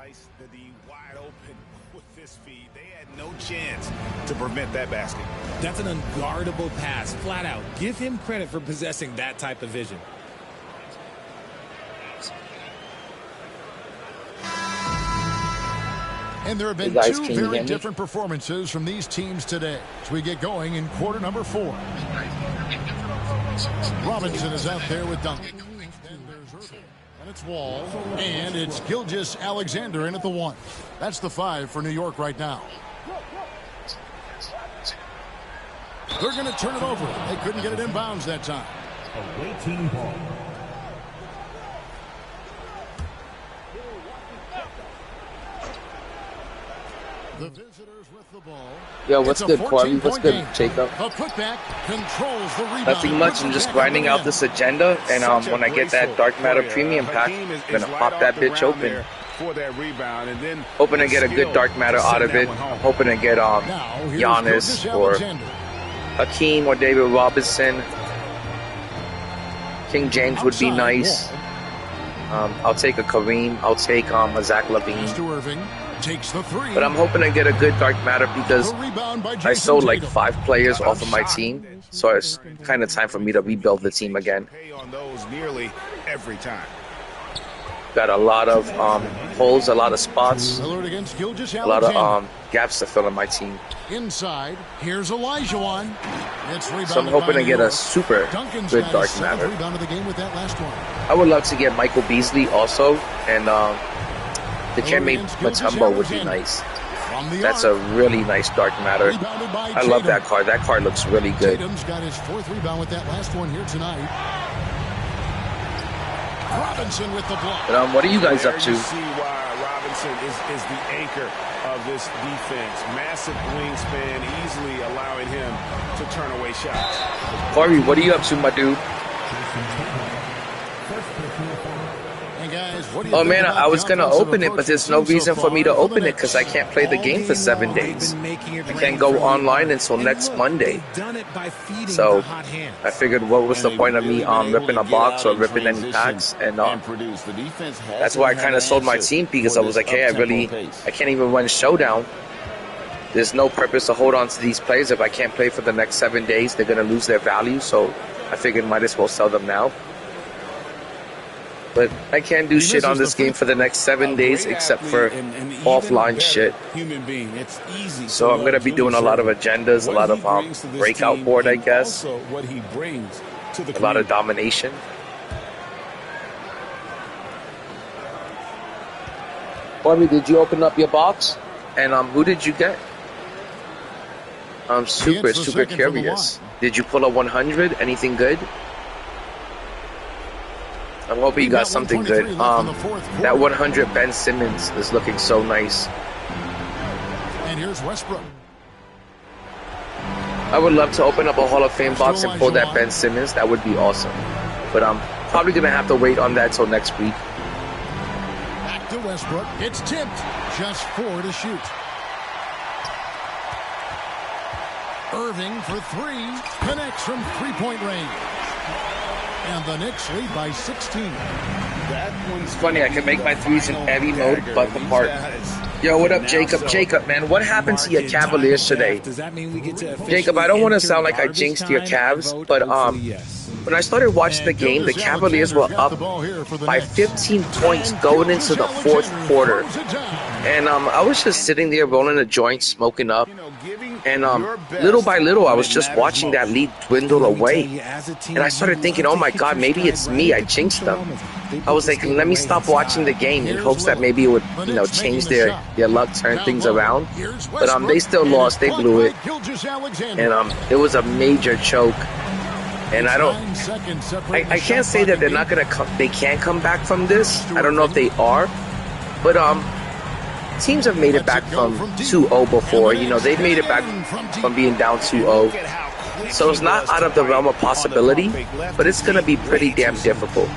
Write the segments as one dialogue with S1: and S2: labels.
S1: slice the D wide open with this feed. They had no chance to prevent that basket.
S2: That's an unguardable pass, flat out. Give him credit for possessing that type of vision.
S3: And there have been two very different performances from these teams today as we get going in quarter number 4. Robinson is out there with Duncan. And it's Wall. And it's Gilgeous-Alexander in at the 1. That's the 5 for New York right now. They're going to turn it over. They couldn't get it inbounds that time.
S4: Away team ball.
S3: The visitors with the ball.
S5: Yo, what's good, Corey? What's good, Jacob?
S3: The putback controls the rebound.
S5: Nothing much. I'm just grinding out this agenda, and when I get that Dark Matter Premium pack, I'm gonna pop that bitch open. Hoping to get a good Dark Matter out of it. I'm hoping to get Giannis or Hakeem or David Robinson. King James would be nice. I'll take a Kareem. I'll take a Zach LaVine.
S3: Takes the 3.
S5: But I'm hoping to get a good Dark Matter because I sold like 5 players off of my team. So it's kind of time for me to rebuild the team again. Got a lot of holes, a lot of spots, a lot of gaps to fill in my team.
S3: Inside, here's Elijah.
S5: So I'm hoping to get a super good Dark Matter. I would love to get Michael Beasley also, and the Dikembe Mutombo would be nice. That's a really nice Dark Matter. I love that card. That card looks really good.
S3: Tatum's got his 4th rebound with that last one here tonight. Robinson with the block.
S5: But, what are you guys up to?
S1: You see why Robinson is the anchor of this defense. Massive wingspan, easily allowing him to turn away shots.
S5: Corey, what are you up to, my dude? Oh man, I was gonna open it, but there's no reason for me to open it because I can't play the game for 7 days. I can't go online until next Monday. So I figured, what was the point of me ripping a box or ripping any packs? And that's why I kind of sold my team, because I was like, hey, I can't even run Showdown. There's no purpose to hold on to these players if I can't play for the next 7 days. They're gonna lose their value, so I figured might as well sell them now. But I can't do shit on this game for the next 7 days except for offline shit. So I'm going to be doing a lot of agendas, a lot of breakout board, I guess. A lot of domination. Bobby, did you open up your box? And who did you get? I'm super curious. Did you pull a 100? Anything good? I'm hoping you got something good. That 100 Ben Simmons is looking so nice.
S3: And here's Westbrook.
S5: I would love to open up a Hall of Fame box and pull that Ben Simmons. That would be awesome. But I'm probably going to have to wait on that till next week.
S3: Back to Westbrook. It's tipped. Just 4 to shoot. Irving for 3. Connects from 3-point range. And the Knicks lead by 16.
S5: It's funny, I can make my threes in every mode but the part. Yo, what up, Jacob? Jacob, man, what happened to your Cavaliers today? Jacob, I don't want to sound like I jinxed your Cavs, but when I started watching the game, the Cavaliers were up by 15 points going into the 4th quarter. And I was just sitting there rolling a joint, smoking up. And little by little, I was just watching that lead dwindle away. And I started thinking, oh my God, maybe it's me. I jinxed them. I was like, let me stop watching the game in hopes that maybe it would, change their luck, turn things around. But they still lost. They blew it. And it was a major choke. And I can't say that they're not gonna come. They can't come back from this. I don't know if they are, but teams have made it back from 2-0 before. They've made it back from being down 2-0. So it's not out of the realm of possibility, but it's gonna be pretty damn difficult.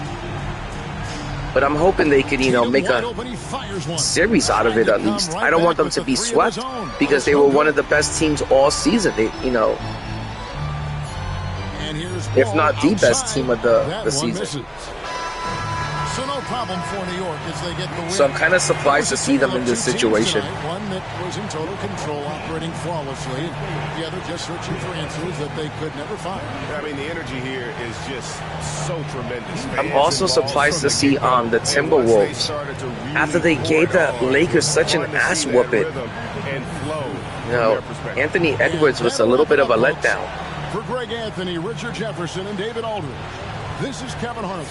S5: But I'm hoping they can, make a series out of it at least. I don't want them to be swept because they were one of the best teams all season. They, if not the best team of the season.
S3: problem for New York as they get the win.
S5: So I'm kind of surprised to see them in this situation.
S3: One that was in total control, operating flawlessly. The other just searching for answers that they could never find.
S1: I mean, the energy here is just so tremendous.
S5: I'm also surprised to see the Timberwolves, after they gave the Lakers such an ass whooping. You know, Anthony Edwards was a little bit of a letdown.
S3: For Greg Anthony, Richard Jefferson, and David Aldridge, this is Kevin Harlan.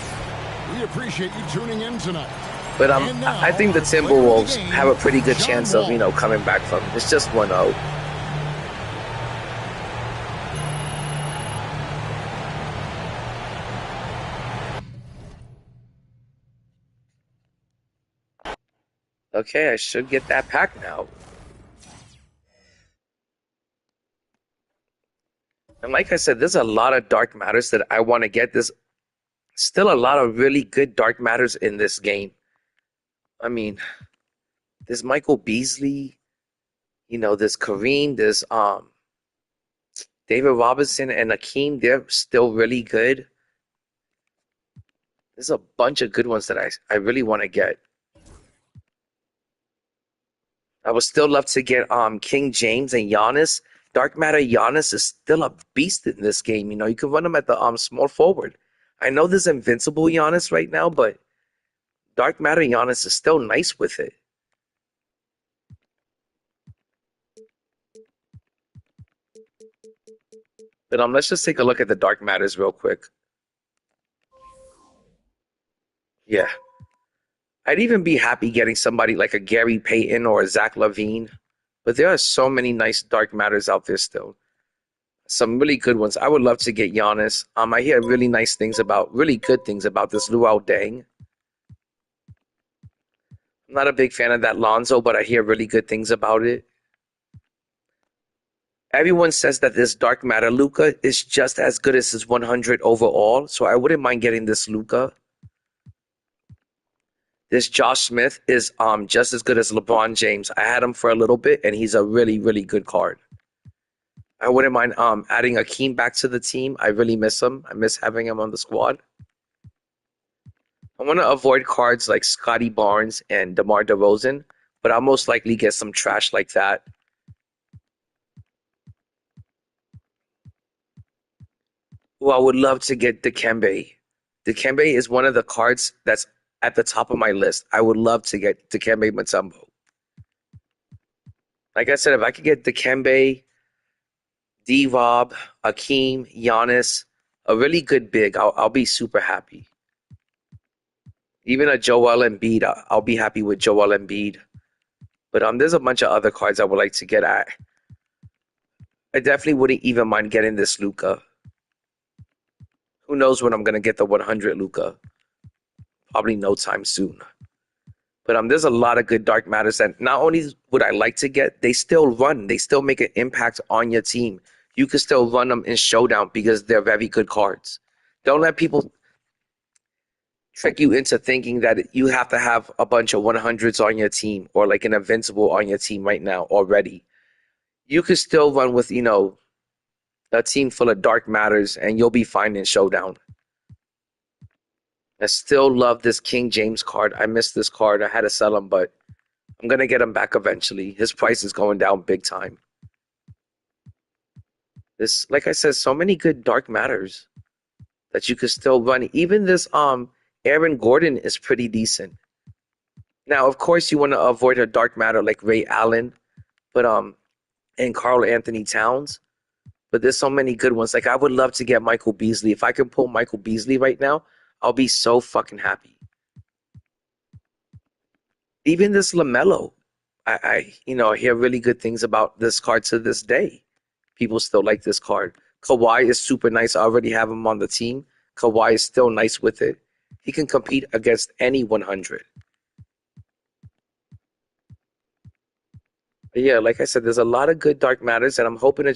S3: We appreciate you tuning in tonight.
S5: But I think the Timberwolves have a pretty good chance of, you know, coming back from it. It's just 1-0. Okay, I should get that pack now. And like I said, there's a lot of dark matters that I want to get. There's still a lot of really good dark matters in this game. I mean, there's Michael Beasley, you know, there's Kareem, there's David Robinson and Akeem. They're still really good. There's a bunch of good ones that I really want to get. I would still love to get King James and Giannis. Dark Matter Giannis is still a beast in this game. You know, you can run him at the small forward. I know there's Invincible Giannis right now, but Dark Matter Giannis is still nice with it. But let's just take a look at the Dark Matters real quick. Yeah. I'd even be happy getting somebody like a Gary Payton or a Zach LaVine. But there are so many nice Dark Matters out there still. Some really good ones. I would love to get Giannis. I hear really good things about this Luol Deng. I'm not a big fan of that Lonzo, but I hear really good things about it. Everyone says that this Dark Matter Luka is just as good as his 100 overall, so I wouldn't mind getting this Luka. This Josh Smith is just as good as LeBron James. I had him for a little bit, and he's a really, really good card. I wouldn't mind adding Akeem back to the team. I really miss him. I miss having him on the squad. I want to avoid cards like Scotty Barnes and DeMar DeRozan, but I'll most likely get some trash like that. Well, I would love to get Dikembe. Dikembe is one of the cards that's at the top of my list. I would love to get Dikembe Mutombo. Like I said, if I could get Dikembe, D-Rob, Akeem, Giannis, a really good big, I'll be super happy. Even a Joel Embiid, I'll be happy with Joel Embiid. But there's a bunch of other cards I would like to get at. I definitely wouldn't even mind getting this Luka. Who knows when I'm going to get the 100 Luka? Probably no time soon. But there's a lot of good Dark Matters that not only would I like to get, they still run. They still make an impact on your team. You can still run them in Showdown because they're very good cards. Don't let people trick you into thinking that you have to have a bunch of 100s on your team or like an Invincible on your team right now already. You could still run with, you know, a team full of Dark Matters and you'll be fine in Showdown. I still love this King James card. I missed this card. I had to sell him, but I'm going to get him back eventually. His price is going down big time. This, like I said, so many good Dark Matters that you could still run. Even this Aaron Gordon is pretty decent. Now, of course, you want to avoid a Dark Matter like Ray Allen, but and Karl Anthony Towns. But there's so many good ones. Like I would love to get Michael Beasley. If I can pull Michael Beasley right now, I'll be so fucking happy. Even this LaMelo, I hear really good things about this card to this day. People still like this card. Kawhi is super nice. I already have him on the team. Kawhi is still nice with it. He can compete against any 100. But yeah, like I said, there's a lot of good Dark Matters, and I'm hoping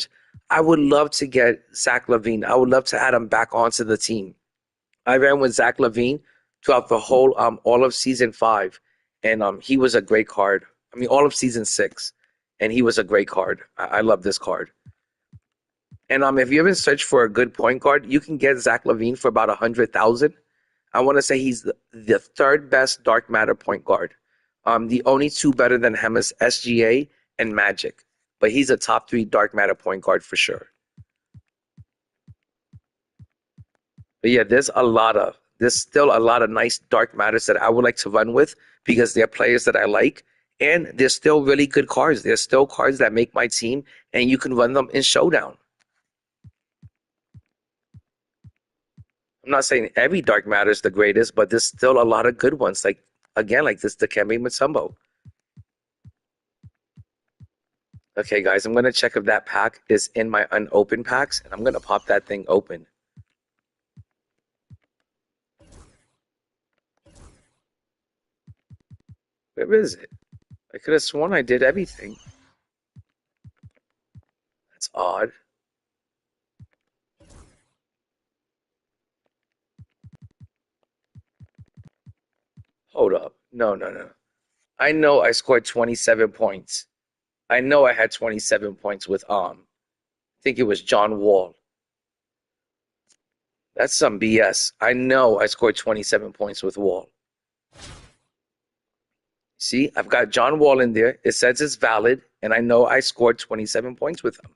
S5: I would love to get Zach LaVine. I would love to add him back onto the team. I ran with Zach LaVine throughout the whole all of season 5, and he was a great card. I mean, all of season 6, and he was a great card. I love this card. And if you ever search for a good point guard, you can get Zach LaVine for about 100,000. I want to say he's the third best dark matter point guard. The only two better than him is SGA and Magic. But he's a top 3 dark matter point guard for sure. But yeah, there's still a lot of nice dark matters that I would like to run with because they're players that I like. And they're still really good cards. They're still cards that make my team, and you can run them in Showdown. I'm not saying every dark matter is the greatest, but there's still a lot of good ones. Like this Dikembe Mutombo. Okay, guys, I'm going to check if that pack is in my unopened packs, and I'm going to pop that thing open. Where is it? I could have sworn I did everything. That's odd. Hold up. No. I know I scored 27 points. I know I had 27 points with I think it was John Wall. That's some BS. I know I scored 27 points with Wall. See, I've got John Wall in there. It says it's valid, and I know I scored 27 points with him.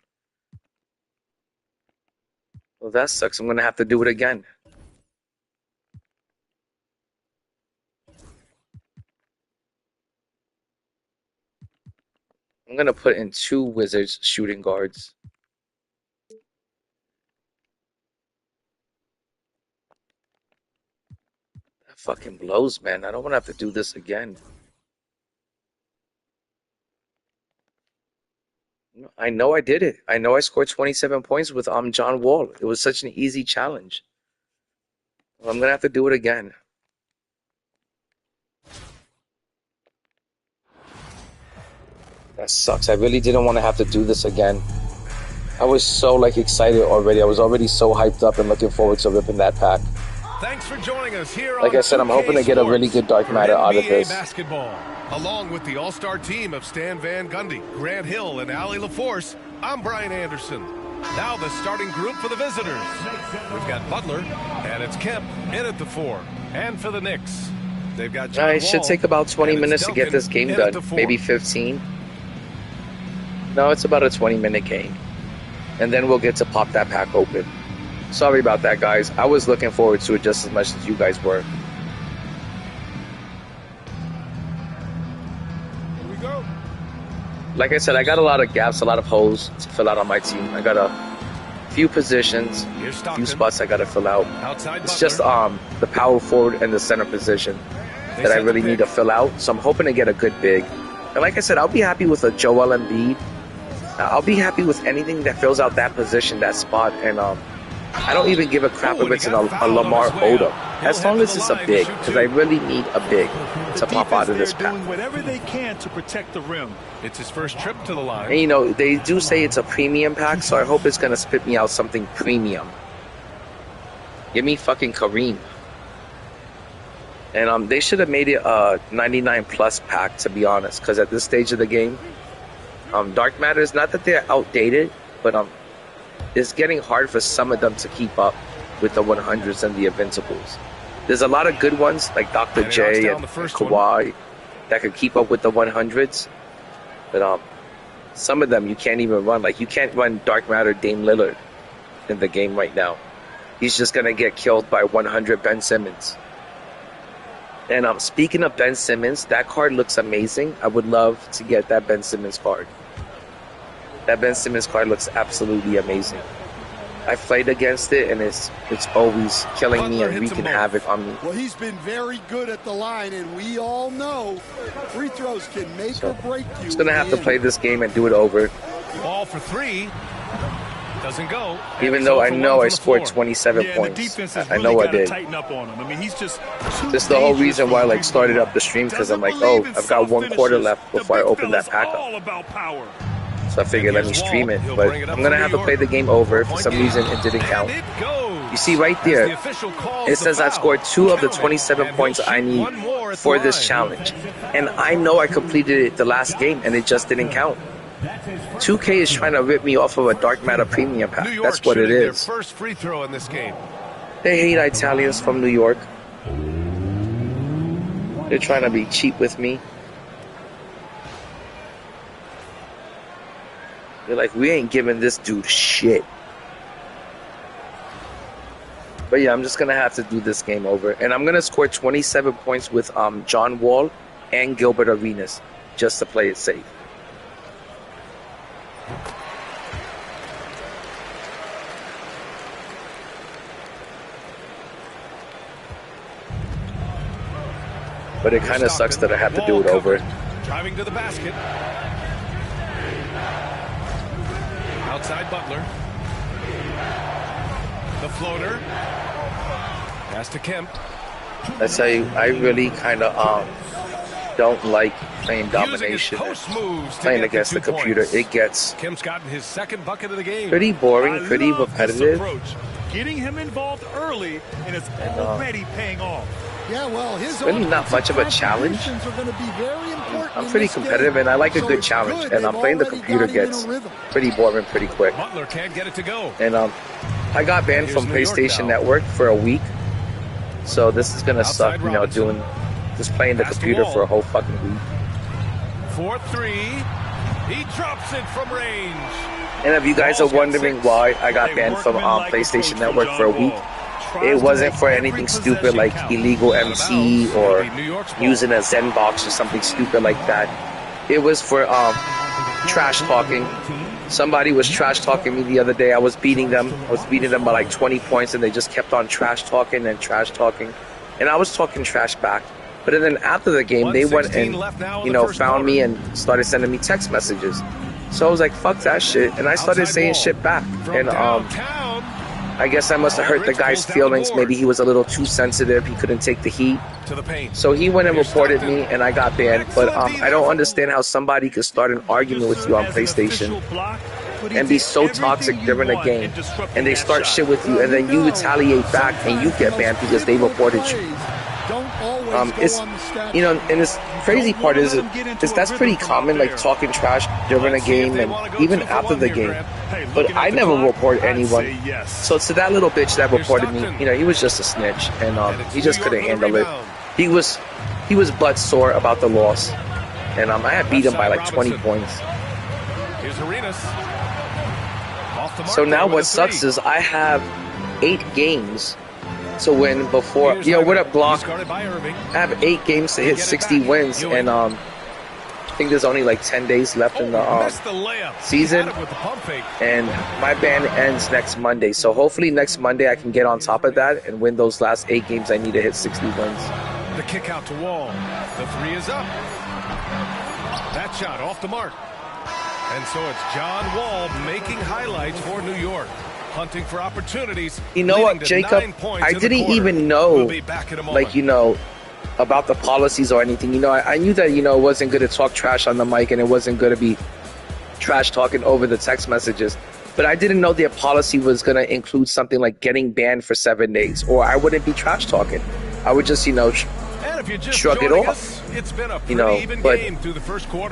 S5: Well, that sucks. I'm going to have to do it again. I'm going to put in 2 Wizards shooting guards. That fucking blows, man. I don't want to have to do this again. I know I did it. I know I scored 27 points with John Wall. It was such an easy challenge. Well, I'm going to have to do it again. That sucks. I really didn't want to have to do this again. I was so excited already. I was already so hyped up and looking forward to ripping that pack.
S4: Thanks for joining us here.
S5: Like I said, I'm hoping to get a really good dark matter out of this.
S4: Basketball. Along with the all-star team of Stan Van Gundy, Grant Hill, and Allie LaForce, I'm Brian Anderson. Now the starting group for the visitors. We've got Butler, and it's Kemp in at the 4. And for the Knicks, they've got John Wall.
S5: It should take about 20 minutes to get this game done. Maybe 15. No, it's about a 20-minute game. And then we'll get to pop that pack open. Sorry about that, guys. I was looking forward to it just as much as you guys were.
S3: Here we go.
S5: Like I said, I got a lot of gaps, a lot of holes to fill out on my team. I got a few positions, a few spots I got to fill out. It's just the power forward and the center position that I really need to fill out. So I'm hoping to get a good big. And like I said, I'll be happy with a Joel Embiid. I'll be happy with anything that fills out that position, that spot. And I don't even give a crap if it's a Lamar Odom, as long as it's a big, because I really need a big to pop out of this pack.
S6: Doing whatever they can to protect the rim.
S4: It's his first trip to the line.
S5: And you know, they do say it's a premium pack, so I hope it's going to spit me out something premium. Give me fucking Kareem. And they should have made it a 99 plus pack, to be honest, because at this stage of the game, dark matters, not that they're outdated, but it's getting hard for some of them to keep up with the 100s and the Invincibles. There's a lot of good ones like Dr. J and Kawhi that could keep up with the 100s, but some of them you can't even run. Like, you can't run dark matter Dame Lillard in the game right now. He's just gonna get killed by 100 Ben Simmons. And speaking of Ben Simmons, that card looks amazing. I would love to get that Ben Simmons card. That Ben Simmons card looks absolutely amazing. I've played against it, and it's always killing me and wreaking havoc on me.
S7: Well, he's been very good at the line, and we all know free throws can make or break you.
S5: I'm just going to have to play this game and do it over.
S4: Ball for 3. Doesn't go.
S5: Even though I know I scored 27 points. I know I did. This is the whole reason why I started up the stream, because I'm like, oh, I've got 1 quarter left before I open that pack up. So I figured let me stream it, but I'm going to have to play the game over. For some reason, it didn't count. You see right there, it says I scored 2 of the 27 points I need for this challenge. And I know I completed it the last game, and it just didn't count. 2K is trying to rip me off of a Dark Matter Premium pack. That's what it is.
S4: First free throw in this game.
S5: They hate Italians from New York. They're trying to be cheap with me. They're like, we ain't giving this dude shit. But yeah, I'm just going to have to do this game over. And I'm going to score 27 points with John Wall and Gilbert Arenas just to play it safe. But it kind of sucks that I have to do it over.
S4: Driving to the basket. Outside Butler. The floater. Pass to Kemp.
S5: I tell you, I really kind of don't like playing domination, playing against the computer. It gets
S4: Kemp's gotten his second bucket of the game.
S5: pretty boring, pretty repetitive.
S6: Getting him involved early, and it's already paying off.
S7: Yeah, well, his
S5: really not much of a challenge. I'm pretty competitive, and I like a good challenge. And playing the computer gets pretty boring pretty quick.
S4: Butler can't get it to go.
S5: And I got banned from PlayStation Network for a week, so this is gonna suck. You know, just playing the computer for a whole fucking week.
S4: 4-3. He drops it from range.
S5: And if you guys are wondering why I got banned from PlayStation Network for a week, it wasn't for anything stupid like illegal MC or using a Zen box or something stupid like that. It was for trash talking. Somebody was trash talking me the other day. I was beating them. By like 20 points, and they just kept on trash talking and trash talking. And I was talking trash back. But then after the game, they went and, you know, found me and started sending me text messages. So I was like, fuck that shit. And I started saying shit back. And I guess I must have hurt the guy's feelings. Maybe he was a little too sensitive. He couldn't take the heat. So he went and reported me, and I got banned. But I don't understand how somebody could start an argument with you on PlayStation and be so toxic during a game, and they start shit with you, and then you retaliate back, and you get banned because they reported you. It's, you know, and this crazy part is that's pretty common, like talking trash during a game and even after the game. But I never report anyone. So to that little bitch that reported me, you know, he was just a snitch, and he just couldn't handle it. He was butt sore about the loss, and I had beat him by like 20 points. So now what sucks is I have 8 games. So when before, you know, what up, Block? I have 8 games to hit 60 wins, and I think there's only like 10 days left in the season, and my ban ends next Monday. So hopefully next Monday I can get on top of that and win those last 8 games I need to hit 60 wins.
S4: The kick out to Wall. The 3 is up. That shot off the mark. And so it's John Wall making highlights for New York. Hunting for opportunities.
S5: You know what, Jacob? I didn't even know, like, you know, about the policies or anything. You know, I knew that, you know, it wasn't good to talk trash on the mic, and it wasn't good to be trash talking over the text messages. But I didn't know their policy was going to include something like getting banned for 7 days, or I wouldn't be trash talking. I would just, you know, shrug it off.
S4: It's been a
S5: you know, but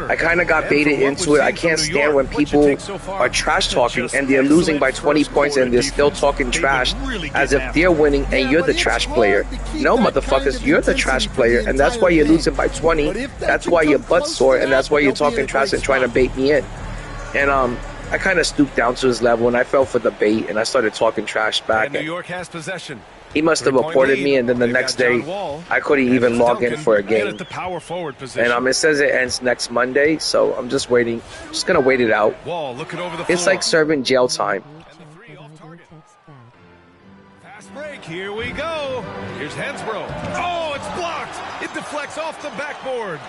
S5: I kind of got baited into it. I can't stand when people are trash talking and they're losing by 20 points and they're still talking trash as if they're winning and you're the trash player. No, motherfuckers, you're the trash player, and that's why you're losing by 20. That's why you're butt sore, and that's why you're talking trash and trying to bait me in. And I kind of stooped down to his level, and I fell for the bait, and I started talking trash back.
S4: New York has possession.
S5: He must have reported me, and then the next day, I couldn't even log in for a game. And it says it ends next Monday, so I'm just waiting. Just gonna wait it out. It's like serving jail time.
S4: Fast break, here we go. Here's Hensbrough. Oh, it's blocked. It deflects off the backboard.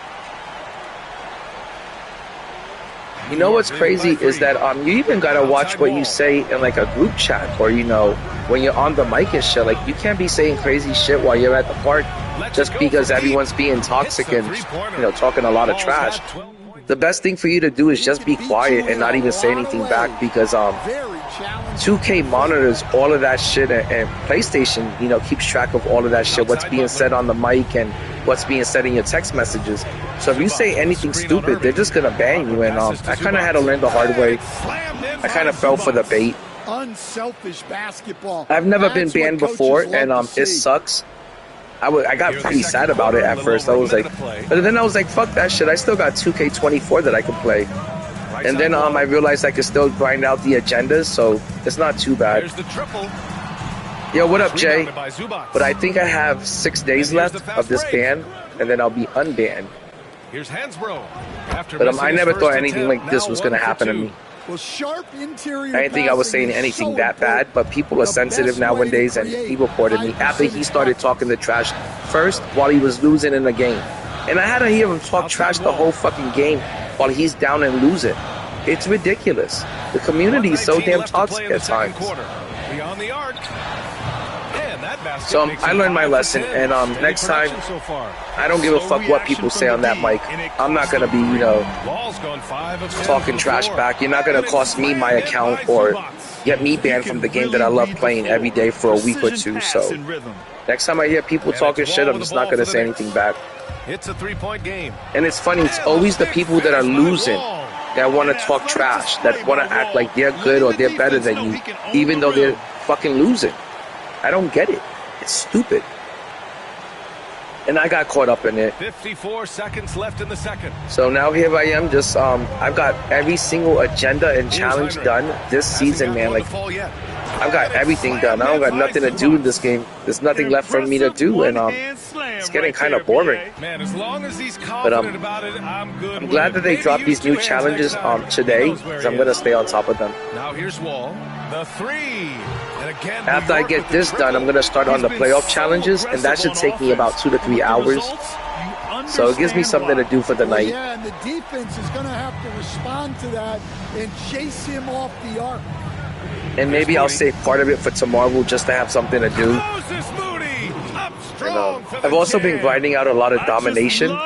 S5: You know what's crazy is that you even gotta watch what you say in like a group chat, or, you know, when you're on the mic and shit. Like, you can't be saying crazy shit while you're at the park just because everyone's being toxic and, you know, talking a lot of trash. The best thing for you to do is just be quiet and not even say anything back, because 2K monitors all of that shit, and PlayStation, you know, keeps track of all of that shit, what's being said on the mic and what's being said in your text messages. So if you say anything stupid, they're just gonna ban you. And I kind of had to learn the hard way. I kind of fell for the bait.
S7: Unselfish basketball.
S5: I've never been banned before, and it sucks. I got pretty sad about it at first. I was like, but then I was like, fuck that shit. I still got 2K24 that I can play. And then I realized I could still grind out the agendas, so it's not too bad. Yo, what up, Jay? But I think I have 6 days left of this ban, and then I'll be unbanned. But I never thought anything like this was going to happen to me.
S7: Well, sharp interior
S5: I didn't think I was saying anything that bad, but people are sensitive nowadays, and he reported me after he started talking the trash first while he was losing in the game. And I had to hear him talk trash the whole fucking game while he's down and losing. It's ridiculous. The community is so damn toxic at times. So I learned my lesson, and next time, I don't give a fuck what people say on that mic. I'm not going to be, you know, talking trash back. You're not going to cost me my account or get me banned from the game that I love playing every day for a week or two. So next time I hear people talking shit, I'm just not going to say anything back.
S4: It's a 3-point game.
S5: And it's funny, it's always the people that are losing that want to talk trash, that want to act like they're good or they're better than you, even though they're fucking losing. I don't get it. It's stupid. And I got caught up in it.
S4: 54 seconds left in the second.
S5: So now here I am, just I've got every single agenda and challenge done this season, man. Like, I've got everything done. I don't got nothing to do in this game. There's nothing left for me to do, and it's getting kind of boring. But I'm glad that they dropped these new challenges today, because I'm gonna stay on top of them.
S4: Now here's Wall. The three. And again,
S5: after I get this done, I'm gonna start on the playoff challenges, and that should take me about 2 to 3 hours. So it gives me something to do for the night.
S7: Yeah, and the defense is gonna have to respond to that and chase him off the arc.
S5: And maybe I'll save part of it for tomorrow just to have something to do. I've also been grinding out a lot of domination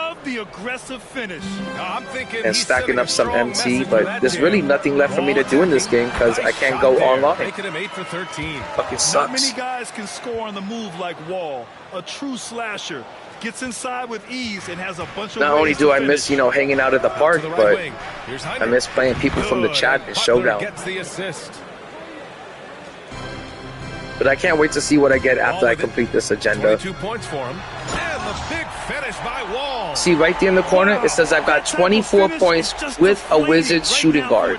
S5: and stacking up some MT, but there's really nothing left for me to do in this game because I can't go online. Fucking sucks.
S6: Not many guys can score on the move like Wall, a true slasher. Gets inside with ease and has a bunch of.
S5: Not only do I miss, you know, hanging out at the park, but I miss playing people from the chat in Showdown. But I can't wait to see what I get after I complete this agenda.
S4: 22 points for him. And the big finish by Wall.
S5: See right there in the corner, it says I've got 24 points with a Wizards shooting guard.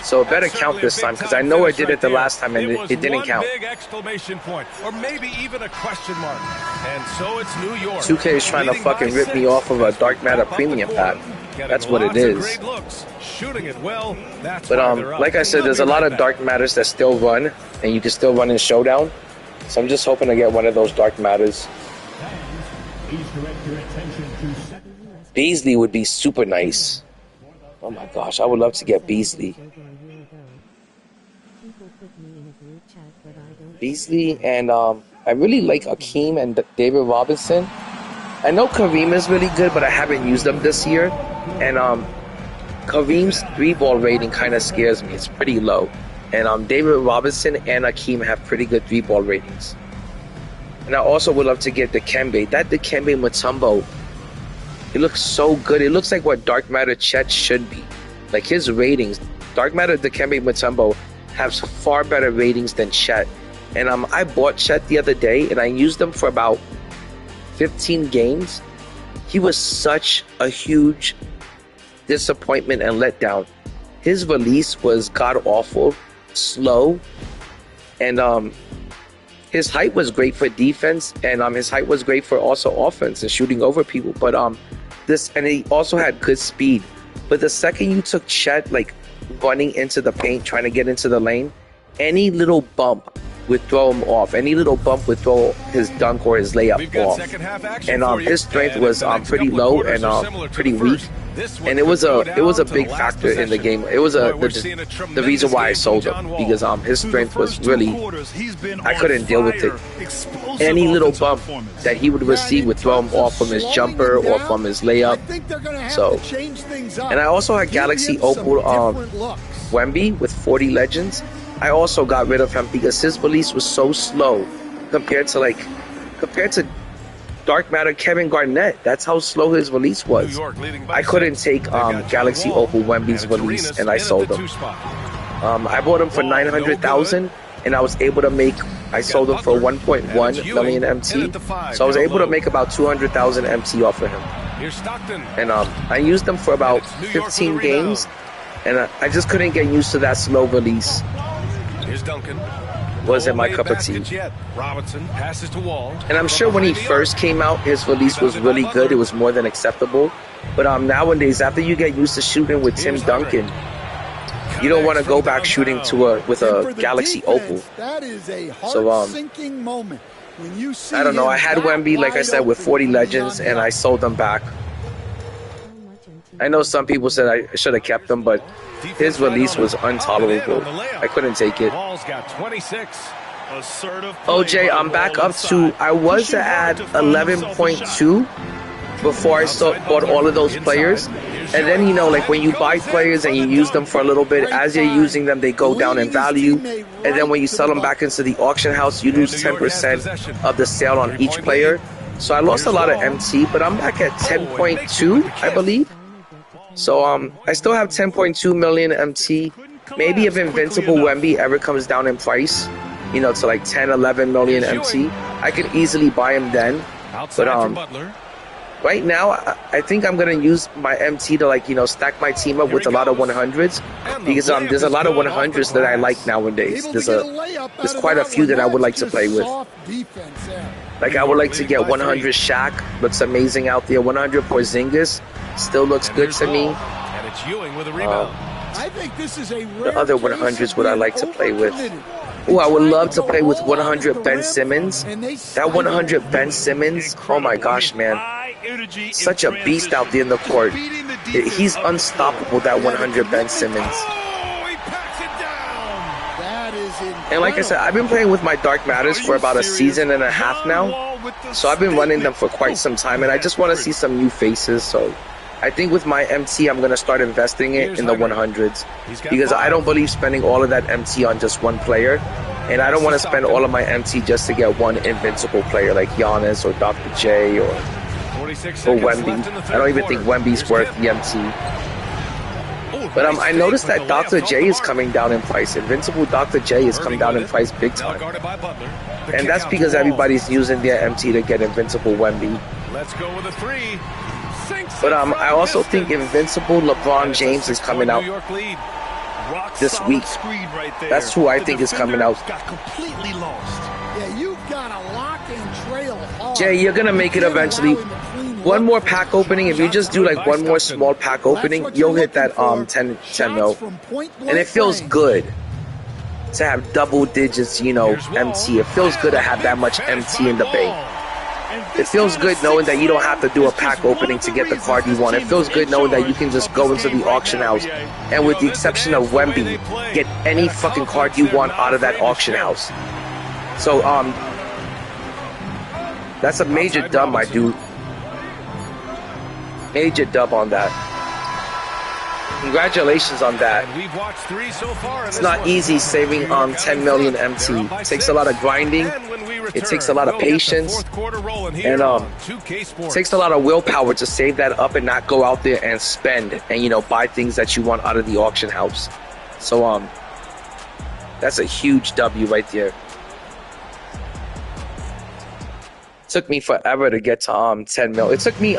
S5: So it better count this time, because I know I did it the last time and it didn't count.
S4: Big exclamation point, or maybe even a question mark. And so it's New York.
S5: 2K is trying to fucking rip me off of a Dark Matter premium pack. That's what it is. But like I said, there's a lot of Dark Matters that still run, and you can still run in Showdown. So I'm just hoping to get one of those Dark Matters. Beasley would be super nice. Oh my gosh, I would love to get Beasley. Beasley, and I really like Akeem and David Robinson. I know Kareem is really good, but I haven't used them this year. And Kareem's 3-ball rating kind of scares me. It's pretty low. And David Robinson and Akeem have pretty good 3-ball ratings. And I also would love to get Dikembe. That Dikembe Mutombo, it looks so good. It looks like what Dark Matter Chet should be. Like his ratings, Dark Matter Dikembe Mutombo has far better ratings than Chet. And I bought Chet the other day, and I used them for about 15 games. He was such a huge disappointment and letdown. His release was god-awful, slow, and his height was great for defense, and his height was great for also offense and shooting over people. But and he also had good speed. But the second you took Chet, like running into the paint, trying to get into the lane, any little bump would throw him off. Any little bump would throw his dunk or his layup off. And his strength was pretty low and pretty weak. And it was a big factor in the game. It was the reason why I sold him, because his strength was really, I couldn't deal with it. Any little bump that he would receive would throw him off from his jumper or from his layup. So, and I also had Galaxy Opal Wemby with 40 Legends. I also got rid of him because his release was so slow compared to Dark Matter Kevin Garnett. That's how slow his release was. I couldn't take Galaxy Opal Wemby's release, and I sold him. I bought him for $900,000, and I was able to make, I sold him for 1.1 million MT. So I was able to make about 200,000 MT off of him.
S4: Here's Stockton.
S5: And I used them for about 15 games, and I just couldn't get used to that slow release.
S4: Here's Duncan.
S5: Wasn't my cup of tea.
S4: Robinson passes to Wall.
S5: And I'm sure when he first came out, his release was really good. It was more than acceptable. But nowadays, after you get used to shooting with Tim Duncan, you don't want to go back shooting with a Galaxy Opal.
S7: That is a heart-sinking moment when you see
S5: I don't know. I had Wemby, like I said, with 40 Legends, and I sold them back. I know some people said I should have kept them, but his release was intolerable. I couldn't take it. OJ, I'm back up to, I was at 11.2 before I bought all of those players. And then, you know, like when you buy players and you use them for a little bit, as you're using them, they go down in value. And then when you sell them back into the auction house, you lose 10% of the sale on each player. So I lost a lot of MT, but I'm back at 10.2, I believe. So I still have 10.2 million MT. Maybe if Invincible Wemby ever comes down in price, you know, to like 10, 11 million MT, I could easily buy him then. But right now, I think I'm going to use my MT to, like, you know, stack my team up with a lot of 100s. Because there's a lot of 100s that I like nowadays. There's quite a few that I would like to play with. Like, I would like to get 100 Shaq. Looks amazing out there. 100 Porzingis. Still looks good to me. The other 100s would I like to play with. Oh, I would love to play with 100 Ben Simmons. That 100 Ben Simmons, oh my gosh, man. Such a beast out there in the court. He's unstoppable, that 100 Ben Simmons. And like I said, I've been playing with my Dark Matters for about a season and a half now. So I've been running them for quite some time, and I just want to see some new faces. So I think with my MT, I'm going to start investing it in the 100s. Because I don't believe spending all of that MT on just one player. And I don't want to spend all of my MT just to get one invincible player like Giannis or Dr. J or Wemby. I don't even think Wemby's worth the MT. But I noticed that Dr. J is coming down in price. Invincible Dr. J is coming down in price big time. And that's because everybody's using their MT to get Invincible Wemby.
S4: Let's go with a three.
S5: But I also think Invincible LeBron James is coming out this week. That's who I think is coming out. Jay, you're going to make it eventually. One more pack opening, if you just do like one more small pack opening, you'll hit that 10 mil. And it feels good to have double digits, you know, MT. It feels good to have that much MT in the bank. It feels good knowing that you don't have to do a pack opening to get the card you want. It feels good knowing that you can just go into the auction house and, with the exception of Wemby, get any fucking card you want out of that auction house. So, that's a major dub, my dude. Major dub on that. Congratulations on that. It's not easy saving 10 million MT. It takes a lot of grinding. It takes a lot of patience. And it takes a lot of willpower to save that up and not go out there and spend and, you know, buy things that you want out of the auction house. So that's a huge W right there. It took me forever to get to 10 mil. It took me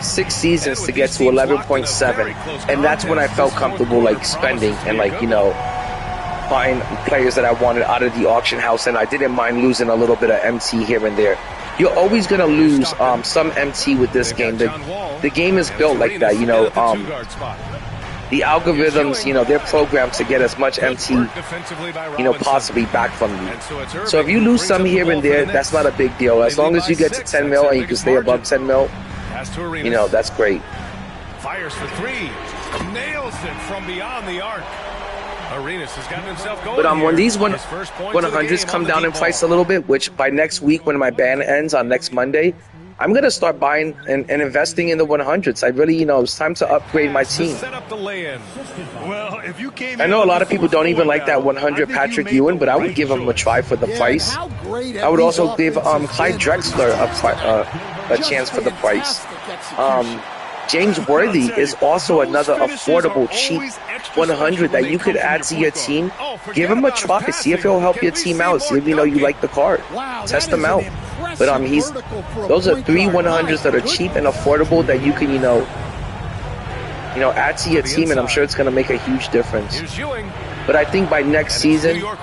S5: 6 seasons to get to 11.7, and that's when I felt comfortable like spending and, like, you know, buying players that I wanted out of the auction house, and I didn't mind losing a little bit of MT here and there. You're always gonna lose some MT with this game. The game is built like that, you know. The algorithms, you know, they're programmed to get as much MT, you know, possibly back from you. So if you lose some here and there, that's not a big deal. As long as you get to 10 mil and you can stay above 10 mil, you know, that's great.
S4: Fires for three. Nails it from beyond the arc. Arenas has gotten himself going.
S5: But when these 100s come down in price a little bit, which by next week when my ban ends on next Monday, I'm going to start buying and investing in the 100s. I really, you know, it's time to upgrade my team. I know a lot of people don't even like that 100 Patrick Ewing, but I would give him a try for the price. I would also give Clyde Drexler a chance for the price. James Worthy is also another affordable, cheap 100 that you could add to your team. Give him a try. See if he'll help your team out. See if you like the card. Test him out. But those are 3 100s that are cheap and affordable that you can add to your team, and I'm sure it's going to make a huge difference. But I think by next season, you're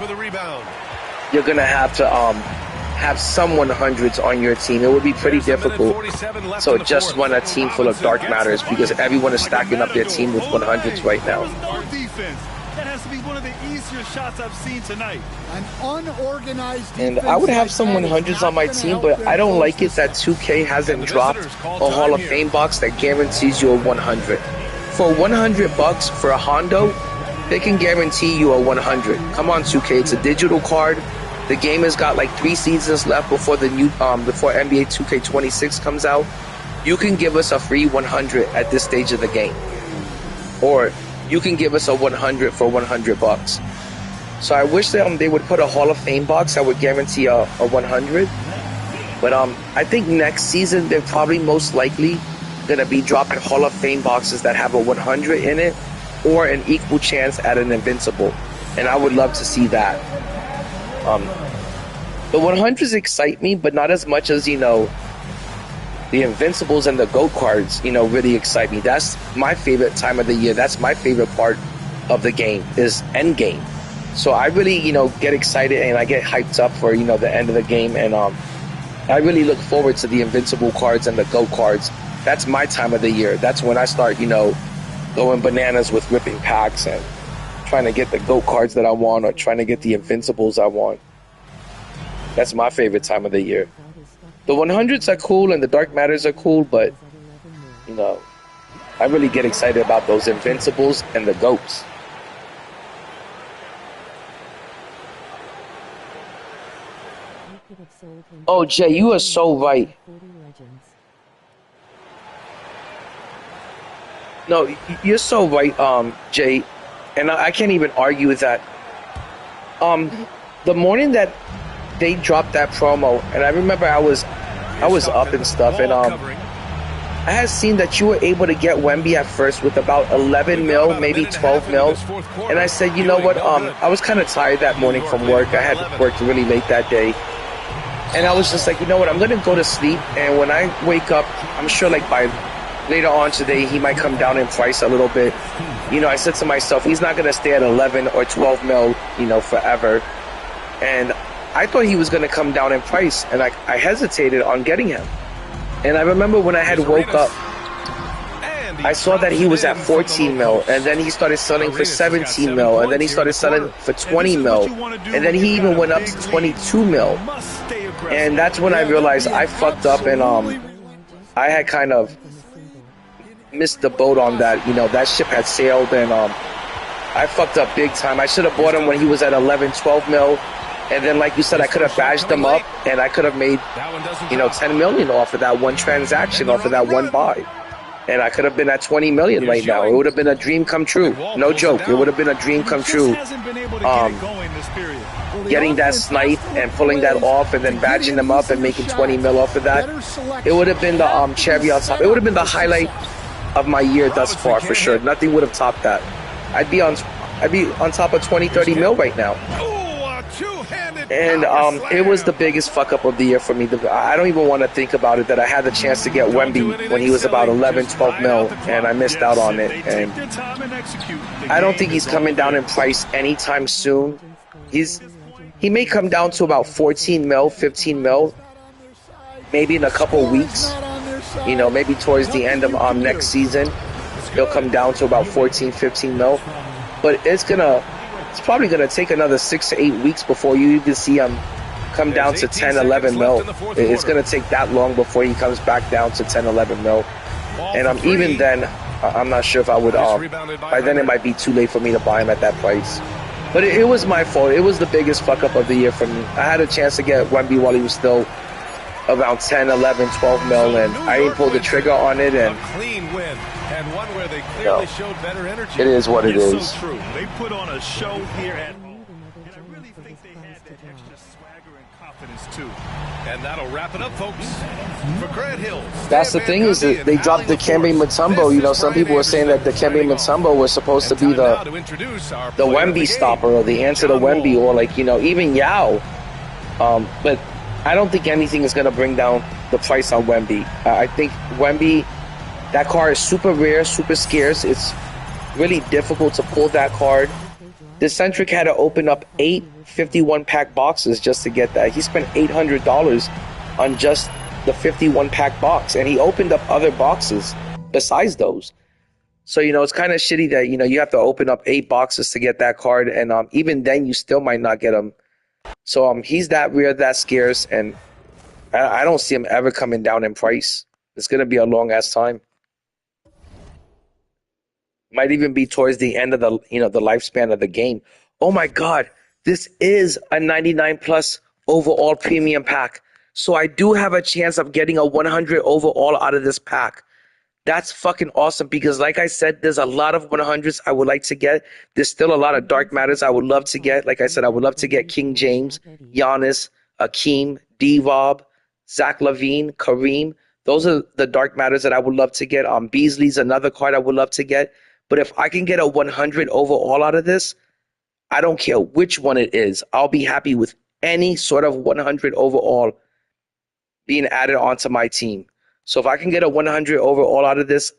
S5: going to have to have some 100s on your team. It would be pretty difficult to just run a team full of dark matters because everyone is stacking up their team with 100s right now.
S6: That has to be one of the easier shots I've seen tonight.
S7: An unorganized
S5: and I would have some 100s on my team, but I don't like it that 2K hasn't dropped a Hall of Fame box that guarantees you a 100. For $100 for a Hondo, they can guarantee you a 100. Come on, 2K, it's a digital card. The game has got like 3 seasons left before the new before NBA2k25 comes out. You can give us a free 100 at this stage of the game, or you can give us a 100 for $100. So I wish that they would put a Hall of Fame box that would guarantee a 100. But I think next season they're probably most likely gonna be dropping Hall of Fame boxes that have a 100 in it, or an equal chance at an invincible. And I would love to see that. The 100s excite me, but not as much as, the Invincibles and the GOAT cards, really excite me. That's my favorite time of the year. That's my favorite part of the game, is end game. So I really, get excited and I get hyped up for, the end of the game. And I really look forward to the Invincible cards and the GOAT cards. That's my time of the year. That's when I start, going bananas with ripping packs and trying to get the GOAT cards that I want, or trying to get the Invincibles I want. That's my favorite time of the year. The 100s are cool and the Dark Matters are cool, but, I really get excited about those Invincibles and the GOATs. Oh, Jay, you are so right. No, you're so right, Jay, and I can't even argue with that. The morning that they dropped that promo, and I remember I was up and stuff, and I had seen that you were able to get Wemby at first with about 11 mil, maybe 12 mil, and I said, you know what, I was kind of tired that morning from work. I had worked really late that day, and I was just like, you know what, I'm gonna go to sleep, and when I wake up, I'm sure like by later on today, he might come down in price a little bit. I said to myself, he's not gonna stay at 11 or 12 mil, forever, and I thought he was going to come down in price, and I hesitated on getting him. And I remember when I had woke up, I saw that he was at 14 mil, and then he started selling for 17 mil, and then he started selling for 20 mil, and then he even went up to 22 mil. And that's when I realized I fucked up, and I had kind of missed the boat on that. That ship had sailed, and I fucked up big time. I should have bought him when he was at 11, 12 mil. And then, like you said, I could have badged them up, and I could have made, 10 million off of that one transaction, off of that one buy. And I could have been at 20 million right now. It would have been a dream come true. No joke. It would have been a dream come true. Getting that snipe and pulling that off and then badging them up and making 20 mil off of that. It would have been the cherry on top. It would have been the highlight of my year thus far, for sure. Nothing would have topped that. I'd be on top of 20, 30 mil right now. And it was the biggest fuck up of the year for me. I don't even want to think about it, that I had the chance to get Wemby when he was about 11, 12 mil, and I missed out on it. And I don't think he's coming down in price anytime soon. He may come down to about 14 mil, 15 mil, maybe in a couple weeks. Maybe towards the end of next season, he'll come down to about 14, 15 mil. But it's probably going to take another 6 to 8 weeks before you even see him come down to 10, 11 mil. It's going to take that long before he comes back down to 10, 11 mil. And even then, I'm not sure if I would, by then it might be too late for me to buy him at that price. But it was my fault. It was the biggest fuck up of the year for me. I had a chance to get Wemby while he was still around 10, 11, 12 mil, and I didn't pull the trigger on it, and
S4: and one where they clearly showed better energy.
S5: It is what it is.
S6: So true. They put on a show here and I really think they had that extra swagger and confidence.
S4: And that'll wrap it up, folks. For Grant Hill.
S5: That's the thing is that they dropped the Dikembe Mutombo. You know, some people were saying that the Dikembe Mutombo was supposed to be the Wemby stopper or the answer to Wemby, or like, you know, even Yao. But I don't think anything is going to bring down the price on Wemby. I think Wemby, that card is super rare, super scarce. It's really difficult to pull that card. Decentric had to open up 8 51-pack boxes just to get that. He spent $800 on just the 51-pack box, and he opened up other boxes besides those. So, you know, it's kind of shitty that, you know, you have to open up 8 boxes to get that card, and even then you still might not get him. So he's that rare, that scarce, and I don't see him ever coming down in price. It's going to be a long-ass time. Might even be towards the end of the, you know, the lifespan of the game. Oh my God, this is a 99 plus overall premium pack. So I do have a chance of getting a 100 overall out of this pack. That's fucking awesome because like I said, there's a lot of 100s I would like to get. There's still a lot of dark matters I would love to get. Like I said, I would love to get King James, Giannis, Akeem, D-Rob, Zach LaVine, Kareem. Those are the dark matters that I would love to get. Beasley's another card I would love to get. But if I can get a 100 overall out of this, I don't care which one it is. I'll be happy with any sort of 100 overall being added onto my team. So if I can get a 100 overall out of this,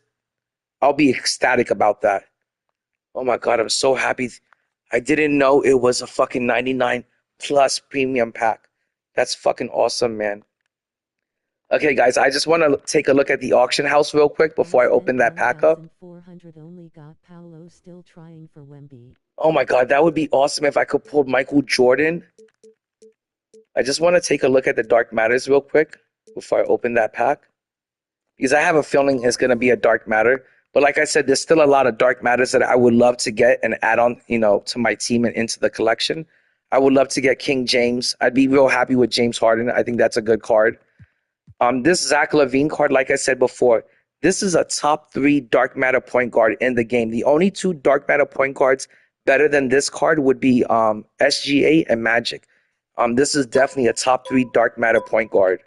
S5: I'll be ecstatic about that. Oh my God, I'm so happy. I didn't know it was a fucking 99 plus premium pack. That's fucking awesome, man. Okay, guys, I just want to take a look at the auction house real quick before I open that pack up.
S8: Only got Paolo still trying for Wemby.
S5: Oh my God, that would be awesome if I could pull Michael Jordan. I just want to take a look at the Dark Matters real quick before I open that pack. Because I have a feeling it's going to be a Dark Matter. But like I said, there's still a lot of Dark Matters that I would love to get and add on, you know, to my team and into the collection. I would love to get King James. I'd be real happy with James Harden. I think that's a good card. This Zach LaVine card, like I said before, this is a top 3 dark matter point guard in the game. The only 2 dark matter point guards better than this card would be SGA and Magic. This is definitely a top 3 dark matter point guard.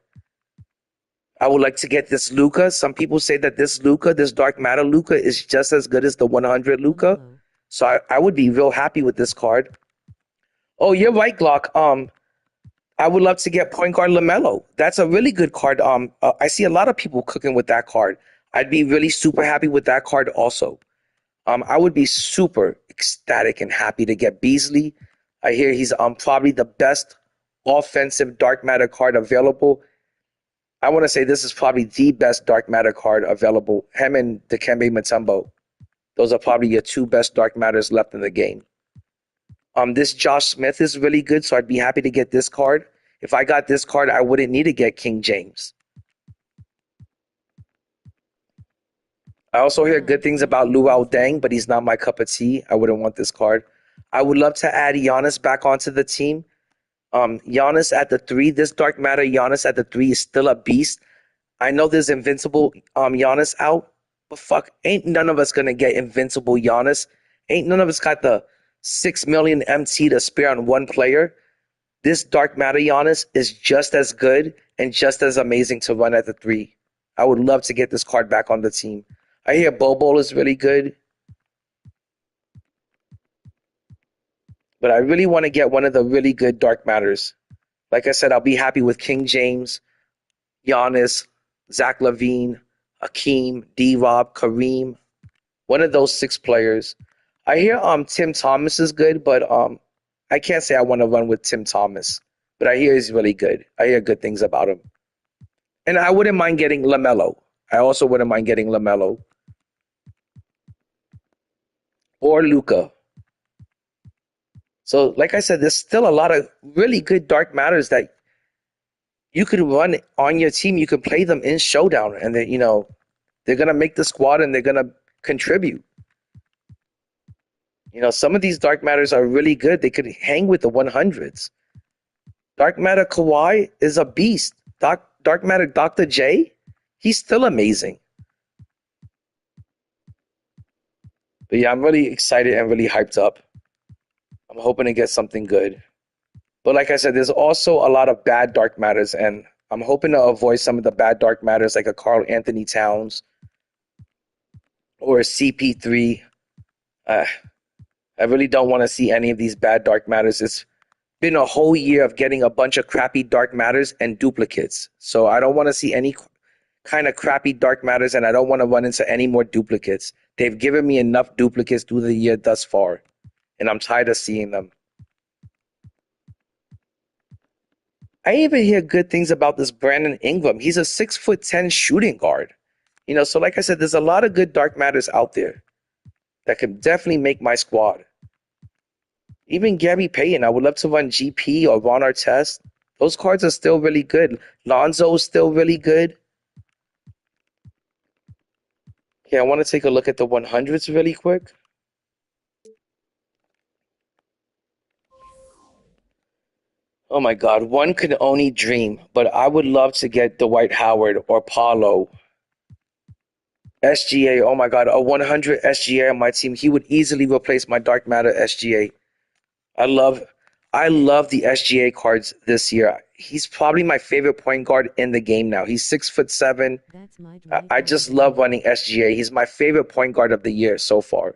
S5: I would like to get this Luka. Some people say that this Luka, this dark matter Luka, is just as good as the 100 Luka. So I would be real happy with this card. Oh, you're right, Glock. I would love to get point guard LaMelo. That's a really good card. I see a lot of people cooking with that card. I'd be really super happy with that card also. I would be super ecstatic and happy to get Beasley. I hear he's probably the best offensive dark matter card available. I want to say this is probably the best dark matter card available. Him and Dikembe Mutombo. Those are probably your 2 best dark matters left in the game. This Josh Smith is really good, so I'd be happy to get this card. If I got this card, I wouldn't need to get King James. I also hear good things about Luol Deng, but he's not my cup of tea. I wouldn't want this card. I would love to add Giannis back onto the team. Giannis at the 3, this dark matter Giannis at the 3 is still a beast. I know there's invincible Giannis out, but fuck, ain't none of us gonna get invincible Giannis. Ain't none of us got the 6 million MT to spare on one player. This dark matter Giannis is just as good and just as amazing to run at the 3. I would love to get this card back on the team. I hear Bobo is really good. But I really want to get one of the really good dark matters. Like I said, I'll be happy with King James, Giannis, Zach LaVine, Akeem, D-Rob, Kareem. One of those 6 players. I hear Tim Thomas is good, but I can't say I want to run with Tim Thomas. But I hear he's really good. I hear good things about him. And I wouldn't mind getting LaMelo. I also wouldn't mind getting LaMelo. Or Luka. So, like I said, there's still a lot of really good dark matters that you could run on your team. You could play them in Showdown, and they, you know, they're gonna make the squad and they're gonna contribute. You know, some of these dark matters are really good. They could hang with the 100s. Dark matter Kawhi is a beast. Dark matter Dr. J, he's still amazing. But yeah, I'm really excited and really hyped up. I'm hoping to get something good. But like I said, there's also a lot of bad dark matters, and I'm hoping to avoid some of the bad dark matters like a Karl Anthony Towns or a CP3. I really don't want to see any of these bad dark matters. It's been a whole year of getting a bunch of crappy dark matters and duplicates. So I don't want to see any kind of crappy dark matters, and I don't want to run into any more duplicates. They've given me enough duplicates through the year thus far, and I'm tired of seeing them. I even hear good things about this Brandon Ingram. He's a 6'10" shooting guard. So like I said, there's a lot of good dark matters out there that could definitely make my squad. Even Gary Payton, I would love to run GP or Ron Artest. Those cards are still really good. Lonzo is still really good. Okay, I want to take a look at the 100s really quick. Oh my God, one could only dream, but I would love to get Dwight Howard or Paulo. SGA, oh my God, a 100 SGA on my team. He would easily replace my Dark Matter SGA. I love the SGA cards this year. He's probably my favorite point guard in the game now. He's 6'7". I just love running SGA. He's my favorite point guard of the year so far.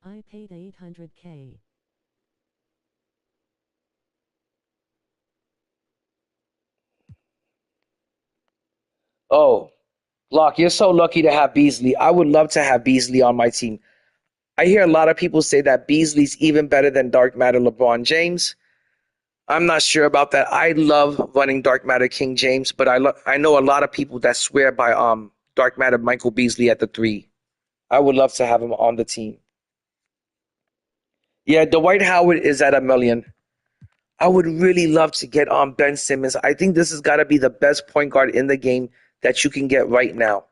S8: I paid $800K.
S5: Oh, Locke, you're so lucky to have Beasley. I would love to have Beasley on my team. I hear a lot of people say that Beasley's even better than Dark Matter LeBron James. I'm not sure about that. I love running Dark Matter King James, but I know a lot of people that swear by Dark Matter Michael Beasley at the 3. I would love to have him on the team. Yeah, Dwight Howard is at $1 million. I would really love to get on Ben Simmons. I think this has got to be the best point guard in the game that you can get right now.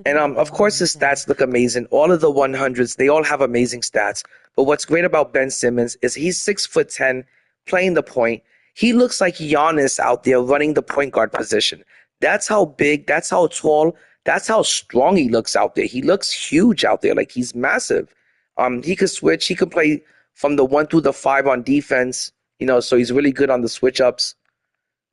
S5: And of course, his stats look amazing. All of the 100s, they all have amazing stats. But what's great about Ben Simmons is he's 6'10", playing the point. He looks like Giannis out there running the point guard position. That's how big, that's how tall, that's how strong he looks out there. He looks huge out there, like he's massive. He could switch. He could play from the 1 through the 5 on defense. So he's really good on the switch ups.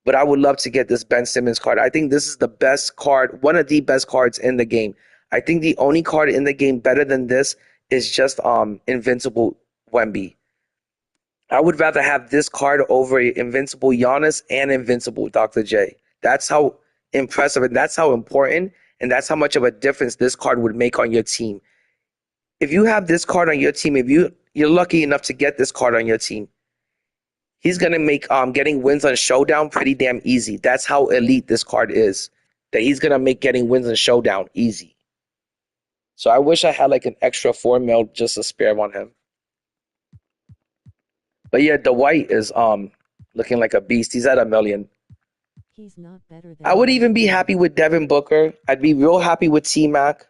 S5: But I would love to get this Ben Simmons card. I think this is the best card, one of the best cards in the game. I think the only card in the game better than this is just Invincible Wemby. I would rather have this card over Invincible Giannis and Invincible Dr. J. That's how impressive and that's how important and that's how much of a difference this card would make on your team. If you have this card on your team, if you're lucky enough to get this card on your team, he's going to make getting wins on Showdown pretty damn easy. That's how elite this card is, that he's going to make getting wins on Showdown easy. So I wish I had like an extra $4 million just to spare on him. But yeah, Dwight is looking like a beast. He's at $1 million.
S8: He's not better than
S5: I would even be happy with Devin Booker. I'd be real happy with T-Mac.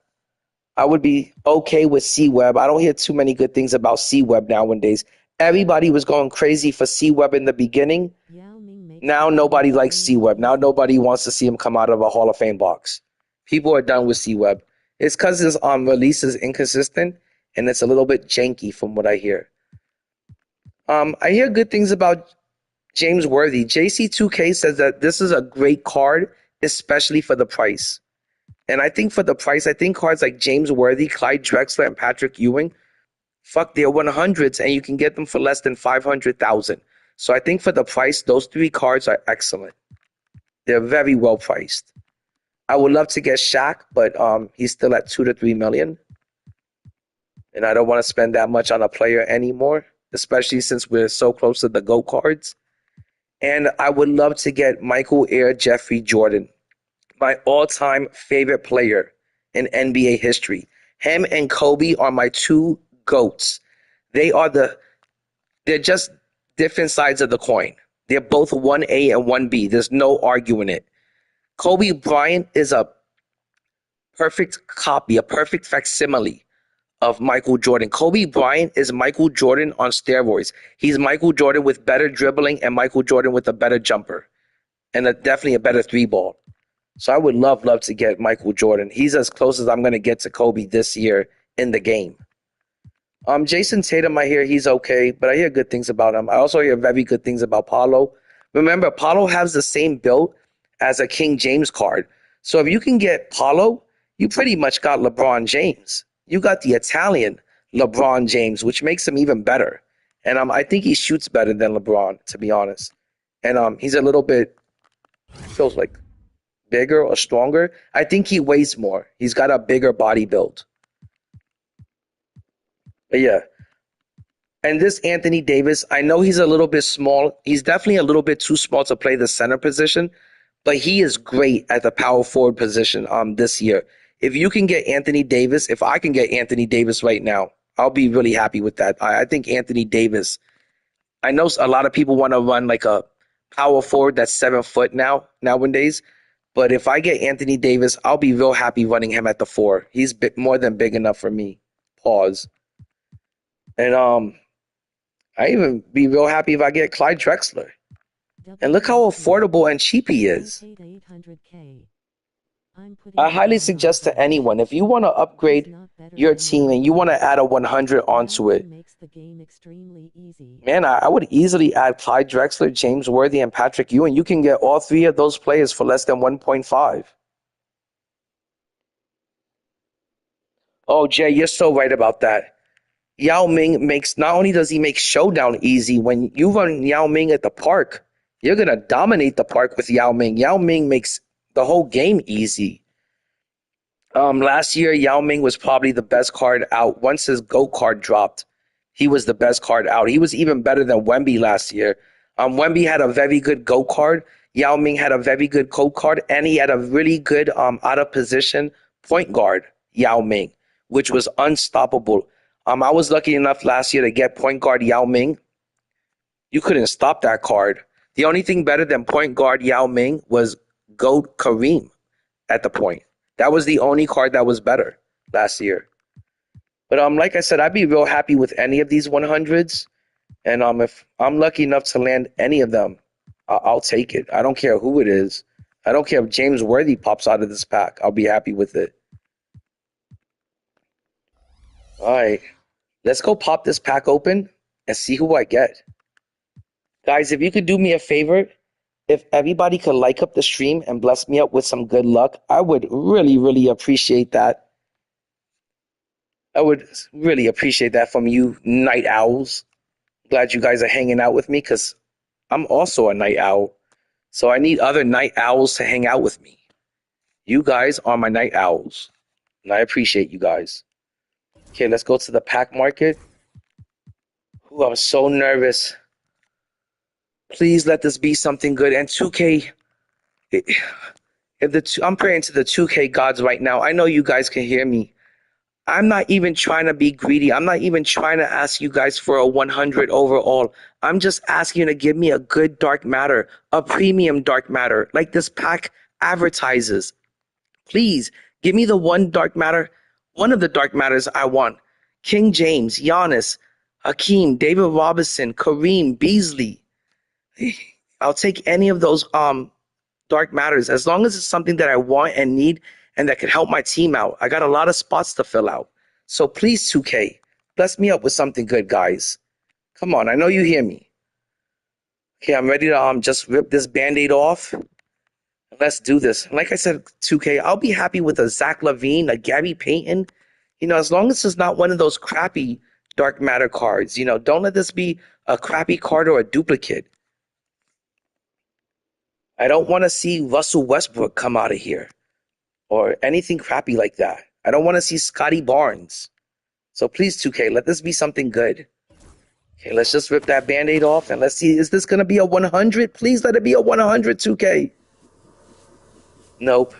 S5: I would be okay with C-Web. I don't hear too many good things about C-Web nowadays. Everybody was going crazy for C-Web in the beginning. Now nobody likes C-Web. Now nobody wants to see him come out of a Hall of Fame box. People are done with C-Web. It's because his release is inconsistent and it's a little bit janky from what I hear. I hear good things about James Worthy. JC2K says that this is a great card, especially for the price. And I think for the price, I think cards like James Worthy, Clyde Drexler, and Patrick Ewing, they're 100s, and you can get them for less than $500,000. So I think for the price, those 3 cards are excellent. They're very well priced. I would love to get Shaq, but he's still at $2 to $3 million. And I don't want to spend that much on a player anymore, especially since we're so close to the GO cards. And I would love to get Michael Air Jeffrey Jordan, my all-time favorite player in NBA history. Him and Kobe are my 2 GOATs. They're just different sides of the coin. They're both 1A and 1B. There's no arguing it. Kobe Bryant is a perfect copy, a perfect facsimile of Michael Jordan. Kobe Bryant is Michael Jordan on steroids. He's Michael Jordan with better dribbling and Michael Jordan with a better jumper and definitely a better 3-ball. So I would love to get Michael Jordan. He's as close as I'm going to get to Kobe this year in the game. Jason Tatum, I hear he's okay, but I hear good things about him. I also hear very good things about Paolo. Remember, Paolo has the same build as a King James card. So if you can get Paolo, you pretty much got LeBron James. You got the Italian LeBron James, which makes him even better. And I think he shoots better than LeBron, to be honest. And he's a little bit, feels like, bigger or stronger. I think he weighs more. He's got a bigger body build. But yeah. And this Anthony Davis, I know he's a little bit small. He's definitely a little bit too small to play the center position, but he is great at the power forward position this year. If you can get Anthony Davis, if I can get Anthony Davis right now, I'll be really happy with that. I think Anthony Davis, I know a lot of people want to run like a power forward that's 7 foot nowadays, but if I get Anthony Davis, I'll be real happy running him at the 4. He's more than big enough for me. Pause. And I even be real happy if I get Clyde Drexler. And look how affordable and cheap he is. I highly suggest to anyone, if you want to upgrade your team and you want to add a 100 onto it, man, I would easily add Clyde Drexler, James Worthy, and Patrick Ewing. You can get all 3 of those players for less than 1.5. Oh, Jay, you're so right about that. Yao Ming makes, not only does he make Showdown easy, when you run Yao Ming at the park, you're going to dominate the park with Yao Ming. Yao Ming makes the whole game easy. Last year, Yao Ming was probably the best card out. Once his GO card dropped, he was the best card out. He was even better than Wemby last year. Wemby had a very good GO card. Yao Ming had a very good code card, and he had a really good out-of-position point guard, Yao Ming, which was unstoppable. I was lucky enough last year to get point guard Yao Ming. You couldn't stop that card. The only thing better than point guard Yao Ming was GOAT Kareem at the point. That was the only card that was better last year. But like I said, I'd be real happy with any of these 100s. And if I'm lucky enough to land any of them, I'll take it. I don't care who it is. I don't care if James Worthy pops out of this pack. I'll be happy with it. All right, let's go pop this pack open and see who I get. Guys, if you could do me a favor, if everybody could like up the stream and bless me up with some good luck, I would really, really appreciate that. I would really appreciate that from you night owls. Glad you guys are hanging out with me because I'm also a night owl. So I need other night owls to hang out with me. You guys are my night owls, and I appreciate you guys. Okay, let's go to the pack market. Ooh, I'm so nervous. Please let this be something good. And 2K, I'm praying to the 2K gods right now. I know you guys can hear me. I'm not even trying to be greedy. I'm not even trying to ask you guys for a 100 overall. I'm just asking you to give me a good dark matter, a premium dark matter, like this pack advertises. Please give me the one dark matter. One of the dark matters I want. King James, Giannis, Hakeem, David Robinson, Kareem, Beasley. I'll take any of those dark matters as long as it's something that I want and need and that could help my team out. I got a lot of spots to fill out. So please, 2K, bless me up with something good, guys. Come on, I know you hear me. Okay, I'm ready to just rip this Band-Aid off. Let's do this. Like I said, 2K, I'll be happy with a Zach LaVine, a Gary Payton. You know, as long as it's not one of those crappy dark matter cards. You know, don't let this be a crappy card or a duplicate. I don't want to see Russell Westbrook come out of here or anything crappy like that. I don't want to see Scotty Barnes. So please, 2K, let this be something good. Okay, let's just rip that Band-Aid off and let's see, is this going to be a 100? Please let it be a 100, 2K. Nope.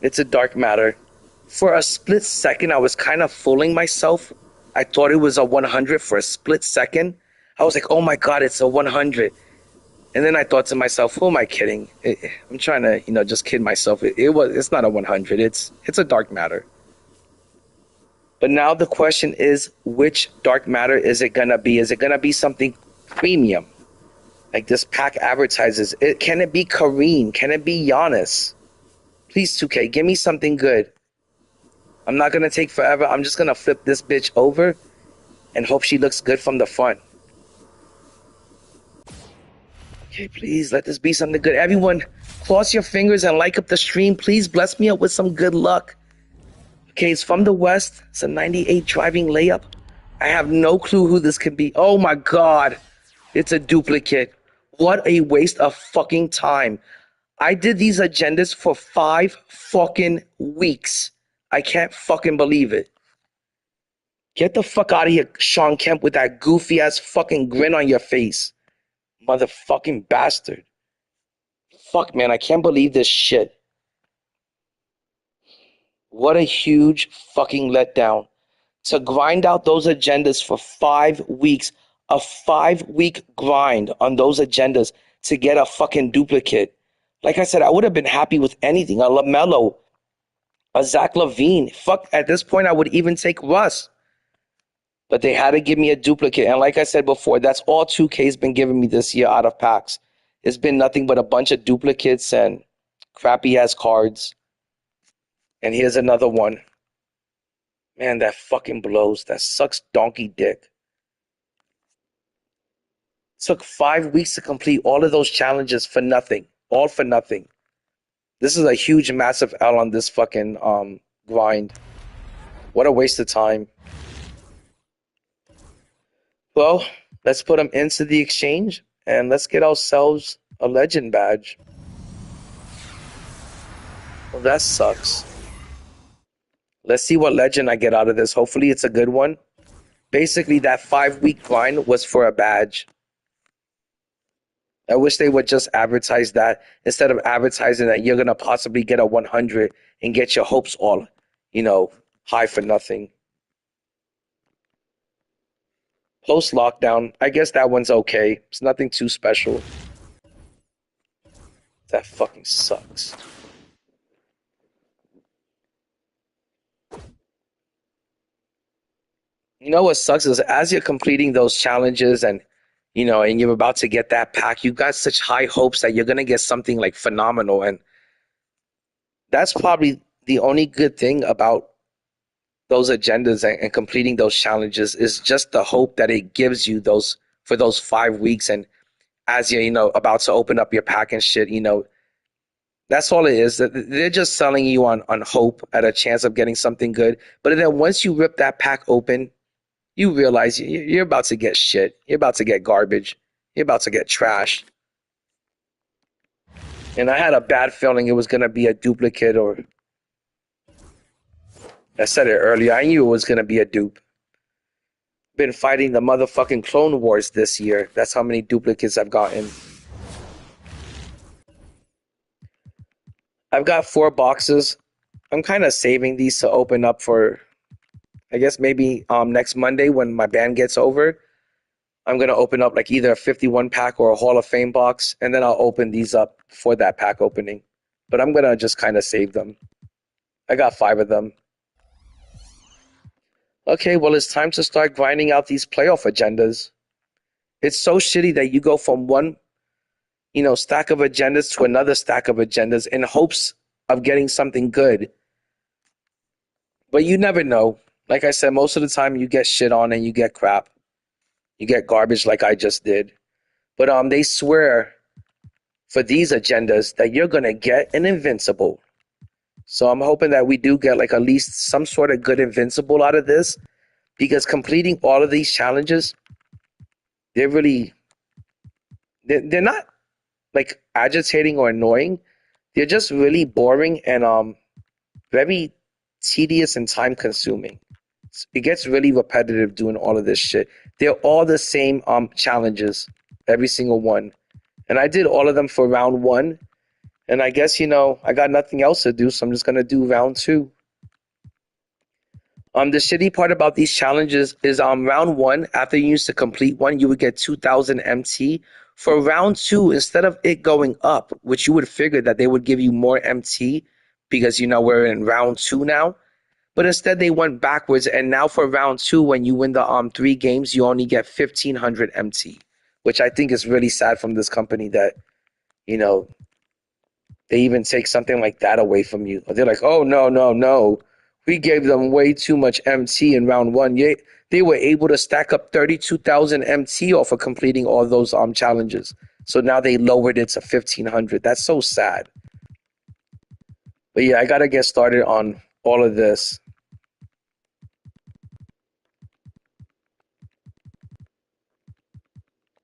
S5: It's a dark matter. For a split second, I was kind of fooling myself. I thought it was a 100 for a split second. I was like, oh my God, it's a 100. And then I thought to myself, who am I kidding? I'm trying to, you know, just kid myself. It's not a 100. It's a dark matter. But now the question is, which dark matter is it going to be? Is it going to be something premium? Like this pack advertises. Can it be Kareem? Can it be Giannis? Please, 2K, give me something good. I'm not going to take forever. I'm just going to flip this bitch over and hope she looks good from the front. Okay, please let this be something good. Everyone, cross your fingers and like up the stream. Please bless me up with some good luck. Okay, it's from the West. It's a 98 driving layup. I have no clue who this could be. Oh my God. It's a duplicate. What a waste of fucking time. I did these agendas for 5 fucking weeks. I can't fucking believe it. Get the fuck out of here, Sean Kemp, with that goofy ass fucking grin on your face. Motherfucking bastard. Fuck, man, I can't believe this shit. What a huge fucking letdown. To grind out those agendas for 5 weeks, a 5-week grind on those agendas to get a fucking duplicate. Like I said, I would have been happy with anything. A LaMelo, a Zach LaVine. Fuck, at this point, I would even take Russ. But they had to give me a duplicate. And like I said before, that's all 2K's been giving me this year out of packs. It's been nothing but a bunch of duplicates and crappy-ass cards. And here's another one. Man, that fucking blows. That sucks donkey dick. Took 5 weeks to complete all of those challenges for nothing. All for nothing. This is a huge, massive L on this fucking grind. What a waste of time. Well, let's put them into the exchange and let's get ourselves a legend badge. Well, that sucks. Let's see what legend I get out of this. Hopefully it's a good one. Basically, that 5-week grind was for a badge. I wish they would just advertise that instead of advertising that you're going to possibly get a 100 and get your hopes all, high for nothing. Post lockdown, I guess that one's okay. It's nothing too special. That fucking sucks. You know what sucks is as you're completing those challenges and you're about to get that pack, you got such high hopes that you're going to get something like phenomenal. And that's probably the only good thing about those agendas and completing those challenges is just the hope that it gives you for those 5 weeks. And as you're, about to open up your pack and shit, that's all it is. They're just selling you on hope at a chance of getting something good. But then once you rip that pack open, you realize you're about to get shit. You're about to get garbage. You're about to get trash. And I had a bad feeling it was going to be a duplicate or... I said it earlier. I knew it was going to be a dupe. Been fighting the motherfucking Clone Wars this year. That's how many duplicates I've gotten. I've got 4 boxes. I'm kind of saving these to open up for... I guess maybe next Monday when my band gets over, I'm going to open up like either a 51 pack or a Hall of Fame box, and then I'll open these up for that pack opening. But I'm going to just kind of save them. I got 5 of them. Okay, well, it's time to start grinding out these playoff agendas. It's so shitty that you go from one, stack of agendas to another stack of agendas in hopes of getting something good. But you never know. Like I said, most of the time you get shit on and you get crap. You get garbage like I just did. But they swear for these agendas that you're going to get an invincible. So I'm hoping that we do get like at least some sort of good invincible out of this. Because completing all of these challenges, they're not like agitating or annoying. They're just really boring and very tedious and time consuming. It gets really repetitive doing all of this shit. They're all the same challenges, every single one. And I did all of them for round 1. And I guess, I got nothing else to do, so I'm just going to do round 2. The shitty part about these challenges is round 1, after you used to complete one, you would get 2,000 MT. For round 2, instead of it going up, which you would figure that they would give you more MT because, we're in round 2 now. But instead they went backwards, and now for round 2, when you win the 3 games, you only get 1,500 MT, which I think is really sad from this company that, they even take something like that away from you. They're like, oh, no, We gave them way too much MT in round one. They were able to stack up 32,000 MT off of completing all those challenges. So now they lowered it to 1,500. That's so sad. But yeah, I got to get started on all of this.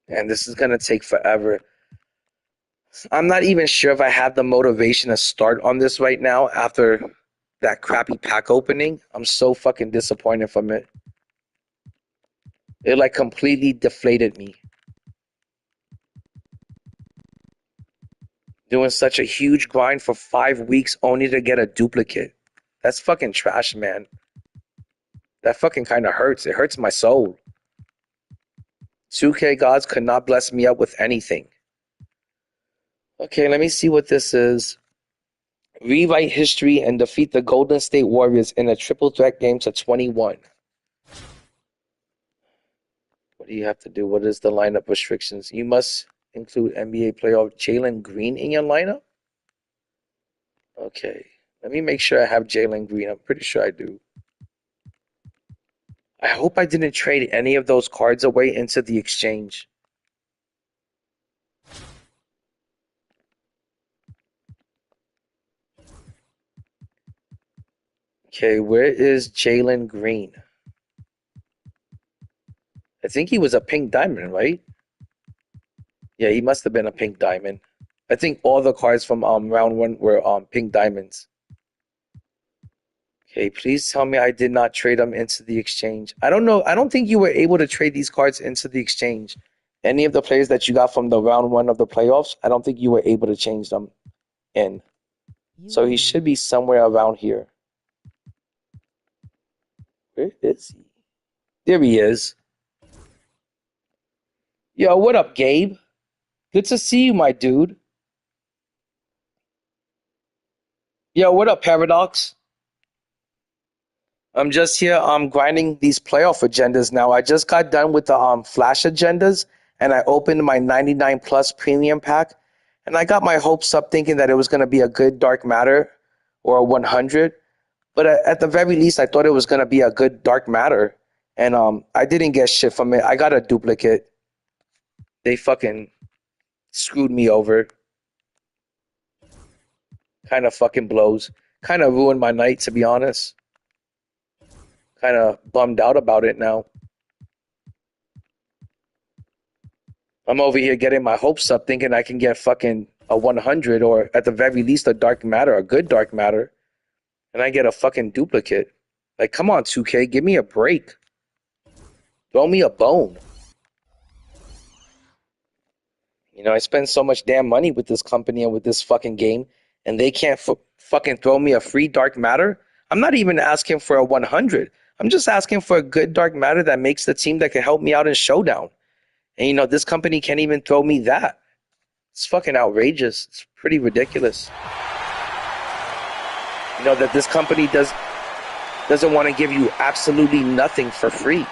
S5: And this is going to take forever. I'm not even sure if I have the motivation to start on this right now after that crappy pack opening. I'm so fucking disappointed from it. It like completely deflated me. Doing such a huge grind for 5 weeks only to get a duplicate. That's fucking trash, man. That fucking kind of hurts. It hurts my soul. 2K gods could not bless me up with anything. Okay, let me see what this is. Rewrite history and defeat the Golden State Warriors in a triple threat game to 21. What do you have to do? What is the lineup restrictions? You must include NBA player Jalen Green in your lineup? Okay, let me make sure I have Jalen Green. I'm pretty sure I do. I hope I didn't trade any of those cards away into the exchange. Okay, where is Jalen Green? I think he was a pink diamond, right? Yeah, he must have been a pink diamond. I think all the cards from round one were pink diamonds. Okay, please tell me I did not trade them into the exchange. I don't know. I don't think you were able to trade these cards into the exchange. Any of the players that you got from the round one of the playoffs, I don't think you were able to change them in. So he should be somewhere around here. Where is he? There he is. Yo, what up, Gabe? Good to see you, my dude. Yo, what up, Paradox? I'm just here grinding these playoff agendas now. I just got done with the Flash agendas, and I opened my 99 plus premium pack, and I got my hopes up thinking that it was going to be a good dark matter or a 100. But at the very least, I thought it was going to be a good dark matter. And I didn't get shit from it. I got a duplicate. They fucking screwed me over. Kind of fucking blows. Kind of ruined my night, to be honest. Kind of bummed out about it now. I'm over here getting my hopes up thinking I can get fucking a 100 or at the very least a dark matter, a good dark matter. And I get a fucking duplicate. Like, come on, 2K, give me a break. Throw me a bone. You know, I spend so much damn money with this company and with this fucking game, and they can't fucking throw me a free dark matter. I'm not even asking for a 100. I'm just asking for a good dark matter that makes the team that can help me out in Showdown. And, you know, this company can't even throw me that. It's fucking outrageous. It's pretty ridiculous. You know, that this company doesn't want to give you absolutely nothing for free.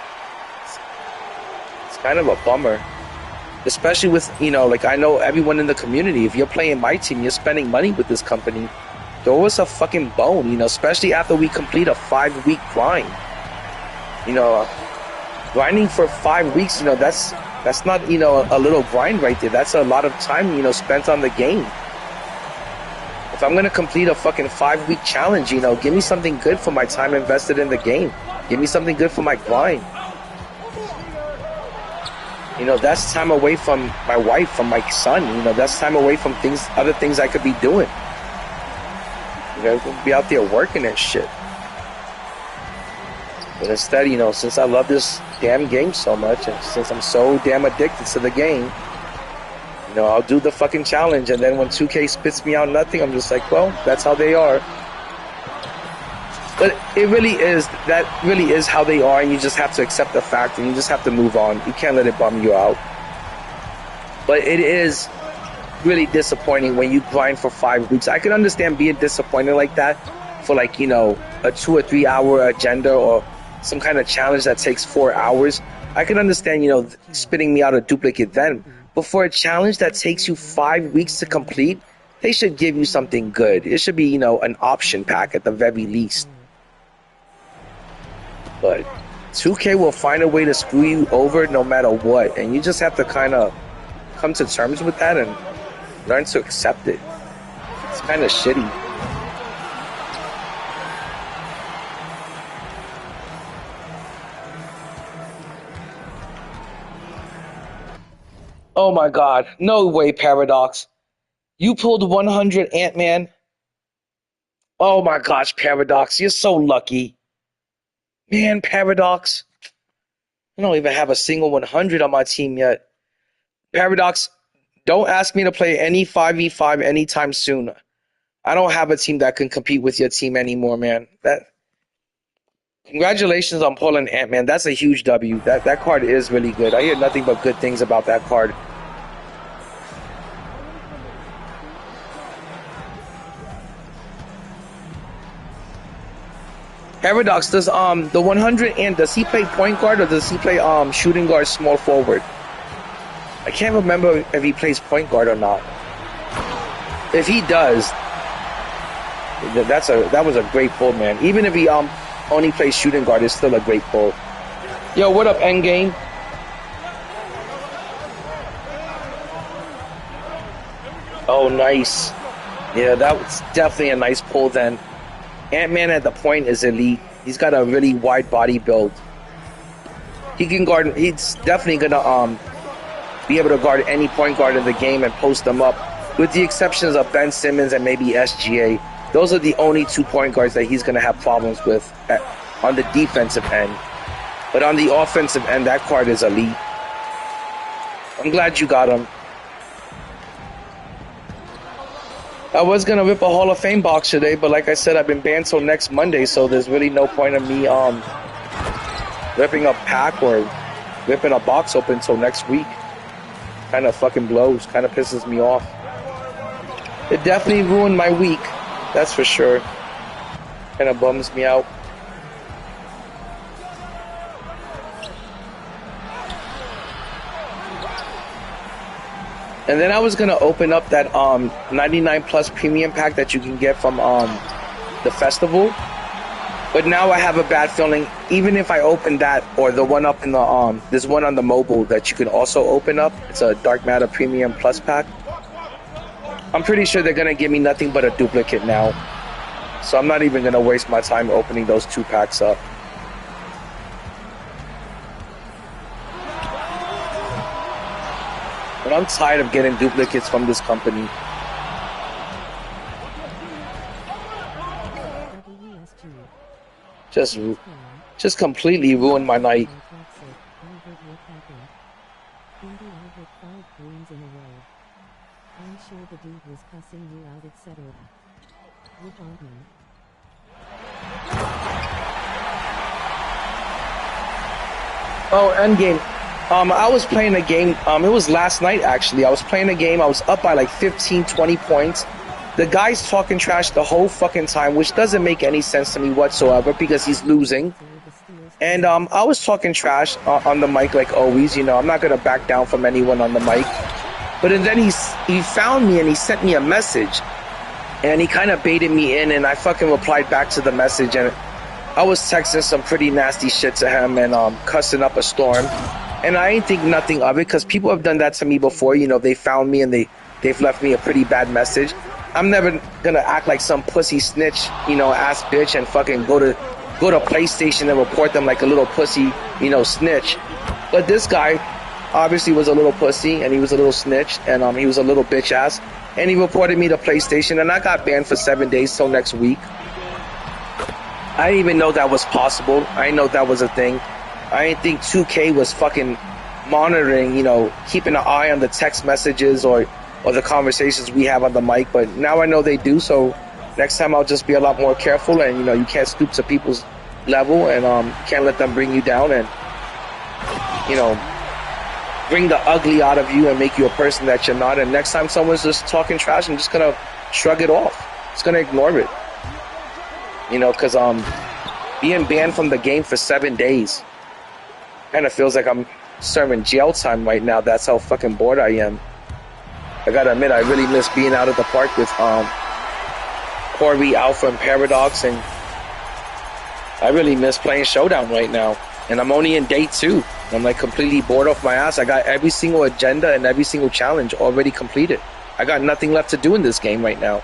S5: It's kind of a bummer. Especially with, you know, like I know everyone in the community, if you're playing MyTeam, you're spending money with this company. Throw us a fucking bone, you know, especially after we complete a 5-week grind. You know, grinding for 5 weeks, you know, that's not, you know, a little grind right there. That's a lot of time, you know, spent on the game. If I'm going to complete a fucking 5-week challenge, you know, give me something good for my time invested in the game. Give me something good for my grind. You know, that's time away from my wife, from my son. You know, that's time away from other things I could be doing. You know, be out there working and shit. But instead, you know, since I love this damn game so much, and since I'm so damn addicted to the game, you know, I'll do the fucking challenge, and then when 2K spits me out nothing, I'm just like, well, that's how they are. But that really is how they are, and you just have to accept the fact, and you just have to move on. You can't let it bum you out. But it is really disappointing when you grind for 5 weeks. I can understand being disappointed like that for, like, you know, a 2 or 3 hour agenda or some kind of challenge that takes 4 hours. I can understand, you know, spitting me out a duplicate then. But for a challenge that takes you 5 weeks to complete, they should give you something good. It should be, you know, an option pack at the very least. But 2K will find a way to screw you over no matter what. And you just have to kind of come to terms with that and learn to accept it. It's kind of shitty. Oh my God. No way, Paradox. You pulled 100 Ant-Man. Oh my gosh, Paradox. You're so lucky. Man, Paradox. I don't even have a single 100 on my team yet. Paradox, don't ask me to play any 5v5 anytime soon. I don't have a team that can compete with your team anymore, man. Congratulations on pulling Ant-Man. That's a huge W. That card is really good. I hear nothing but good things about that card. Paradox, does the 100 and does he play point guard or does he play shooting guard small forward? I can't remember if he plays point guard or not. If he does, that was a great pull, man. Even if he only plays shooting guard, it's still a great pull. Yo, what up, Endgame? Oh, nice. Yeah, that was definitely a nice pull then. Ant-Man at the point is elite. He's got a really wide body build. He can guard. He's definitely gonna be able to guard any point guard in the game and post them up, with the exceptions of Ben Simmons and maybe SGA. Those are the only 2 point guards that he's gonna have problems with on the defensive end. But on the offensive end, that card is elite. I'm glad you got him. I was gonna rip a Hall of Fame box today, but like I said, I've been banned till next Monday, so there's really no point in me ripping a pack or ripping a box open till next week. Kind of fucking blows, kind of pisses me off. It definitely ruined my week, that's for sure. Kind of bums me out. And then I was gonna open up that 99 plus premium pack that you can get from the festival, but now I have a bad feeling. Even if I open that or the one up in the there's one on the mobile that you can also open up. It's a Dark Matter Premium Plus pack. I'm pretty sure they're gonna give me nothing but a duplicate now, so I'm not even gonna waste my time opening those 2 packs up. But I'm tired of getting duplicates from this company. Just completely ruined my night.
S8: I'm sure the dude was cussing you out, etc. Rip on him.
S5: Oh, endgame. I was playing a game, it was last night actually. I was playing a game, I was up by like 15, 20 points. The guy's talking trash the whole fucking time, which doesn't make any sense to me whatsoever because he's losing. And I was talking trash on the mic like always, you know, I'm not going to back down from anyone on the mic. But then he found me and he sent me a message. And he kind of baited me in and I fucking replied back to the message. And I was texting some pretty nasty shit to him and cussing up a storm. And I ain't think nothing of it because people have done that to me before. You know, they found me and they've left me a pretty bad message. I'm never gonna act like some pussy snitch, you know, ass bitch and fucking go to PlayStation and report them like a little pussy, you know, snitch. But this guy obviously was a little pussy and he was a little snitch and he was a little bitch ass. And he reported me to PlayStation and I got banned for 7 days till next week. I didn't even know that was possible. I didn't know that was a thing. I didn't think 2K was fucking monitoring, you know, keeping an eye on the text messages or the conversations we have on the mic. But now I know they do, so next time I'll just be a lot more careful. And, you know, you can't stoop to people's level and can't let them bring you down and, you know, bring the ugly out of you and make you a person that you're not. And next time someone's just talking trash, I'm just going to shrug it off. Just going to ignore it. You know, because being banned from the game for 7 days kind of feels like I'm serving jail time right now. That's how fucking bored I am. I gotta admit, I really miss being out at the park with forA, Alpha, and Paradox, and I really miss playing Showdown right now. And I'm only in day 2. I'm like completely bored off my ass. I got every single agenda and every single challenge already completed. I got nothing left to do in this game right now.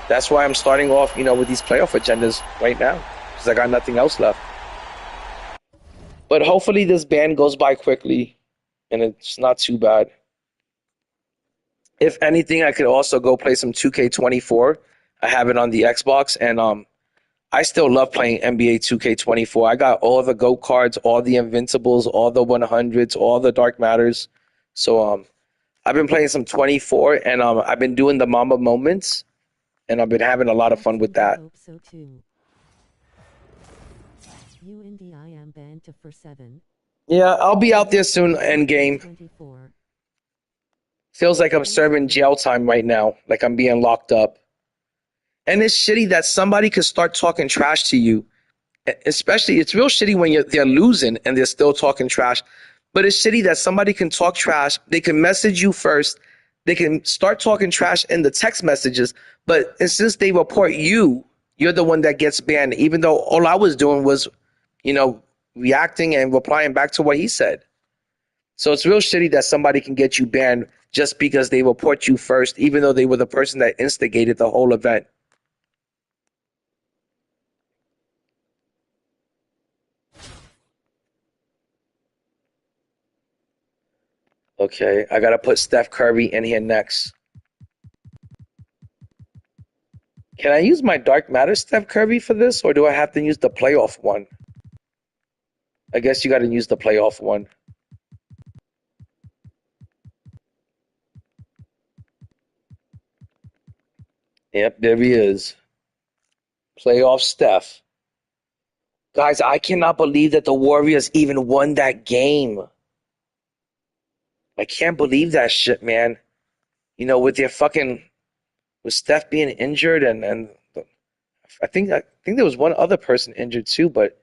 S5: That's why I'm starting off, you know, with these playoff agendas right now. Because I got nothing else left. But hopefully this ban goes by quickly. And it's not too bad. If anything, I could also go play some 2K24. I have it on the Xbox. And I still love playing NBA 2K24. I got all the GOAT cards, all the Invincibles, all the 100s, all the Dark Matters. So I've been playing some 24, and I've been doing the Mamba moments, and I've been having a lot of fun with that.
S8: I hope so too. I am banned to for 7.
S5: Yeah, I'll be out there soon, endgame.
S8: 24.
S5: Feels like I'm serving jail time right now, like I'm being locked up. And it's shitty that somebody could start talking trash to you. Especially, it's real shitty when they're losing and they're still talking trash. But it's shitty that somebody can talk trash. They can message you first. They can start talking trash in the text messages. But since they report you, you're the one that gets banned. Even though all I was doing was, you know, reacting and replying back to what he said. So it's real shitty that somebody can get you banned just because they report you first, even though they were the person that instigated the whole event. Okay, I got to put Steph Curry in here next. Can I use my Dark Matter Steph Curry for this, or do I have to use the playoff one? I guess you got to use the playoff one. Yep, there he is. Playoff Steph. Guys, I cannot believe that the Warriors even won that game. I can't believe that shit, man. You know, with Steph being injured and I think there was one other person injured too, but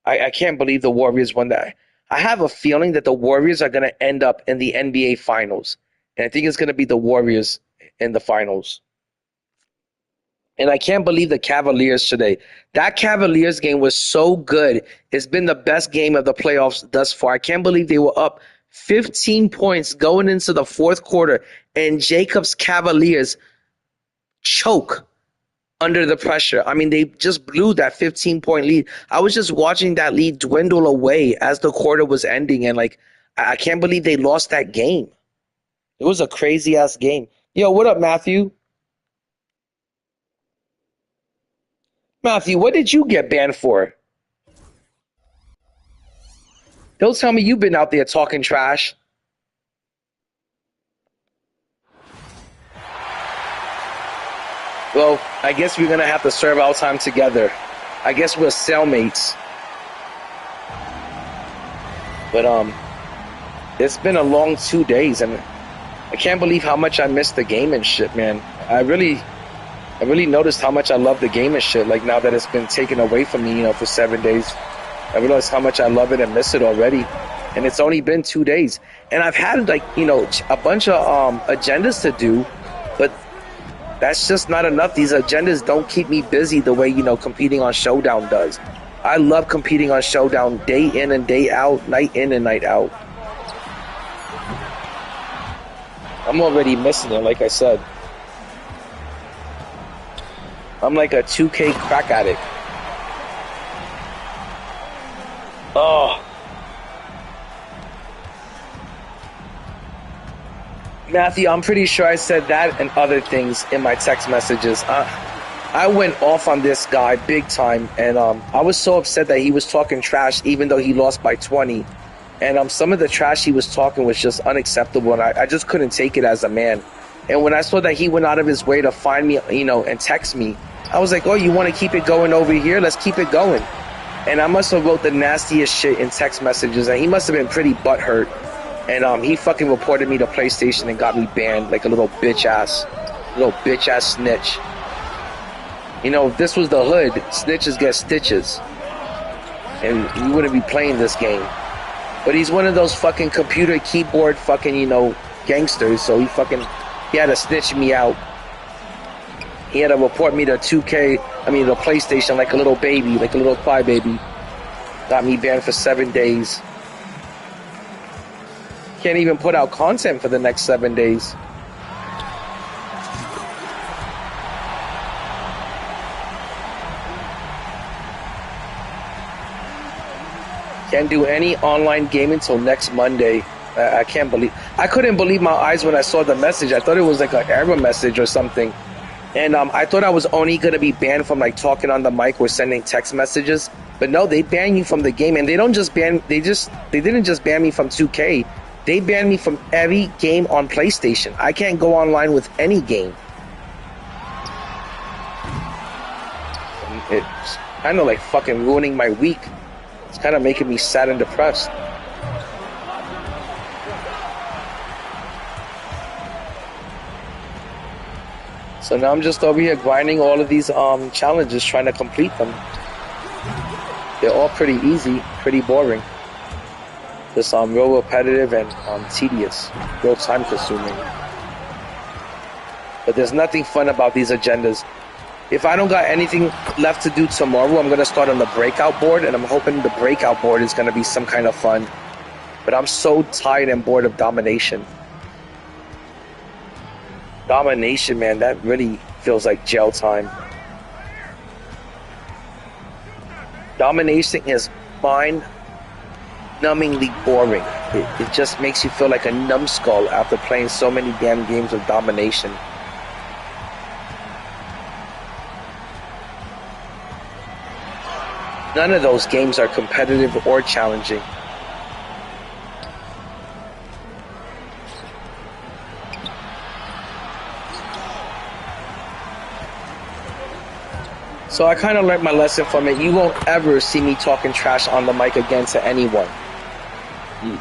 S5: I can't believe the Warriors won that. I have a feeling that the Warriors are going to end up in the NBA Finals. And I think it's going to be the Warriors in the Finals. And I can't believe the Cavaliers today. That Cavaliers game was so good. It's been the best game of the playoffs thus far. I can't believe they were up 15 points going into the fourth quarter, and Jacobs Cavaliers choke under the pressure. I mean, they just blew that 15-point lead. I was just watching that lead dwindle away as the quarter was ending, and like, I can't believe they lost that game. It was a crazy-ass game. Yo, what up, Matthew? Matthew, what did you get banned for? Don't tell me you've been out there talking trash. Well, I guess we're going to have to serve our time together. I guess we're cellmates. But it's been a long 2 days, and I can't believe how much I missed the game and shit, man. I really noticed how much I love the game and shit. Like, now that it's been taken away from me, you know, for 7 days, I realized how much I love it and miss it already. And it's only been 2 days. And I've had, like, you know, a bunch of agendas to do, but that's just not enough. These agendas don't keep me busy the way, you know, competing on Showdown does. I love competing on Showdown day in and day out, night in and night out. I'm already missing it, like I said. I'm like a 2K crack addict. Oh. Matthew, I'm pretty sure I said that and other things in my text messages. I went off on this guy big time, and I was so upset that he was talking trash even though he lost by 20. And some of the trash he was talking was just unacceptable, and I just couldn't take it as a man. And when I saw that he went out of his way to find me, you know, and text me, I was like, oh, you want to keep it going over here? Let's keep it going. And I must have wrote the nastiest shit in text messages, and he must have been pretty butthurt. And he fucking reported me to PlayStation and got me banned like a little bitch ass snitch. You know, if this was the hood, snitches get stitches. And you wouldn't be playing this game. But he's one of those fucking computer keyboard fucking, you know, gangsters. So he had to snitch me out. He had to report me to 2K I mean, the PlayStation like a little baby, like a little crybaby. Got me banned for 7 days. Can't even put out content for the next 7 days. Can't do any online gaming until next Monday. I can't believe. I couldn't believe my eyes when I saw the message. I thought it was like an error message or something. And I thought I was only going to be banned from like talking on the mic or sending text messages. But no, they ban you from the game. And they don't just ban, they didn't just ban me from 2K. They banned me from every game on PlayStation. I can't go online with any game. It's kind of like fucking ruining my week. It's kind of making me sad and depressed. So now I'm just over here grinding all of these challenges, trying to complete them. They're all pretty easy, pretty boring. Just real repetitive and tedious, real time consuming. But there's nothing fun about these agendas. If I don't got anything left to do tomorrow, I'm going to start on the breakout board, and I'm hoping the breakout board is going to be some kind of fun. But I'm so tired and bored of domination. Domination, man, that really feels like jail time. Domination is mind-numbingly boring. It just makes you feel like a numbskull after playing so many damn games of domination. None of those games are competitive or challenging. So I kind of learned my lesson from it. You won't ever see me talking trash on the mic again to anyone. You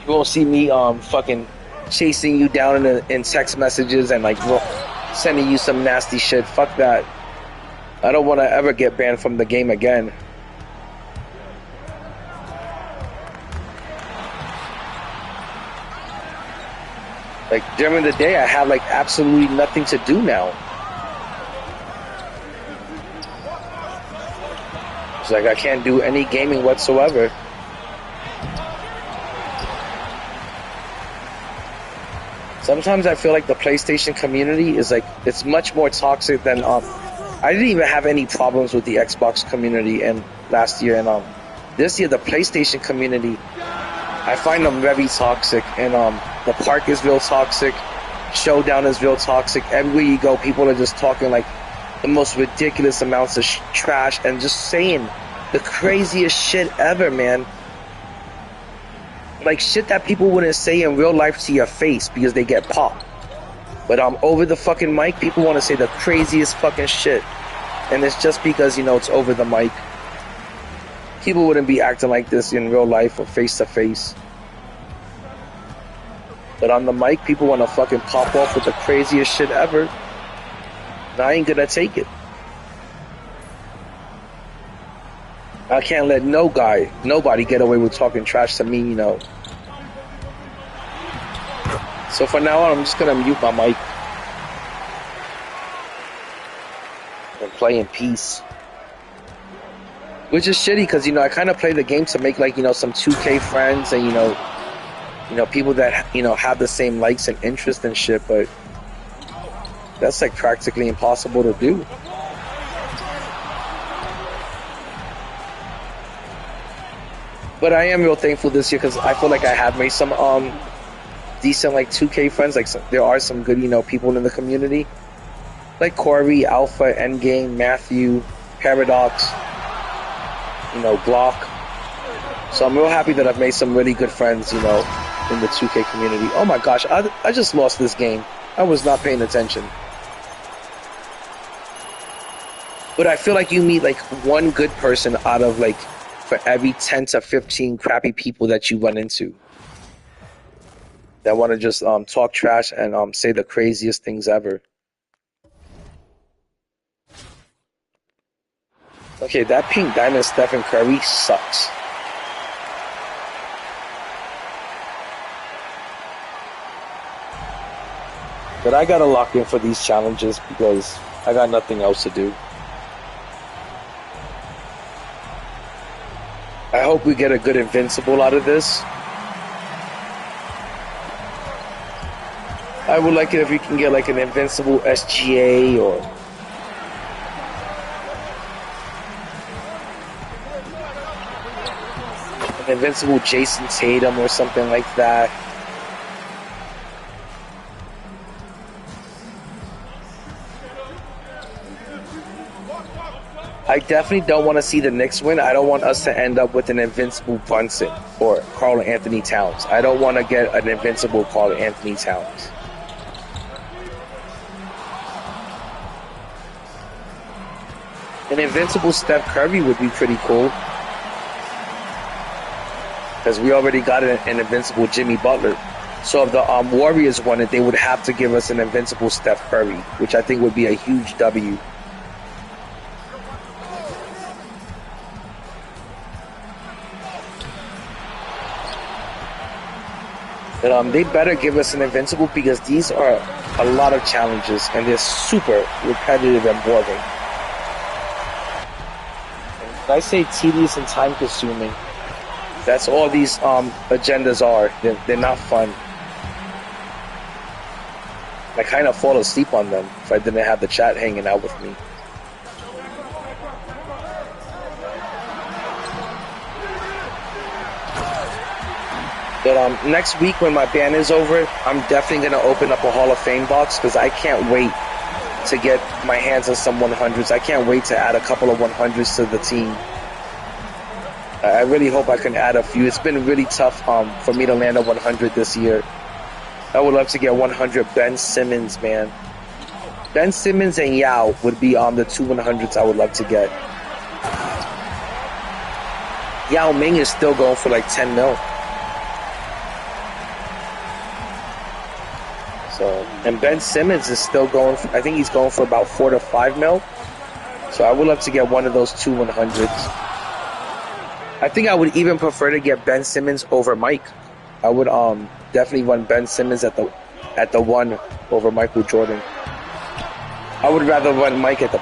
S5: won't see me fucking chasing you down in text messages and like sending you some nasty shit. Fuck that. I don't want to ever get banned from the game again. Like during the day, I have like absolutely nothing to do now. It's like I can't do any gaming whatsoever. Sometimes I feel like the PlayStation community is like, it's much more toxic than I didn't even have any problems with the Xbox community and last year, and this year the PlayStation community, I find them very toxic, and the park is real toxic, Showdown is real toxic. Everywhere you go, people are just talking like the most ridiculous amounts of trash and just saying the craziest shit ever, man. Like shit that people wouldn't say in real life to your face because they get popped. But over the fucking mic, people want to say the craziest fucking shit. And it's just because, you know, it's over the mic. People wouldn't be acting like this in real life or face to face. But on the mic, people want to fucking pop off with the craziest shit ever. And I ain't gonna take it. I can't let nobody get away with talking trash to me, you know. So for now on, I'm just gonna mute my mic and play in peace. Which is shitty because, you know, I kind of play the game to make like, you know, some 2K friends and, you know, people that, you know, have the same likes and interests and shit, but that's like practically impossible to do. But I am real thankful this year because I feel like I have made some decent like 2K friends. Like there are some good, you know, people in the community, like Corey, Alpha, Endgame, Matthew, Paradox, you know, Glock. So I'm real happy that I've made some really good friends, you know, in the 2K community. Oh my gosh, I just lost this game. I was not paying attention. But I feel like you meet like one good person out of like for every 10 to 15 crappy people that you run into that want to just talk trash and say the craziest things ever. Okay, that pink diamond Stephen Curry sucks. But I gotta lock in for these challenges because I got nothing else to do. I hope we get a good invincible out of this. I would like it if we can get like an invincible SGA or an invincible Jason Tatum or something like that. I definitely don't want to see the Knicks win. I don't want us to end up with an invincible Brunson or Karl Anthony Towns. I don't want to get an invincible Karl Anthony Towns. An invincible Steph Curry would be pretty cool. Because we already got an invincible Jimmy Butler. So if the Warriors won it, they would have to give us an invincible Steph Curry, which I think would be a huge W. But they better give us an invincible because these are a lot of challenges and they're super repetitive and boring. When I say tedious and time consuming, that's all these agendas are. They're not fun. I kind of fall asleep on them if I didn't have the chat hanging out with me. But next week when my ban is over, I'm definitely going to open up a Hall of Fame box because I can't wait to get my hands on some 100s. I can't wait to add a couple of 100s to the team. I really hope I can add a few. It's been really tough for me to land a 100 this year. I would love to get 100 Ben Simmons, man. Ben Simmons and Yao would be the two 100s I would love to get. Yao Ming is still going for like 10 mil. So, and Ben Simmons is still going for, I think he's going for about 4 to 5 mil. So I would love to get one of those two 100s. I think I would even prefer to get Ben Simmons over Mike. I would definitely run Ben Simmons at the 1 over Michael Jordan. I would rather run Mike at the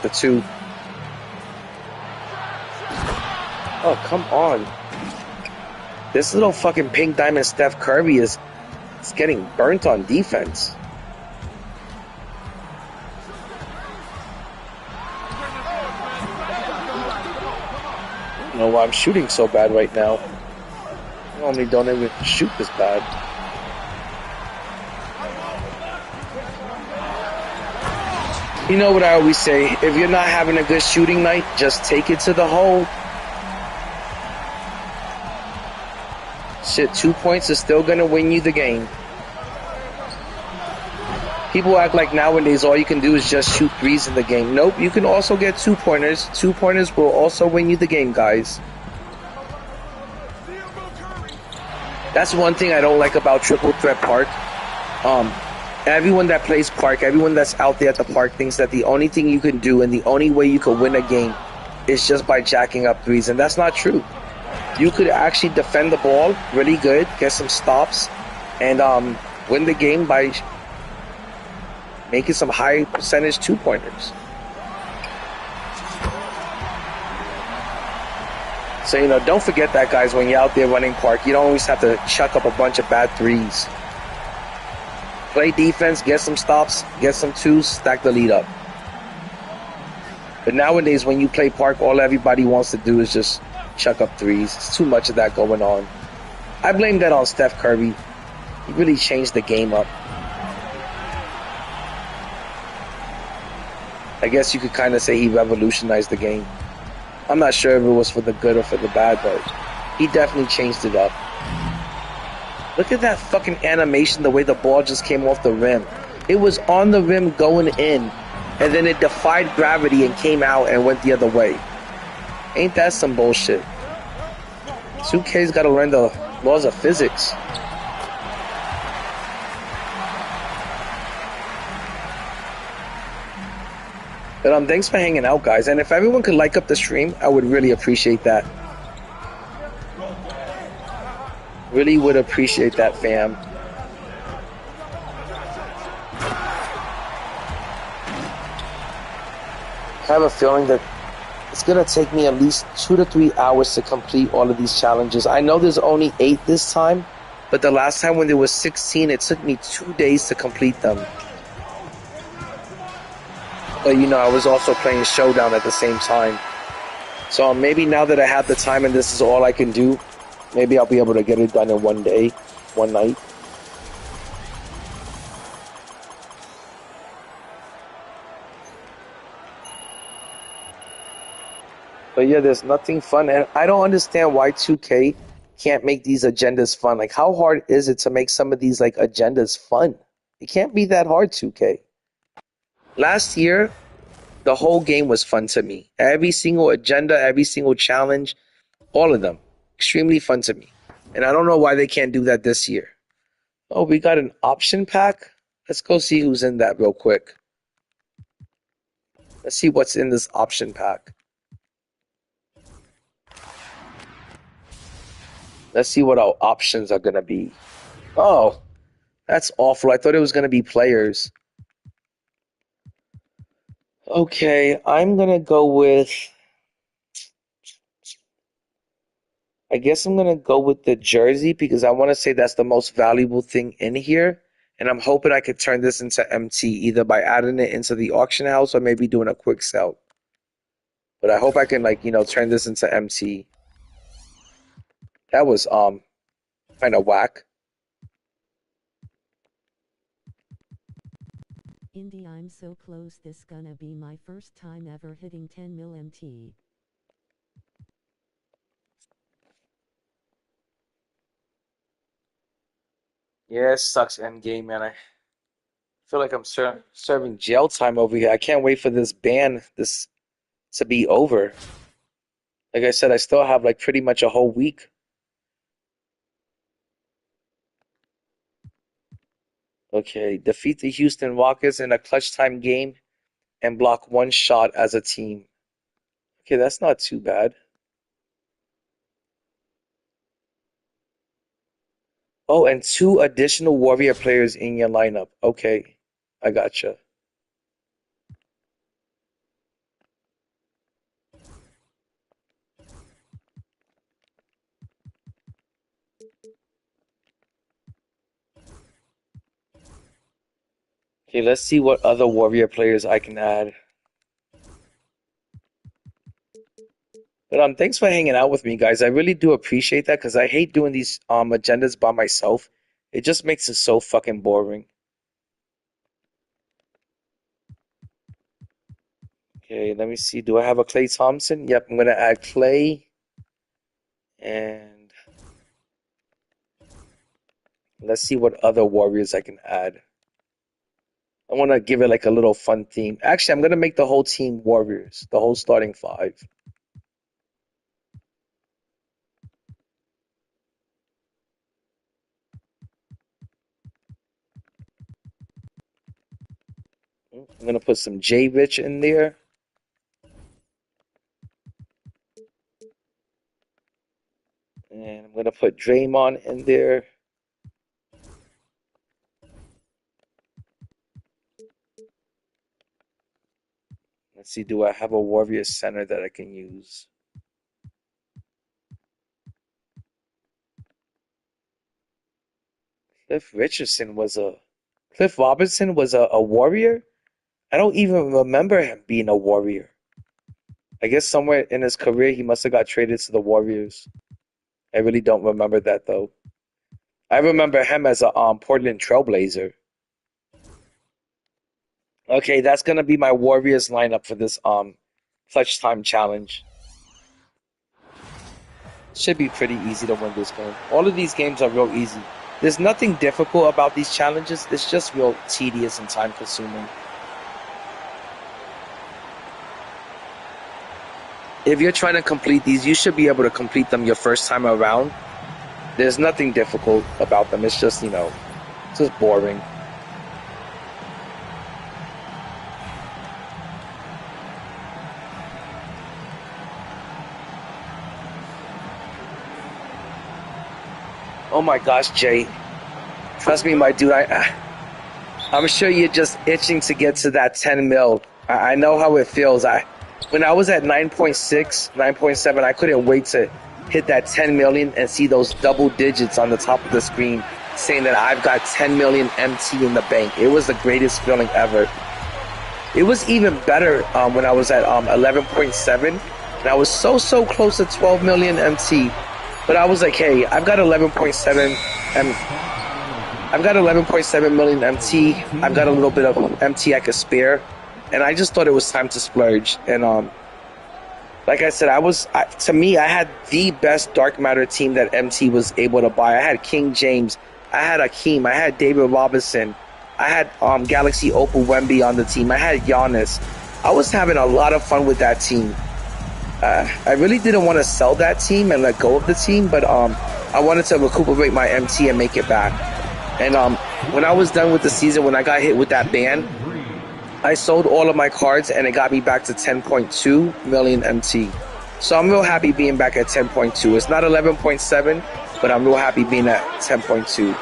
S5: 2. Oh, come on. This little fucking pink diamond Steph Curry is getting burnt on defense. I don't know why I'm shooting so bad right now. I normally don't even shoot this bad. You know what I always say, if you're not having a good shooting night, just take it to the hole. Shit, 2 points is still gonna win you the game. People act like nowadays all you can do is just shoot threes in the game. Nope, you can also get 2-pointers. 2-pointers will also win you the game, guys. That's one thing I don't like about Triple Threat Park. Everyone that plays Park, everyone that's out there at the park thinks that the only thing you can do and the only way you can win a game is just by jacking up threes, and that's not true. You could actually defend the ball really good, get some stops, and win the game by making some high percentage 2-pointers. So, don't forget that, guys, when you're out there running Park. You don't always have to chuck up a bunch of bad threes. Play defense, get some stops, get some 2s, stack the lead up. But nowadays, when you play Park, all everybody wants to do is just chuck up threes. It's too much of that going on. I blame that on Steph Curry. He really changed the game up. I guess you could kind of say he revolutionized the game. I'm not sure if it was for the good or for the bad, but he definitely changed it up. Look at that fucking animation, the way the ball just came off the rim. It was on the rim going in, and then it defied gravity and came out and went the other way. Ain't that some bullshit? 2K's got to learn the laws of physics. But thanks for hanging out, guys. And if everyone could like up the stream, I would really appreciate that. Really would appreciate that, fam. I have a feeling that it's going to take me at least 2 to 3 hours to complete all of these challenges. I know there's only 8 this time, but the last time when there was 16, it took me 2 days to complete them. But, you know, I was also playing Showdown at the same time. So maybe now that I have the time and this is all I can do, maybe I'll be able to get it done in one day, one night. But yeah, there's nothing fun. And I don't understand why 2K can't make these agendas fun. Like, how hard is it to make some of these, like, agendas fun? It can't be that hard, 2K. Last year, the whole game was fun to me. Every single agenda, every single challenge, all of them. Extremely fun to me. And I don't know why they can't do that this year. Oh, we got an option pack? Let's go see who's in that real quick. Let's see what's in this option pack. Let's see what our options are going to be. Oh, that's awful. I thought it was going to be players. Okay, I'm going to go with... I guess I'm going to go with the jersey because I want to say that's the most valuable thing in here. And I'm hoping I could turn this into MT either by adding it into the auction house or maybe doing a quick sell. But I hope I can, like, you know, turn this into MT. That was kind of whack.
S8: Indy, I'm so close. This gonna be my first time ever hitting 10 mil MT.
S5: Yeah, it sucks, Endgame, man. I feel like I'm serving jail time over here. I can't wait for this ban to be over. Like I said, I still have like pretty much a whole week. Okay, defeat the Houston Rockets in a clutch time game and block 1 shot as a team. Okay, that's not too bad. Oh, and 2 additional Warrior players in your lineup. Okay, I gotcha. Okay, let's see what other Warrior players I can add. But thanks for hanging out with me, guys. I really do appreciate that because I hate doing these agendas by myself. It just makes it so fucking boring. Okay, let me see. Do I have a Klay Thompson? Yep, I'm gonna add Klay. And let's see what other Warriors I can add. I want to give it like a little fun theme. Actually, I'm gonna make the whole team Warriors, the whole starting 5. I'm gonna put some J Rich in there. And I'm gonna put Draymond in there. Let's see, do I have a Warrior center that I can use? Cliff Robertson was a Warrior? I don't even remember him being a Warrior. I guess somewhere in his career he must have got traded to the Warriors. I really don't remember that though. I remember him as a Portland Trailblazer. Okay, that's gonna be my Warriors lineup for this clutch time challenge. Should be pretty easy to win this game. All of these games are real easy. There's nothing difficult about these challenges. It's just real tedious and time consuming. If you're trying to complete these, you should be able to complete them your first time around. There's nothing difficult about them. It's just, you know, it's just boring. Oh my gosh, Jay. Trust me, my dude, I'm sure you're just itching to get to that 10 mil. I know how it feels. when I was at 9.6, 9.7, I couldn't wait to hit that 10 million and see those double digits on the top of the screen saying that I've got 10 million MT in the bank. It was the greatest feeling ever. It was even better when I was at 11.7, and I was so close to 12 million MT. But I was like, hey, I've got 11.7 I've got 11.7 million MT. I've got a little bit of MT I could spare, and I just thought it was time to splurge. And like I said, to me, I had the best dark matter team that MT was able to buy. I had King James, I had Akeem, I had David Robinson, I had Galaxy Opal Wemby on the team, I had Giannis. I was having a lot of fun with that team. I really didn't want to sell that team and let go of the team, but I wanted to recuperate my MT and make it back. And when I was done with the season, when I got hit with that ban, I sold all of my cards and it got me back to 10.2 million MT. So I'm real happy being back at 10.2. It's not 11.7, but I'm real happy being at 10.2.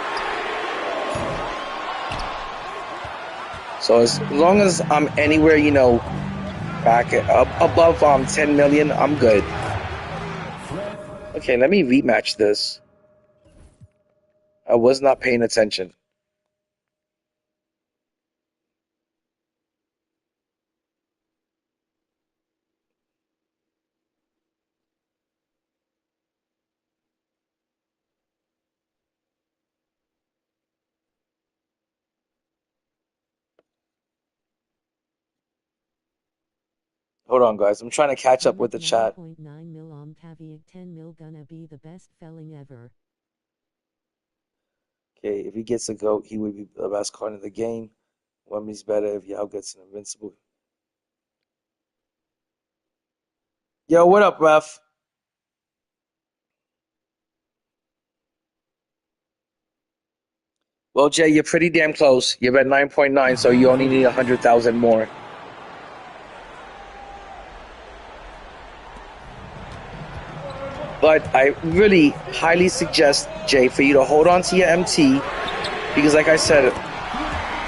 S5: So as long as I'm anywhere, you know, back above 10 million, I'm good. Okay, let me rematch this. I was not paying attention. Hold on, guys. I'm trying to catch up with the chat.
S8: 9.9 mil caveat 10 mil gonna be the best felling ever.
S5: Okay, if he gets a GOAT, he would be the best card in the game. Wemby's better if Yao gets an invincible. Yo, what up, ref? Well, Jay, you're pretty damn close. You're at 9.9, so you only need 100,000 more. But I really highly suggest, Jay, for you to hold on to your MT, because like I said,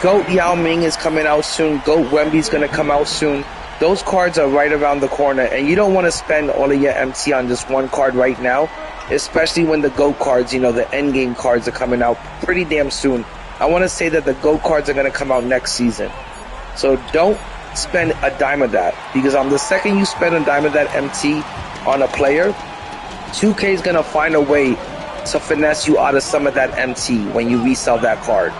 S5: GOAT Yao Ming is coming out soon. GOAT Wemby's going to come out soon. Those cards are right around the corner, and you don't want to spend all of your MT on just one card right now, especially when the GOAT cards, you know, the endgame cards are coming out pretty damn soon. I want to say that the GOAT cards are going to come out next season. So don't spend a dime of that, because the second you spend a dime of that MT on a player, 2K is going to find a way to finesse you out of some of that MT when you resell that card.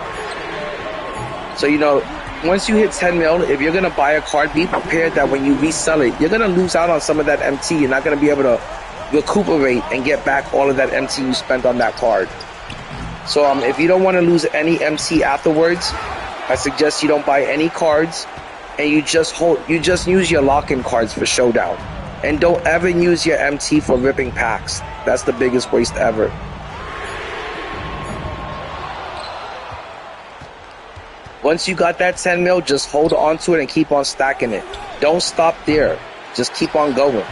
S5: So, you know, once you hit 10 mil, if you're going to buy a card, be prepared that when you resell it, you're going to lose out on some of that MT. You're not going to be able to recuperate and get back all of that MT you spent on that card. So if you don't want to lose any MT afterwards, I suggest you don't buy any cards, and you just use your lock-in cards for Showdown. And don't ever use your MT for ripping packs. That's the biggest waste ever. Once you got that 10 mil, just hold on to it and keep on stacking it. Don't stop there. Just keep on going.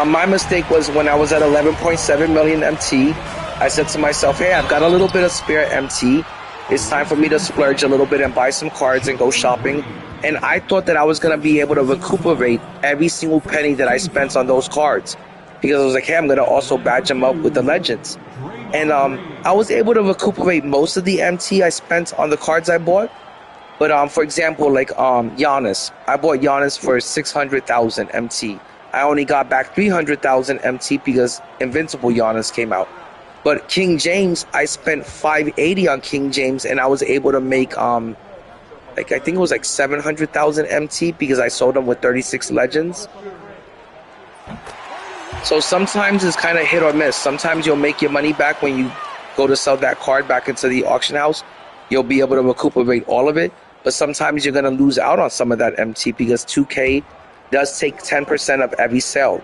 S5: My mistake was when I was at 11.7 million MT, I said to myself, hey, I've got a little bit of spare MT. It's time for me to splurge a little bit and buy some cards and go shopping. And I thought that I was going to be able to recuperate every single penny that I spent on those cards. Because I was like, hey, I'm going to also badge them up with the Legends. And I was able to recuperate most of the MT I spent on the cards I bought. But for example, like Giannis. I bought Giannis for 600,000 MT. I only got back 300,000 MT because Invincible Giannis came out. But King James, I spent 580 on King James, and I was able to make I think it was like 700,000 MT because I sold them with 36 Legends. So sometimes it's kind of hit or miss. Sometimes you'll make your money back when you go to sell that card back into the auction house. You'll be able to recuperate all of it. But sometimes you're going to lose out on some of that MT because 2K does take 10% of every sale.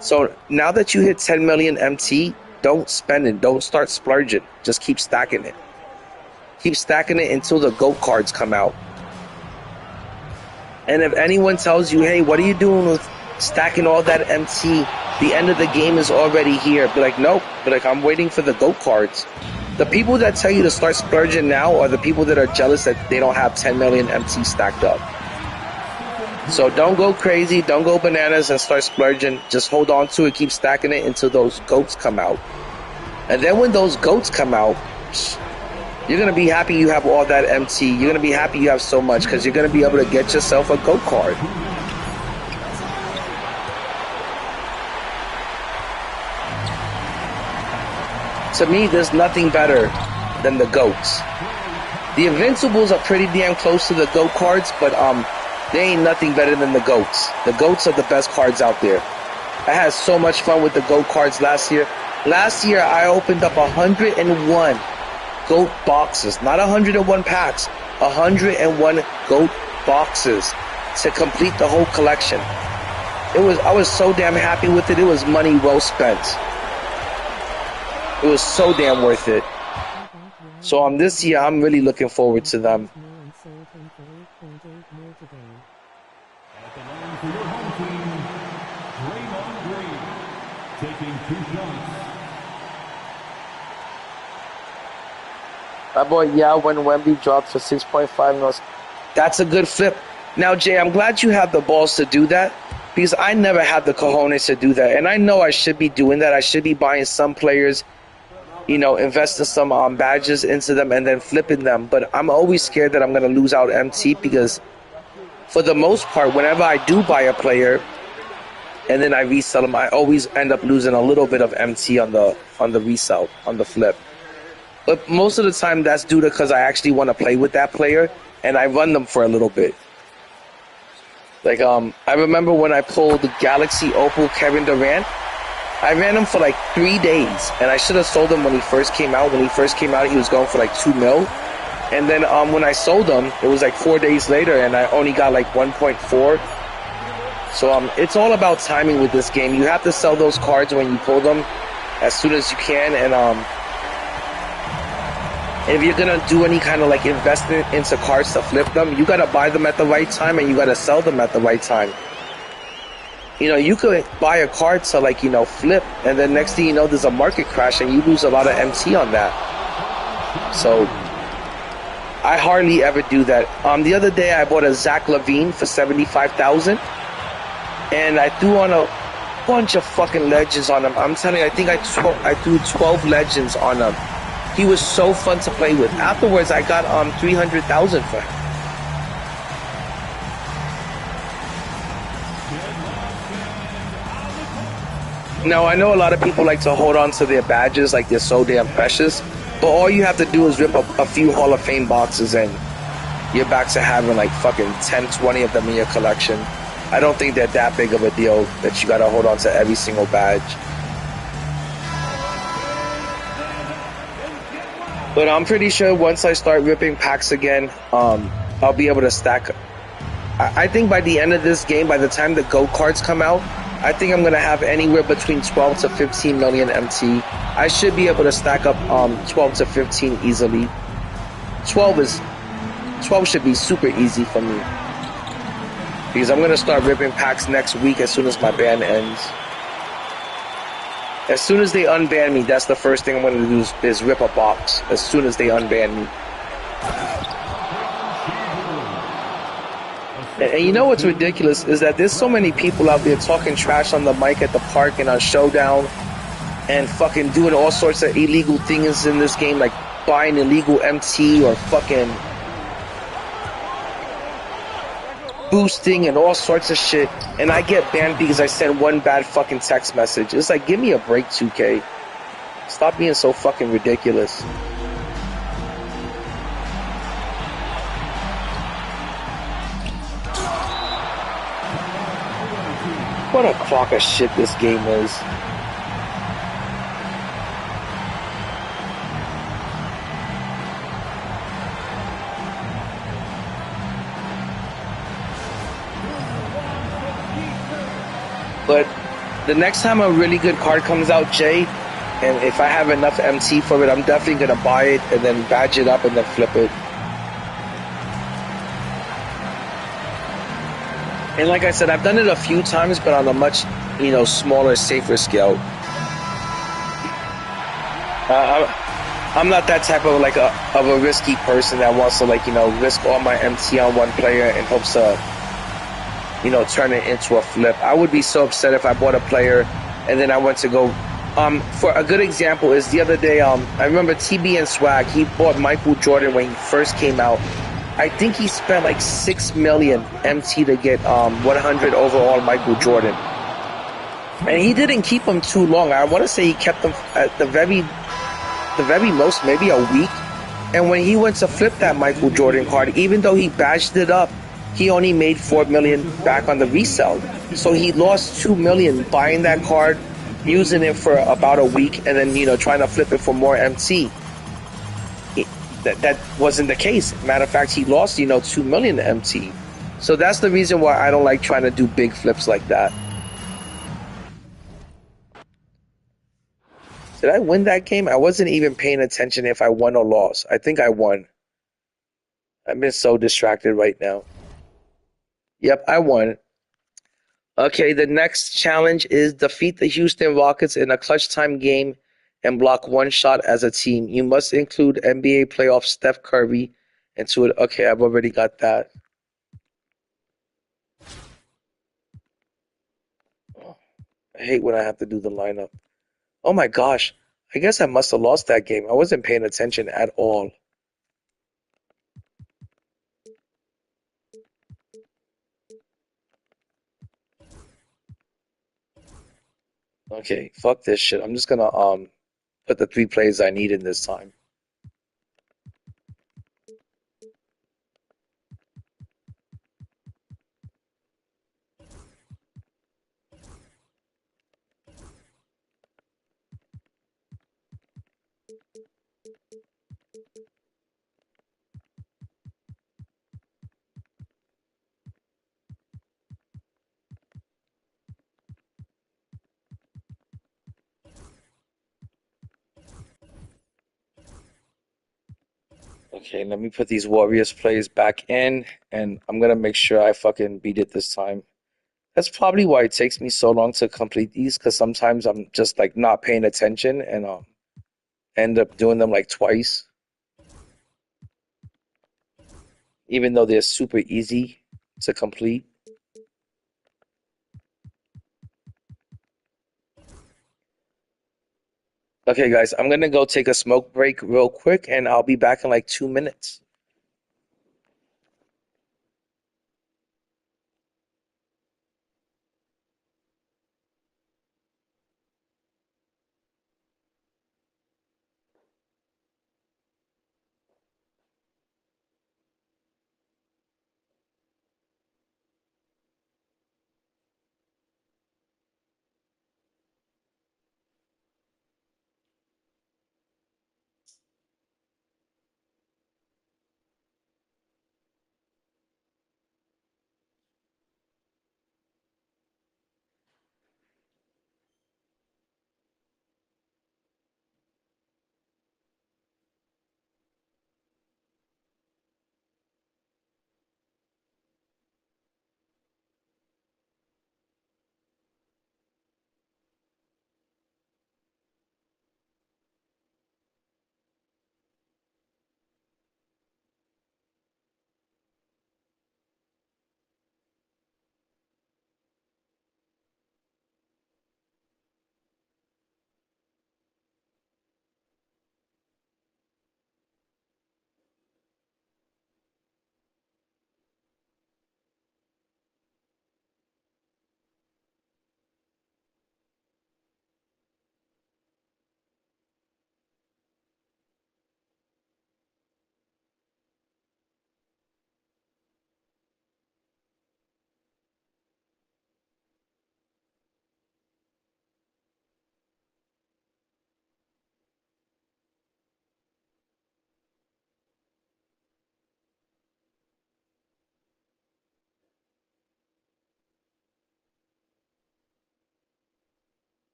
S5: So now that you hit 10 million MT, don't spend it. Don't start splurging. Just keep stacking it. Keep stacking it until the GOAT cards come out. And if anyone tells you, hey, what are you doing with stacking all that MT? The end of the game is already here. Be like, nope. Be like, I'm waiting for the GOAT cards. The people that tell you to start splurging now are the people that are jealous that they don't have 10 million MT stacked up. So don't go crazy, don't go bananas and start splurging. Just hold on to it, keep stacking it until those goats come out. And then when those goats come out, you're going to be happy you have all that MT. You're going to be happy you have so much because you're going to be able to get yourself a GOAT card. To me, there's nothing better than the GOATs. The Invincibles are pretty damn close to the GOAT cards, but they ain't nothing better than the GOATs. The GOATs are the best cards out there. I had so much fun with the GOAT cards last year. Last year, I opened up 101 GOAT boxes. Not 101 packs. 101 GOAT boxes to complete the whole collection. I was so damn happy with it. It was money well spent. It was so damn worth it. So this year, I'm really looking forward to them. That boy, yeah, when Wemby dropped for 6.5 mils. That's a good flip. Now, Jay, I'm glad you have the balls to do that because I never had the cojones to do that. And I know I should be doing that. I should be buying some players, you know, investing some badges into them and then flipping them. But I'm always scared that I'm going to lose out MT because for the most part, whenever I do buy a player and then I resell them, I always end up losing a little bit of MT on the resell, on the flip. But most of the time, that's due to because I actually want to play with that player, and I run them for a little bit. Like, I remember when I pulled the Galaxy Opal Kevin Durant, I ran him for like 3 days, and I should have sold him when he first came out. When he first came out, he was going for like 2 mil. And then when I sold him, it was like 4 days later, and I only got like 1.4. So it's all about timing with this game. You have to sell those cards when you pull them as soon as you can, and if you're going to do any kind of like investment into cards to flip them, you got to buy them at the right time and you got to sell them at the right time. You know, you could buy a card to like, you know, flip, and then next thing you know, there's a market crash and you lose a lot of MT on that. So I hardly ever do that. The other day I bought a Zach LaVine for $75,000 and I threw on a bunch of fucking legends on him. I'm telling you, I think I threw 12 legends on him. He was so fun to play with. Afterwards, I got $300,000 for him. Now, I know a lot of people like to hold on to their badges like they're so damn precious, but all you have to do is rip a few Hall of Fame boxes and you're back to having like fucking 10, 20 of them in your collection. I don't think they're that big of a deal that you gotta hold on to every single badge. But I'm pretty sure once I start ripping packs again, I'll be able to stack. I think by the end of this game, by the time the GOAT cards come out, I think I'm going to have anywhere between 12 to 15 million MT. I should be able to stack up 12 to 15 easily. 12 should be super easy for me. Because I'm going to start ripping packs next week as soon as my ban ends. As soon as they unban me, that's the first thing I'm going to do is rip a box. As soon as they unban me. And you know what's ridiculous is that there's so many people out there talking trash on the mic at the park and on Showdown and fucking doing all sorts of illegal things in this game, like buying illegal MT or fucking boosting and all sorts of shit, and I get banned because I sent one bad fucking text message. It's like, give me a break, 2K. Stop being so fucking ridiculous. What a crock of shit this game is. But the next time a really good card comes out, Jay, and if I have enough MT for it, I'm definitely going to buy it and then badge it up and then flip it. And like I said, I've done it a few times, but on a much, you know, smaller, safer scale. I'm not that type of like of a risky person that wants to like, you know, risk all my MT on one player in hopes to turn it into a flip. I would be so upset if I bought a player and then I went to go. For a good example is the other day, I remember TB and Swag, he bought Michael Jordan when he first came out. I think he spent like $6 million MT to get 100 overall Michael Jordan. And he didn't keep him too long. I want to say he kept him at the very most, maybe a week. And when he went to flip that Michael Jordan card, even though he badged it up, he only made $4 million back on the resale. So he lost $2 million buying that card, using it for about a week, and then trying to flip it for more MT. That wasn't the case. Matter of fact, he lost $2 million to MT. So that's the reason why I don't like trying to do big flips like that. Did I win that game? I wasn't even paying attention if I won or lost. I think I won. I've been so distracted right now. Yep, I won. Okay, the next challenge is defeat the Houston Rockets in a clutch time game and block one shot as a team. You must include NBA playoff Steph Curry into it. Okay, I've already got that. I hate when I have to do the lineup. Oh my gosh. I guess I must have lost that game. I wasn't paying attention at all. Okay, fuck this shit. I'm just gonna put the 3 plays I need in this time. Okay, let me put these Warriors plays back in, and I'm gonna make sure I fucking beat it this time. That's probably why it takes me so long to complete these, because sometimes I'm just like not paying attention and end up doing them like twice, even though they're super easy to complete. Okay, guys, I'm gonna go take a smoke break real quick, and I'll be back in like 2 minutes.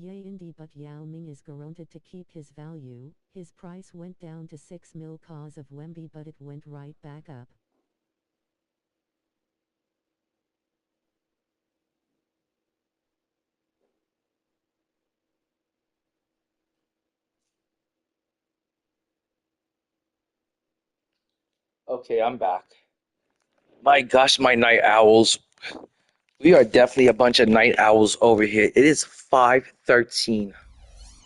S8: Yay indie, but Yao Ming is guaranteed to keep his value. His price went down to 6 mil cause of Wemby, but it went right back up.
S5: Okay, I'm back. My gosh, my night owls. We are definitely a bunch of night owls over here. It is 5:13.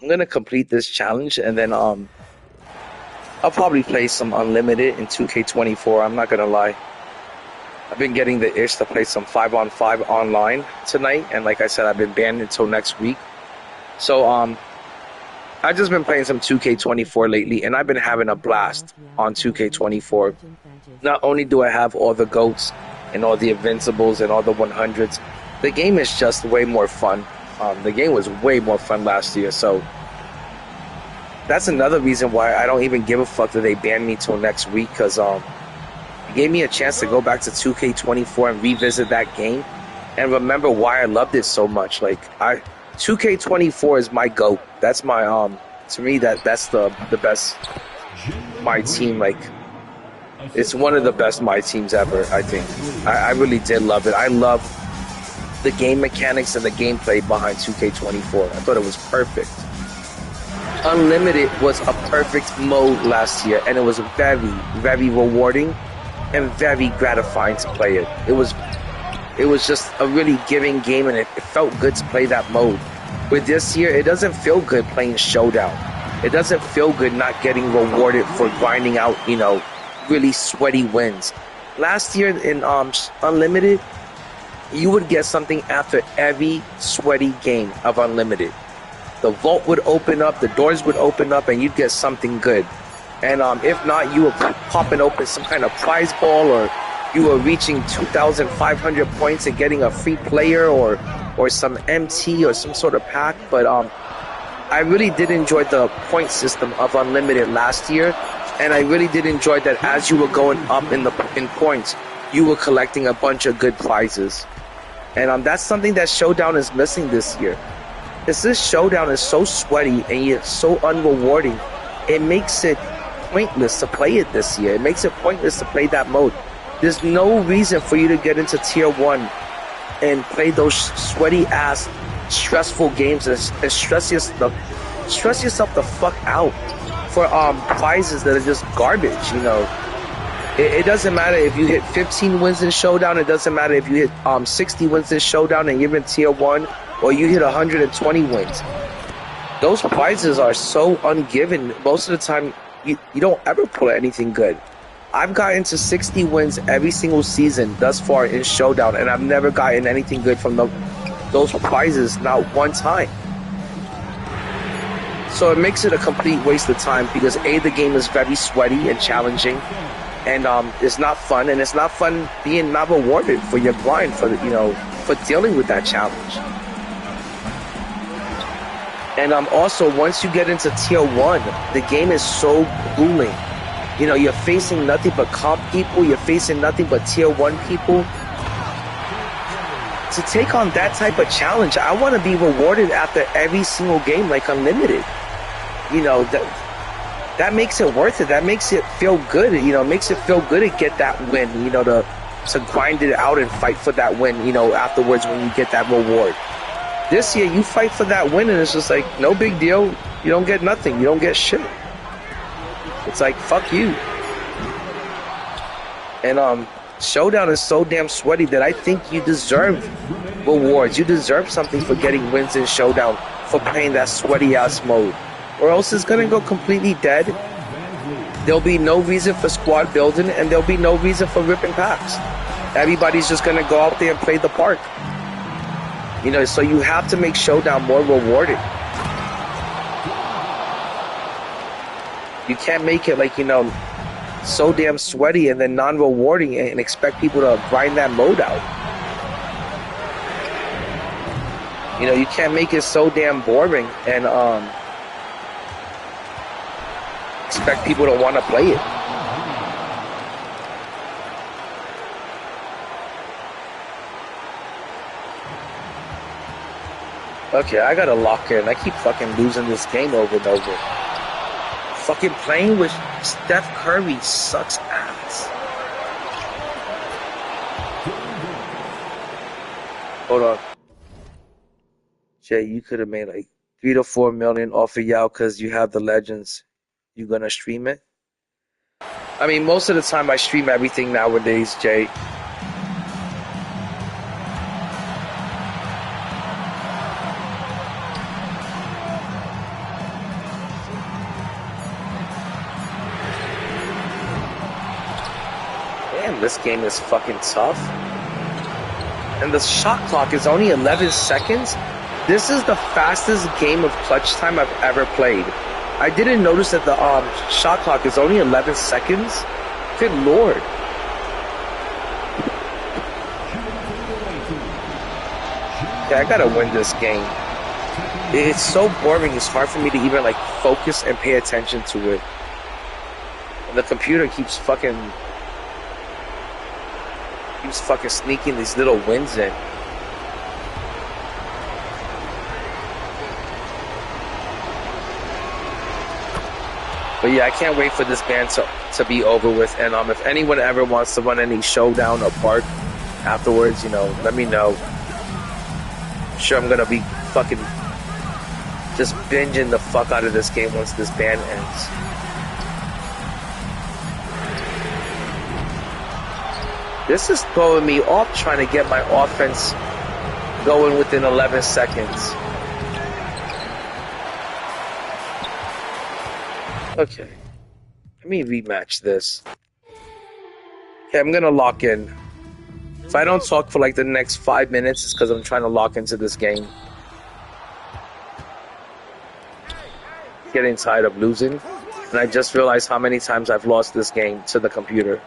S5: I'm gonna complete this challenge and then I'll probably play some unlimited in 2K24. I'm not gonna lie. I've been getting the itch to play some 5-on-5 online tonight, and like I said, I've been banned until next week. So I've just been playing some 2K24 lately, and I've been having a blast on 2K24. Not only do I have all the GOATs and all the Invincibles and all the 100s, the game is just way more fun. The game was way more fun last year, so that's another reason why I don't even give a fuck that they banned me till next week, because it gave me a chance to go back to 2K24 and revisit that game and remember why I loved it so much. Like 2K24 is my GOAT. That's my to me that's the best MyTeam. Like, it's one of the best MyTeams ever, I think. I really did love it. I love the game mechanics and the gameplay behind 2K24. I thought it was perfect. Unlimited was a perfect mode last year, and it was very, very rewarding and very gratifying to play it. It was just a really giving game, and it felt good to play that mode. With this year, it doesn't feel good playing Showdown. It doesn't feel good not getting rewarded for grinding out, you know, really sweaty wins. Last year in Unlimited, you would get something after every sweaty game of Unlimited. The vault would open up, the doors would open up, and you'd get something good. And if not, you were popping open some kind of prize ball, or you were reaching 2,500 points and getting a free player, or some MT or some sort of pack. But I really did enjoy the point system of Unlimited last year, and I really did enjoy that as you were going up in points, you were collecting a bunch of good prizes. And that's something that Showdown is missing this year. This Showdown is so sweaty and yet so unrewarding, it makes it pointless to play it this year. It makes it pointless to play that mode. There's no reason for you to get into Tier 1 and play those sweaty ass stressful games and stress yourself the fuck out for prizes that are just garbage, you know. It doesn't matter if you hit 15 wins in Showdown. It doesn't matter if you hit 60 wins in Showdown and you're in Tier 1, or you hit 120 wins. Those prizes are so ungiven. Most of the time, you don't ever pull anything good. I've gotten to 60 wins every single season thus far in Showdown, and I've never gotten anything good from those prizes, not one time. So it makes it a complete waste of time, because A, the game is very sweaty and challenging, and it's not fun, and it's not fun being not rewarded for your grind, for dealing with that challenge. And also, once you get into Tier 1, the game is so grueling. You know, you're facing nothing but comp people, you're facing nothing but Tier 1 people. To take on that type of challenge, I want to be rewarded after every single game like Unlimited. You know, that makes it worth it. That makes it feel good. You know, it makes it feel good to get that win, you know, to grind it out and fight for that win, you know, afterwards when you get that reward. This year, you fight for that win, and it's just like, no big deal. You don't get nothing. You don't get shit. It's like, fuck you. And Showdown is so damn sweaty that I think you deserve rewards. You deserve something for getting wins in Showdown, for playing that sweaty-ass mode. Or else it's going to go completely dead. There'll be no reason for squad building, and there'll be no reason for ripping packs. Everybody's just going to go out there and play the park. You know, so you have to make Showdown more rewarding. You can't make it like, you know, so damn sweaty and then non-rewarding and expect people to grind that mode out. You know, you can't make it so damn boring and expect people to want to play it. Okay, I gotta lock in. I keep fucking losing this game over and over. Fucking playing with Steph Curry sucks ass. Hold on. Jay, you could have made like 3 to 4 million off of Yao because you have the legends. You gonna stream it? I mean, most of the time I stream everything nowadays, Jay. Damn, this game is fucking tough. And the shot clock is only 11 seconds. This is the fastest game of clutch time I've ever played. I didn't notice that the shot clock is only 11 seconds. Good lord. Yeah, I gotta win this game. It's so boring, it's hard for me to even like focus and pay attention to it. And the computer keeps fucking sneaking these little wins in. But yeah, I can't wait for this ban to be over with. And if anyone ever wants to run any showdown or park afterwards, you know, let me know. I'm sure I'm gonna be fucking just binging the fuck out of this game once this ban ends. This is throwing me off trying to get my offense going within 11 seconds. Okay, let me rematch this. Okay, I'm gonna lock in. If I don't talk for like the next 5 minutes, it's because I'm trying to lock into this game. Getting tired of losing, and I just realized how many times I've lost this game to the computer.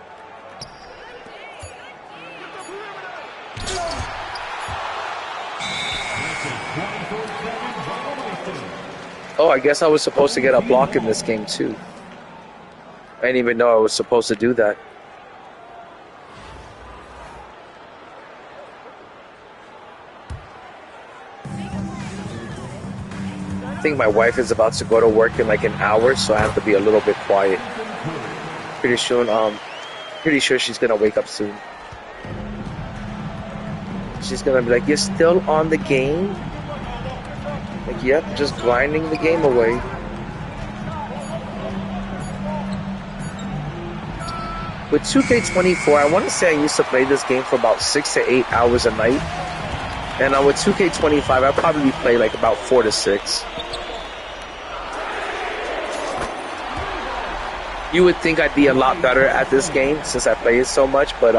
S5: Oh, I guess I was supposed to get a block in this game too. I didn't even know I was supposed to do that. I think my wife is about to go to work in like an hour, so I have to be a little bit quiet. Pretty sure she's gonna wake up soon. She's gonna be like, "You're still on the game?" Like, yep, just grinding the game away. With 2K24, I want to say I used to play this game for about 6 to 8 hours a night. And with 2K25, I probably play like about 4 to 6. You would think I'd be a lot better at this game since I play it so much, but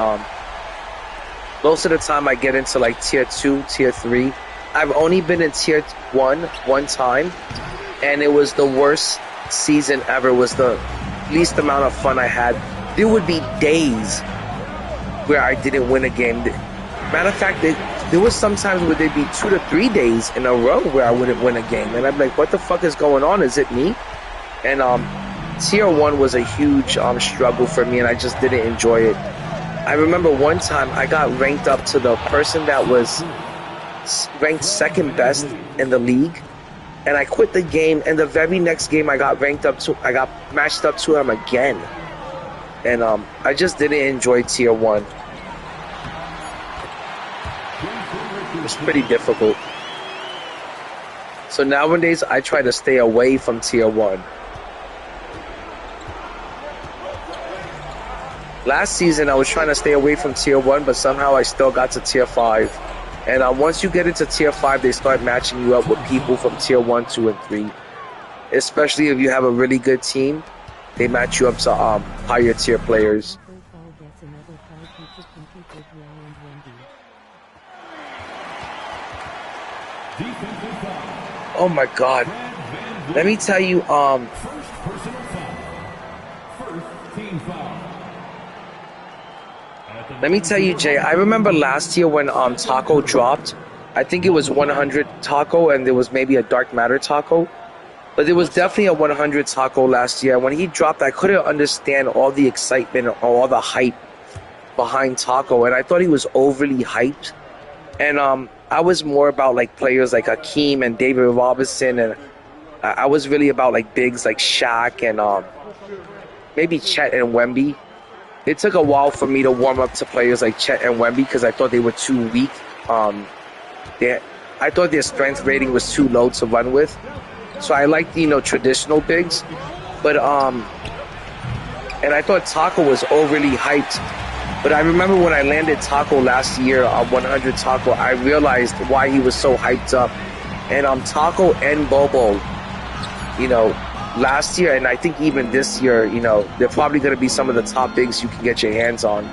S5: most of the time I get into like tier 2, tier 3. I've only been in tier 1 time, and it was the worst season ever. It was the least amount of fun I had. There would be days where I didn't win a game. Matter of fact, there was sometimes where there'd be 2 to 3 days in a row where I wouldn't win a game, and I'm like, what the fuck is going on? Is it me? And tier 1 was a huge struggle for me, and I just didn't enjoy it. I remember one time I got ranked up to the person that was ranked second best in the league, and I quit the game, and the very next game I got matched up to him again, and I just didn't enjoy tier 1. It was pretty difficult. So nowadays I try to stay away from tier 1. Last season I was trying to stay away from tier 1, but somehow I still got to tier 5. And once you get into tier 5, they start matching you up with people from tier 1, 2, and 3. Especially if you have a really good team, they match you up to higher tier players. Oh my god. Let me tell you, Jay, I remember last year when Taco dropped. I think it was 100 Taco, and there was maybe a Dark Matter Taco. But there was definitely a 100 Taco last year. When he dropped, I couldn't understand all the excitement or all the hype behind Taco, and I thought he was overly hyped. And I was more about like players like Hakeem and David Robinson, and I was really about like bigs like Shaq and maybe Chet and Wemby. It took a while for me to warm up to players like Chet and Wemby because I thought they were too weak. I thought their strength rating was too low to run with. So I liked, traditional bigs. But, and I thought Taco was overly hyped. But I remember when I landed Taco last year on 100 Taco, I realized why he was so hyped up. And Taco and Bobo, last year, and I think even this year, they're probably going to be some of the top bigs you can get your hands on.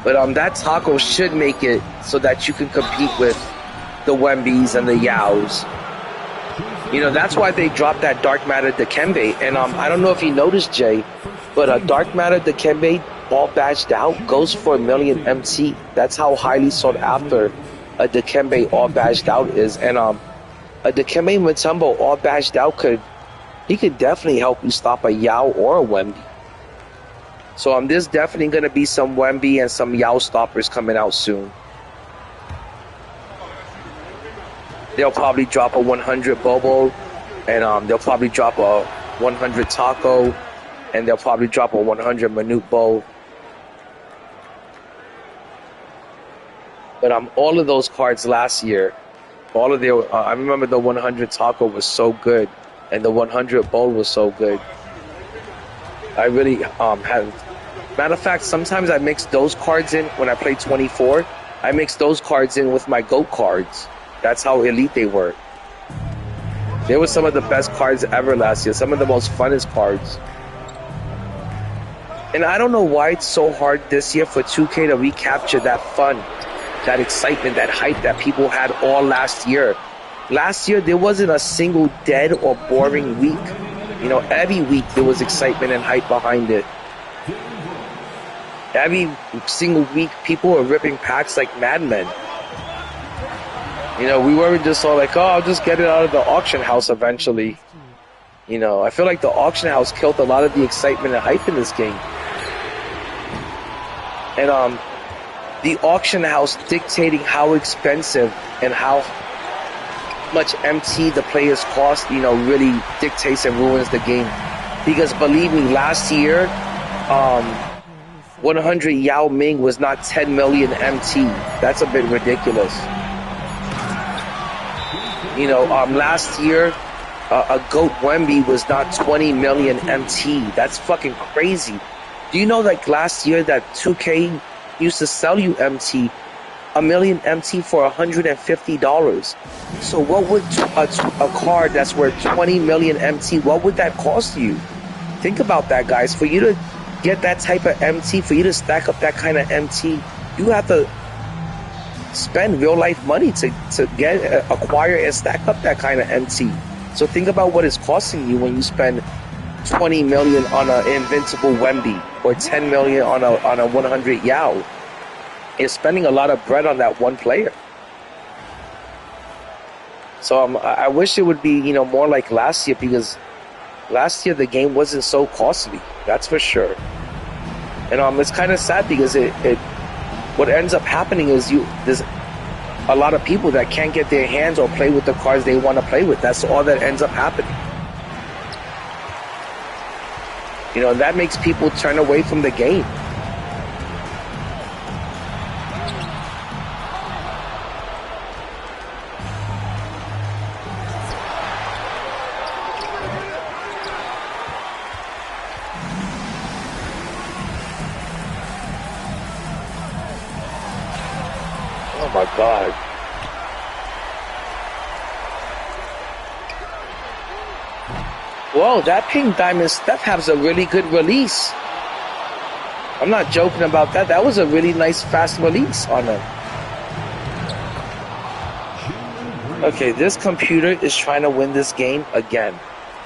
S5: But that Taco should make it so that you can compete with the Wembys and the Yaos. That's why they dropped that Dark Matter Dikembe. And I don't know if you noticed, Jay, but a Dark Matter Dikembe all badged out goes for $1 million MT. That's how highly sought after a Dikembe all badged out is. And a Dikembe Mutombo all badged out could definitely help you stop a Yao or a Wemby. So there's definitely going to be some Wemby and some Yao stoppers coming out soon. They'll probably drop a 100 Bobo, and they'll probably drop a 100 Taco, and they'll probably drop a 100 Manute Bo. But all of those cards last year, all of their, I remember the 100 Taco was so good, and the 100 Bo was so good. I really have. Matter of fact, sometimes I mix those cards in when I play 24. I mix those cards in with my GOAT cards. That's how elite they were. They were some of the best cards ever last year. Some of the most funnest cards. And I don't know why it's so hard this year for 2K to recapture that fun, that excitement, that hype that people had all last year. Last year, there wasn't a single dead or boring week. Every week there was excitement and hype behind it. Every single week, people were ripping packs like madmen. We weren't just all like, oh, I'll just get it out of the auction house eventually. I feel like the auction house killed a lot of the excitement and hype in this game. And the auction house dictating how expensive and how much MT the players cost, really dictates and ruins the game. Because believe me, last year, 100 Yao Ming was not 10 million MT. That's a bit ridiculous. Last year, a GOAT Wemby was not 20 million MT. That's fucking crazy. Do you know, like, last year that 2K used to sell you MT, $1 million MT for $150. So what would a card that's worth 20 million MT, what would that cost you? Think about that, guys. For you to get that type of MT, for you to stack up that kind of MT, you have to spend real life money to acquire and stack up that kind of MT. So think about what it's costing you when you spend 20 million on an invincible Wemby or 10 million on a 100 Yao. You're spending a lot of bread on that one player. So I wish it would be more like last year, because last year the game wasn't so costly. That's for sure. And it's kind of sad because what ends up happening is there's a lot of people that can't get their hands or play with the cards they want to play with. That's all that ends up happening. That makes people turn away from the game. Oh my God. Whoa, that pink diamond Steph has a really good release. I'm not joking about that. That was a really nice fast release on him. Okay, this computer is trying to win this game again.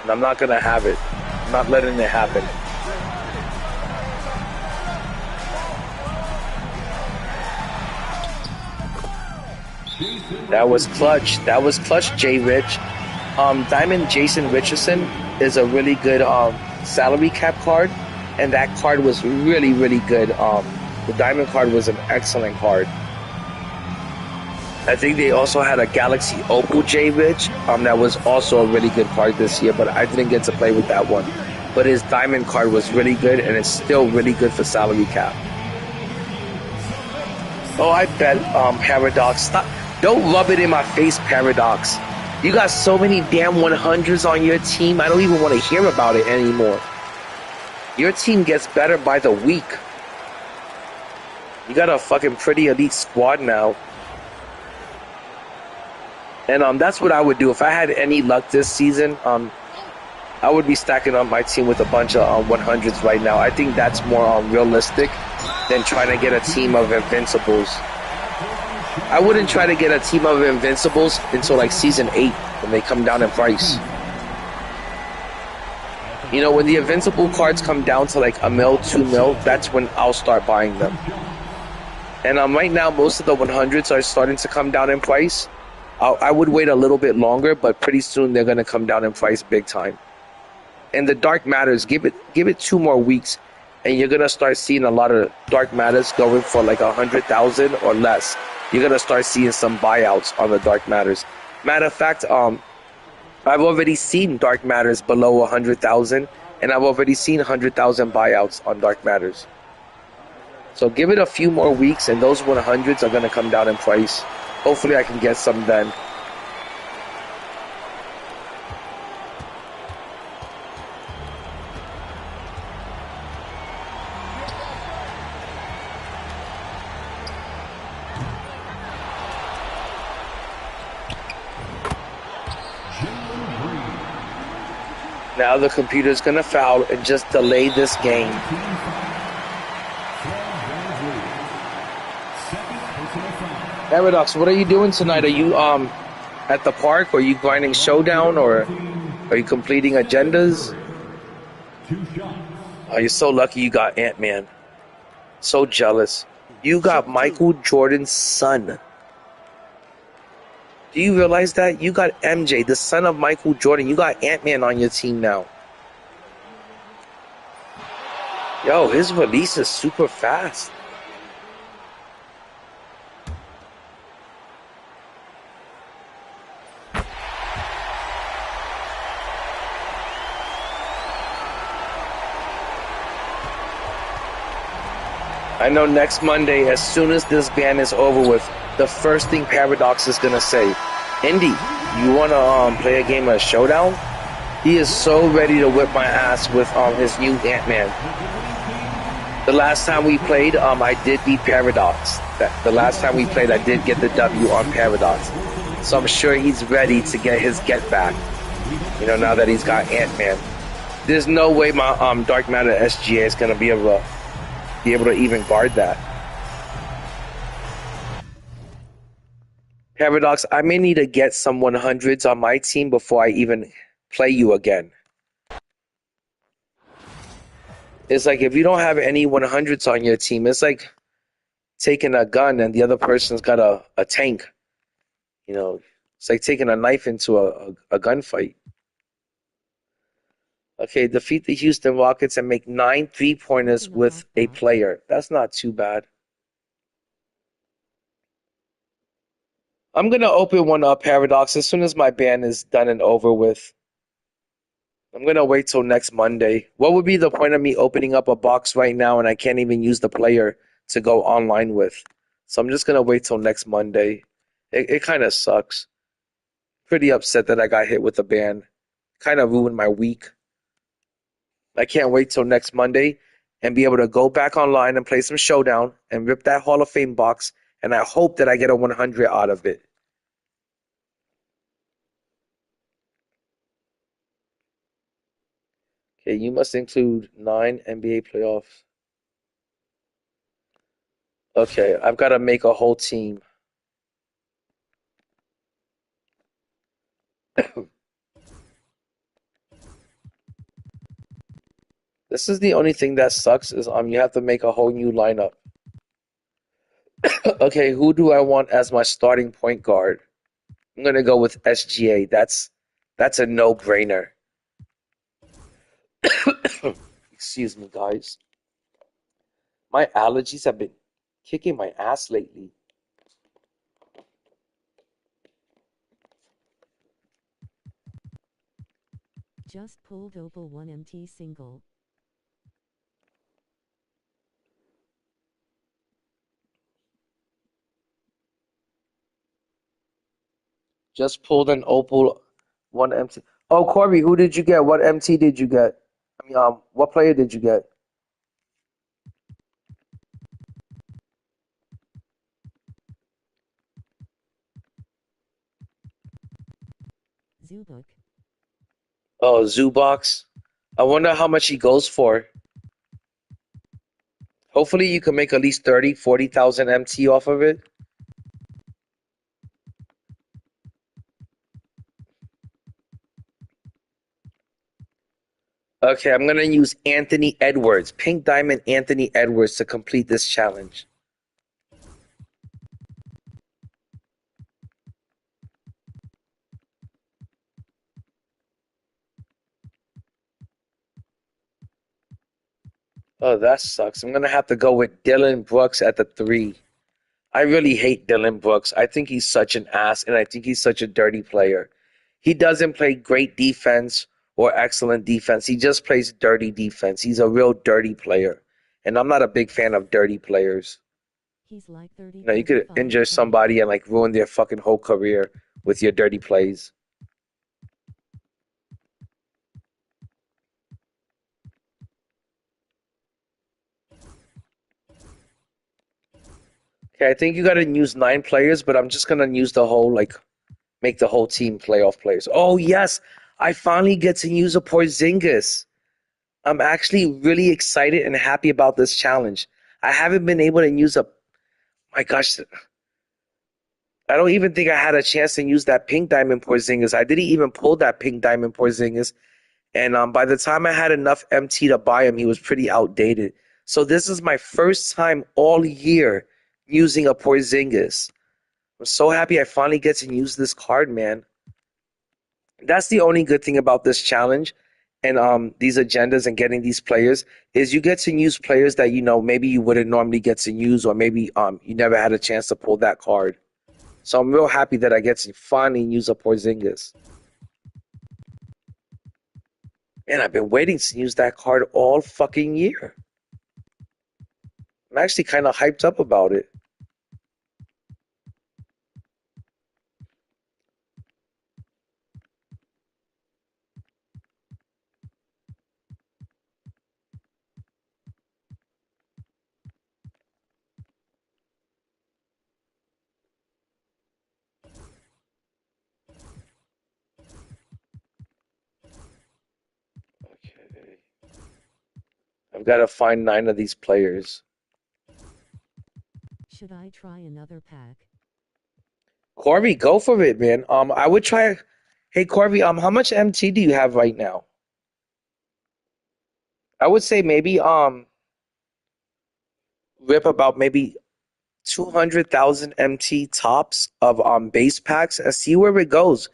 S5: And I'm not going to have it. I'm not letting it happen. That was clutch. That was clutch, Jay Rich. Diamond Jason Richardson is a really good salary cap card, and that card was really, really good The diamond card was an excellent card. I think they also had a Galaxy Opal J Rich that was also a really good card this year, but I didn't get to play with that one. But his diamond card was really good, and it's still really good for salary cap. Oh, I bet Paradox. Stop. Don't rub it in my face, Paradox. You got so many damn 100s on your team, I don't even want to hear about it anymore. Your team gets better by the week. You got a fucking pretty elite squad now. And that's what I would do. If I had any luck this season, I would be stacking up my team with a bunch of 100s right now. I think that's more realistic than trying to get a team of Invincibles. I wouldn't try to get a team of Invincibles until like Season 8 when they come down in price. You know, when the Invincible cards come down to like $1 mil, $2 mil, that's when I'll start buying them. And right now, most of the 100s are starting to come down in price. I would wait a little bit longer, but pretty soon they're going to come down in price big time. And the Dark Matters, give it 2 more weeks, and you're going to start seeing a lot of Dark Matters going for like 100,000 or less. You're going to start seeing some buyouts on the Dark Matters. Matter of fact, I've already seen Dark Matters below 100,000, and I've already seen 100,000 buyouts on Dark Matters. So give it a few more weeks, and those 100s are going to come down in price. Hopefully I can get some then. Now the computer's going to foul and just delay this game. Paradox, what are you doing tonight? Are you at the park? Or are you grinding Showdown? Or are you completing agendas? Oh, you're so lucky you got Ant-Man. So jealous. You got Michael Jordan's son. Do you realize that? You got MJ, the son of Michael Jordan. You got Ant-Man on your team now. Yo, his release is super fast. I know next Monday, as soon as this ban is over with, the first thing Paradox is gonna say, Indy, you wanna play a game of Showdown? He is so ready to whip my ass with his new Ant-Man. The last time we played, I did beat Paradox. The last time we played, I did get the W on Paradox. So I'm sure he's ready to get his get back. You know, now that he's got Ant-Man. There's no way my Dark Matter SGA is gonna be able to even guard that. Paradox, I may need to get some 100s on my team before I even play you again. It's like if you don't have any 100s on your team, it's like taking a gun and the other person's got a tank. You know, it's like taking a knife into a gunfight. Okay, defeat the Houston Rockets and make 9 3-pointers with a player. That's not too bad. I'm going to open one up, Paradox, as soon as my ban is done and over with. I'm going to wait till next Monday. What would be the point of me opening up a box right now and I can't even use the player to go online with? So I'm just going to wait till next Monday. It kind of sucks. Pretty upset that I got hit with a ban. Kind of ruined my week. I can't wait till next Monday and be able to go back online and play some Showdown and rip that Hall of Fame box, and I hope that I get a 100 out of it. Okay, you must include 9 NBA playoffs. Okay, I've got to make a whole team. This is the only thing that sucks is you have to make a whole new lineup. Okay, who do I want as my starting point guard? I'm gonna go with SGA. That's a no-brainer. Excuse me, guys. My allergies have been kicking my ass lately.
S8: Just pulled Opal 1MT single.
S5: Just pulled an Opal 1MT. Oh, Corby, who did you get? What MT did you get? I mean, what player did you get?
S8: Zubuk.
S5: Oh, Zoobox. I wonder how much he goes for. Hopefully you can make at least 30, 40,000 MT off of it. Okay, I'm going to use Anthony Edwards. Pink Diamond Anthony Edwards to complete this challenge. Oh, that sucks. I'm going to have to go with Dylan Brooks at the 3. I really hate Dylan Brooks. I think he's such an ass, and I think he's such a dirty player. He doesn't play great defense or excellent defense. He just plays dirty defense. He's a real dirty player, and I'm not a big fan of dirty players.
S8: He's like 30.
S5: You know, you could injure somebody and like ruin their fucking whole career with your dirty plays. Okay, I think you got to use 9 players, but I'm just gonna use the whole make the whole team playoff players. Oh yes, I finally get to use a Porzingis. I'm actually really excited and happy about this challenge. I haven't been able to use a. My gosh, I don't even think I had a chance to use that pink diamond Porzingis. I didn't even pull that pink diamond Porzingis, and by the time I had enough MT to buy him, he was pretty outdated. So this is my first time all year using a Porzingis. I'm so happy I finally get to use this card, man. That's the only good thing about this challenge and these agendas and getting these players is you get to use players that maybe you wouldn't normally get to use, or maybe you never had a chance to pull that card. So I'm real happy that I get to finally use a Porzingis. And I've been waiting to use that card all fucking year. I'm actually kind of hyped up about it. Okay. I've got to find 9 of these players.
S8: Should I try another pack?
S5: Corby, go for it, man. I would try. Hey, Corby, how much MT do you have right now? I would say maybe rip about maybe 200,000 MT tops of base packs and see where it goes.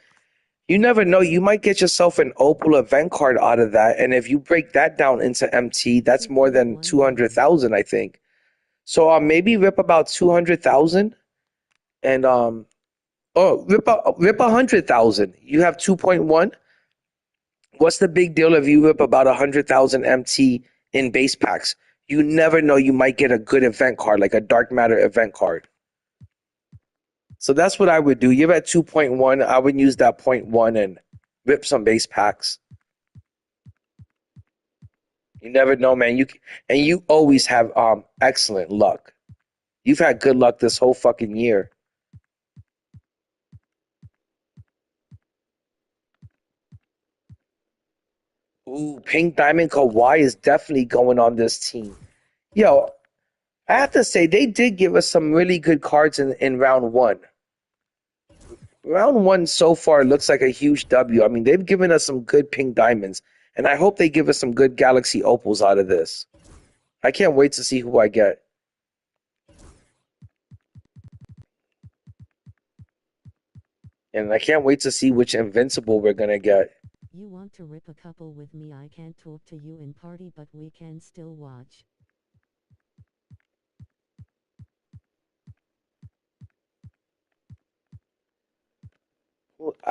S5: You never know. You might get yourself an Opal event card out of that, and if you break that down into MT, that's more than 200,000, I think. So maybe rip about 200,000, and rip 100,000. You have 2.1. What's the big deal if you rip about 100,000 MT in base packs? You never know. You might get a good event card, like a Dark Matter event card. So that's what I would do. You're at 2.1. I would use that 0.1 and rip some base packs. You never know, man. You always have excellent luck. You've had good luck this whole fucking year. Ooh, Pink Diamond Kawhi is definitely going on this team. Yo, I have to say they did give us some really good cards in round 1. Round 1 so far looks like a huge W. I mean, they've given us some good Pink Diamonds, and I hope they give us some good Galaxy Opals out of this. I can't wait to see who I get. And I can't wait to see which Invincible we're going to get.
S8: You want to rip a couple with me? I can't talk to you in party, but we can still watch.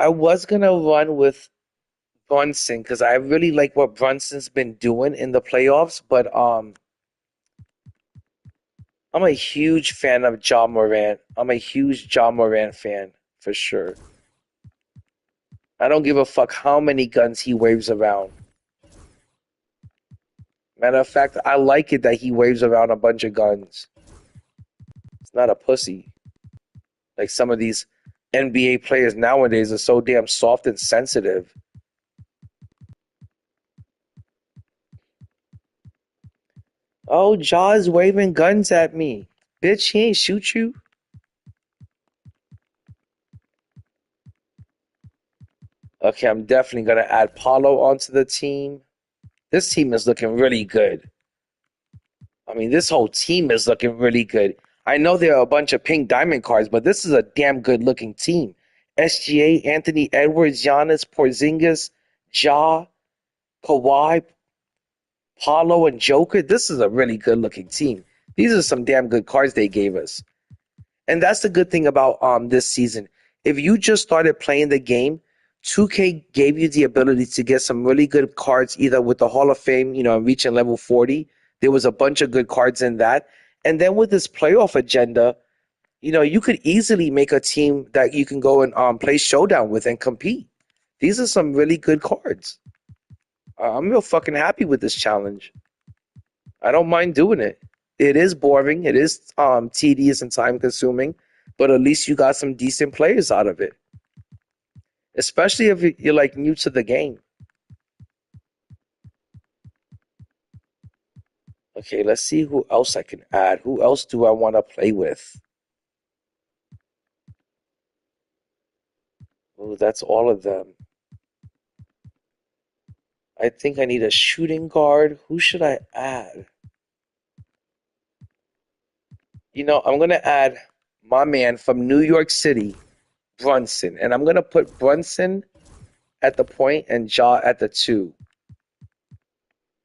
S5: I was gonna run with Brunson because I really like what Brunson's been doing in the playoffs, but I'm a huge fan of Ja Morant. I'm a huge Ja Morant fan for sure. I don't give a fuck how many guns he waves around. Matter of fact, I like it that he waves around a bunch of guns. It's not a pussy. Like some of these NBA players nowadays are so damn soft and sensitive. Oh, Ja is waving guns at me. Bitch, he ain't shoot you. Okay, I'm definitely going to add Paulo onto the team. This team is looking really good. I mean, this whole team is looking really good. I know there are a bunch of pink diamond cards, but this is a damn good looking team. SGA, Anthony Edwards, Giannis, Porzingis, Ja, Kawhi, Paulo, and Joker. This is a really good looking team. These are some damn good cards they gave us. And that's the good thing about this season. If you just started playing the game, 2K gave you the ability to get some really good cards, either with the Hall of Fame, reaching level 40. There was a bunch of good cards in that. And then with this playoff agenda, you could easily make a team that you can go and play Showdown with and compete. These are some really good cards. I'm real fucking happy with this challenge. I don't mind doing it. It is boring. It is tedious and time consuming, but at least you got some decent players out of it. Especially if you're like new to the game. Okay, let's see who else I can add. Who else do I want to play with? Oh, that's all of them. I think I need a shooting guard. Who should I add? I'm going to add my man from New York City, Brunson. And I'm going to put Brunson at the point and Ja at the 2.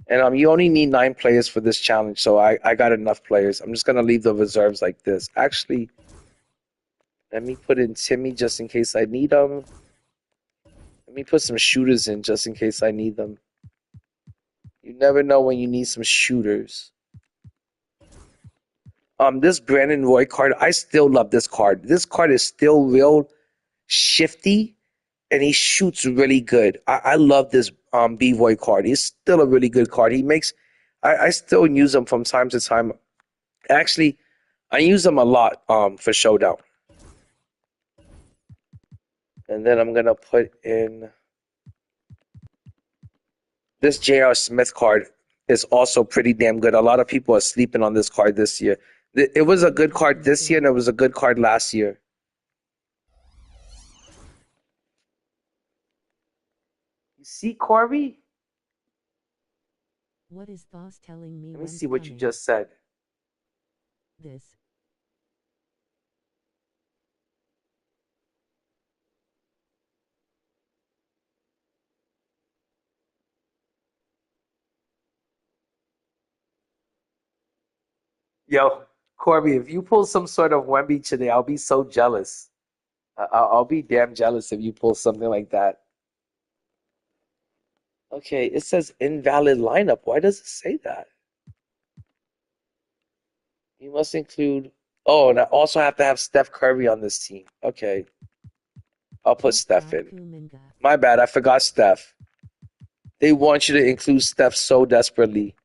S5: And you only need 9 players for this challenge, so I got enough players. I'm just going to leave the reserves like this. Actually, let me put in Timmy just in case I need them. Let me put some shooters in just in case I need them. You never know when you need some shooters. This Brandon Roy card, I still love this card. This card is still real shifty, and he shoots really good. I love this B-Boy card. He's still a really good card. I still use him from time to time. Actually, I use him a lot for Showdown. And then I'm going to put in this J.R. Smith card is also pretty damn good. A lot of people are sleeping on this card this year. It was a good card this year, and it was a good card last year. You see, Corby?
S8: What is Thos telling me?
S5: Let me see what you just said.
S8: This.
S5: Yo, Corby, if you pull some sort of Wemby today, I'll be so jealous. I'll be damn jealous if you pull something like that. Okay, it says invalid lineup. Why does it say that? You must include. Oh, and I also have to have Steph Curry on this team. Okay. I'll put Steph in. My bad, I forgot Steph. They want you to include Steph so desperately.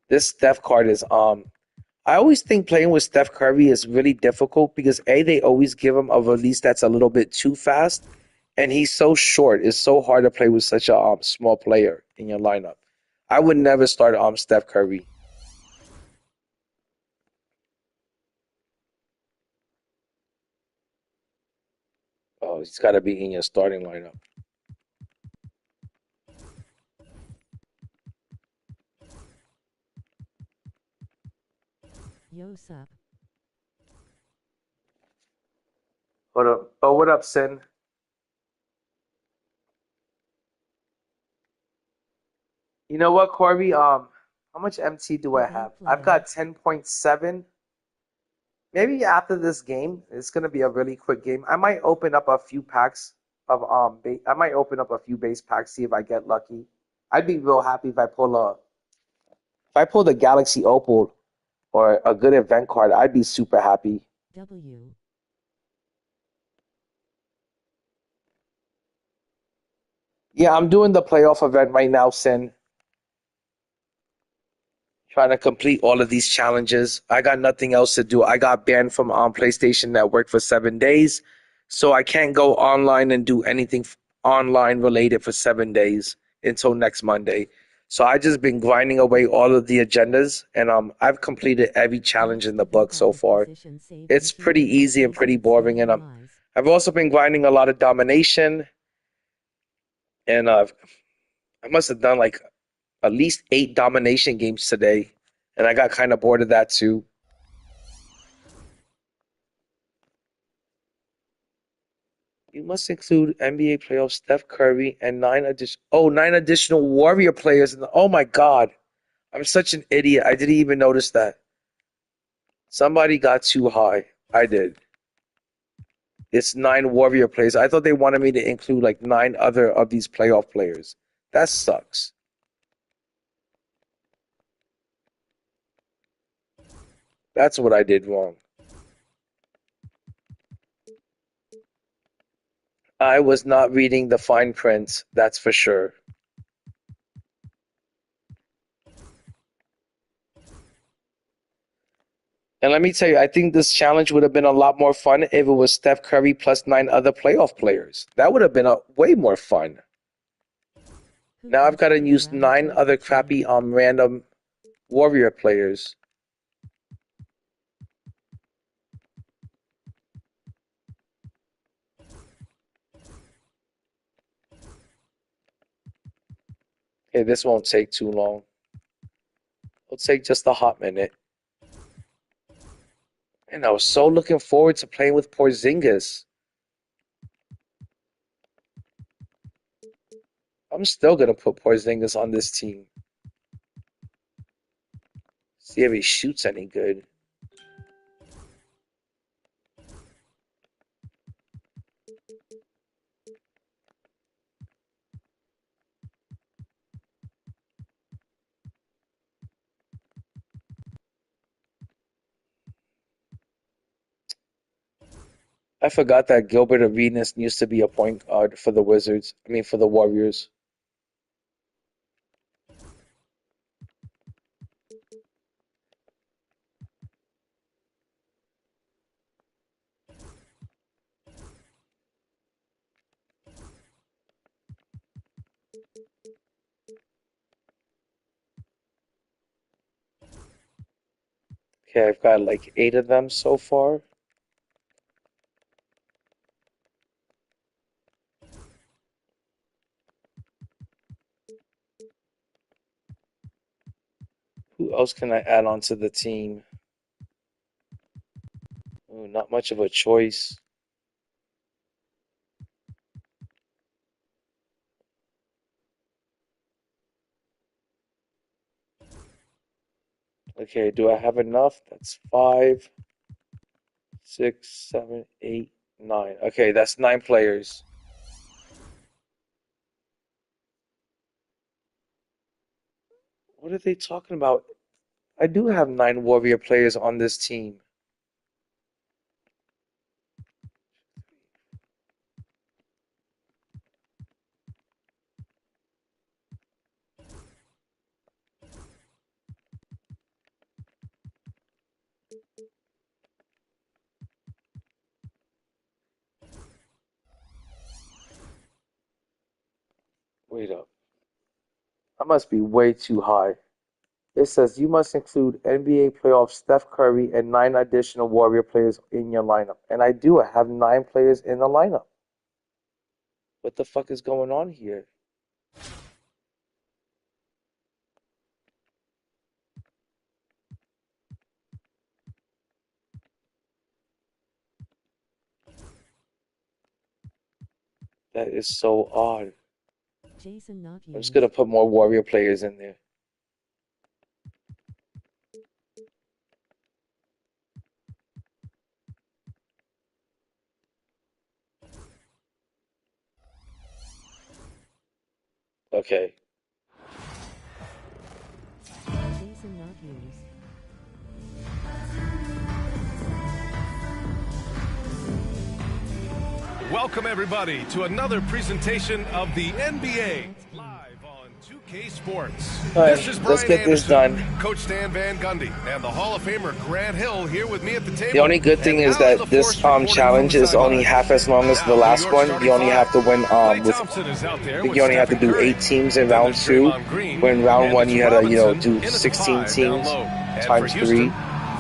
S5: This Steph card is I always think playing with Steph Curry is really difficult because they always give him a release that's a little bit too fast, and he's so short. It's so hard to play with such a small player in your lineup. I would never start Steph Curry. Oh, he's got to be in your starting lineup.
S8: Yo, sup?
S5: Hold up. Oh, what up, Sin? You know what, Corby? How much MT do I have? I've got 10.7. Maybe after this game, it's gonna be a really quick game. I might open up a few packs of I might open up a few base packs, see if I get lucky. I'd be real happy if I pull the Galaxy Opal or a good event card. I'd be super happy.
S8: W.
S5: Yeah, I'm doing the playoff event right now, Sin. Trying to complete all of these challenges. I got nothing else to do. I got banned from PlayStation Network for 7 days, so I can't go online and do anything online related for 7 days until next Monday. So I just been grinding away all of the agendas, and I've completed every challenge in the book so far. It's pretty easy and pretty boring, and I've also been grinding a lot of domination, and I must have done like at least 8 domination games today, and I got kind of bored of that too. You must include NBA playoff Steph Curry and 9 additional Warrior players. Oh my God, I'm such an idiot. I didn't even notice that. Somebody got too high. I did. It's 9 Warrior players. I thought they wanted me to include like 9 other of these playoff players. That sucks. That's what I did wrong. I was not reading the fine print, that's for sure. And let me tell you, I think this challenge would have been a lot more fun if it was Steph Curry plus 9 other playoff players. That would have been way more fun. Now I've got to use 9 other crappy random Warrior players. Okay, this won't take too long. It'll take just a hot minute. And I was so looking forward to playing with Porzingis. I'm still going to put Porzingis on this team. See if he shoots any good. I forgot that Gilbert Arenas used to be a point guard for the Wizards. I mean, for the Warriors. Okay, I've got like 8 of them so far. Who else can I add onto the team? Ooh, not much of a choice. Okay, do I have enough? That's 5, 6, 7, 8, 9. Okay, that's 9 players. What are they talking about? I do have 9 Warrior players on this team. Wait up. I must be way too high. It says you must include NBA playoff Steph Curry and 9 additional Warrior players in your lineup. And I do. I have 9 players in the lineup. What the fuck is going on here? That is so odd. I'm just gonna put more Warrior players in there. Okay.
S8: These are not yours.
S4: Welcome, everybody, to another presentation of the NBA live on 2K Sports.
S5: All right,
S4: This is
S5: let's
S4: Brian
S5: get this
S4: Anderson,
S5: done.
S4: Coach Stan Van Gundy, and the Hall of Famer Grant Hill here with me at the table.
S5: The only good thing is that this challenge is only half as long as the last one. You only have to win with. I think you only have to do 8 teams in round 2. When round 1 you had to do 16 teams times 3.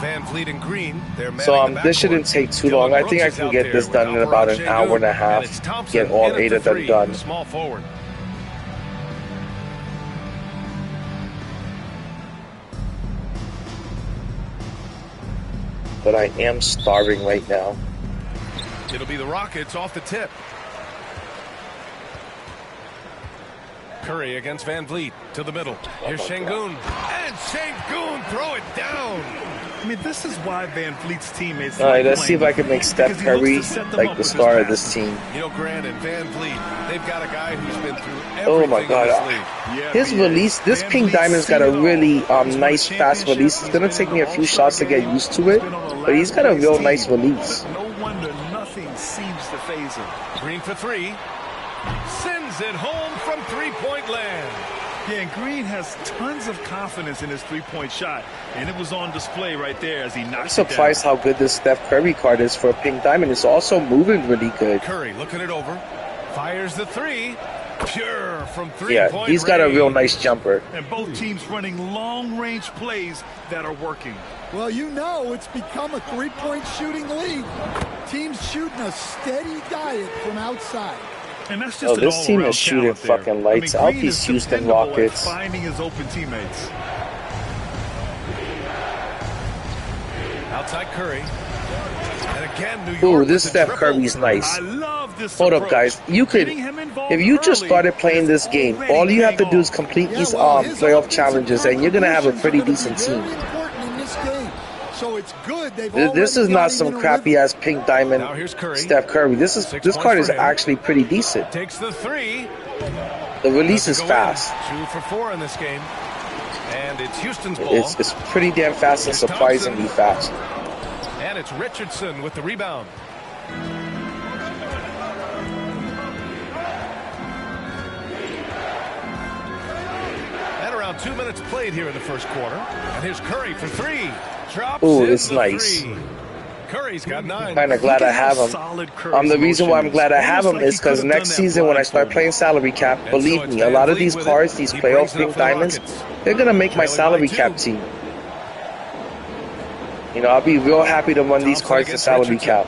S4: Van Vliet and Green,
S5: So this shouldn't take too long. I think I can get this done in about an hour and a half. Get all 8 of them done.
S4: Small forward.
S5: But I am starving right now.
S4: It'll be the Rockets off the tip. Curry against Van Vliet to the middle. Here's Şengün. And Şengün throw it down.
S6: I mean, this is why Van Vliet's teammates.
S5: All right, let's see if I can make Steph Curry like the star of this team.
S4: You know, Grant and Van Vliet, they've got a guy who's been through everything.
S5: Oh my God. His release, this pink diamond's got a really nice fast release. It's going to take me a few shots to get used to it, but he's got a real nice release.
S6: No wonder nothing seems to phase him.
S4: Green for 3. Sends it home from three-point land.
S6: Yeah, and Green has tons of confidence in his three-point shot, and it was on display right there as he knocked
S5: I'm surprised how good this Steph Curry card is for a pink diamond. It's also moving really good.
S4: Curry looking it over. Fires the 3. Pure from 3-point
S5: Yeah, he's got a real nice jumper.
S6: And both teams running long-range plays that are working.
S7: Well, you know it's become a three-point shooting league. Teams shooting a steady diet from outside.
S6: And that's just
S5: this team is shooting fucking lights out. These Houston Rockets.
S6: Finding his open teammates.
S4: Outside Curry. And again, New York.
S5: Ooh, this Steph Curry's nice.
S6: I love this
S5: Hold up, guys. You could, if you just started playing this game, all you have to do is complete these playoff challenges, and you're gonna have a pretty decent team.
S7: So it's good.
S5: This is not some crappy ass pink diamond Steph Curry. This card is actually pretty decent.
S4: Takes the 3.
S5: The release is fast.
S4: 2 for 4 in this game. And it's Houston's ball.
S5: It's pretty damn fast and surprisingly fast.
S4: And it's Richardson with the rebound. And around 2 minutes played here in the first quarter. And here's Curry for 3.
S5: Ooh, it's nice.
S4: Curry's got 9.
S5: Kind of glad I have him. The reason why I'm glad I have him is because next season when I start playing salary cap, believe me, a lot of these cards, these playoff pink diamonds, they're gonna make my salary cap team. You know, I'll be real happy to run these cards in salary cap.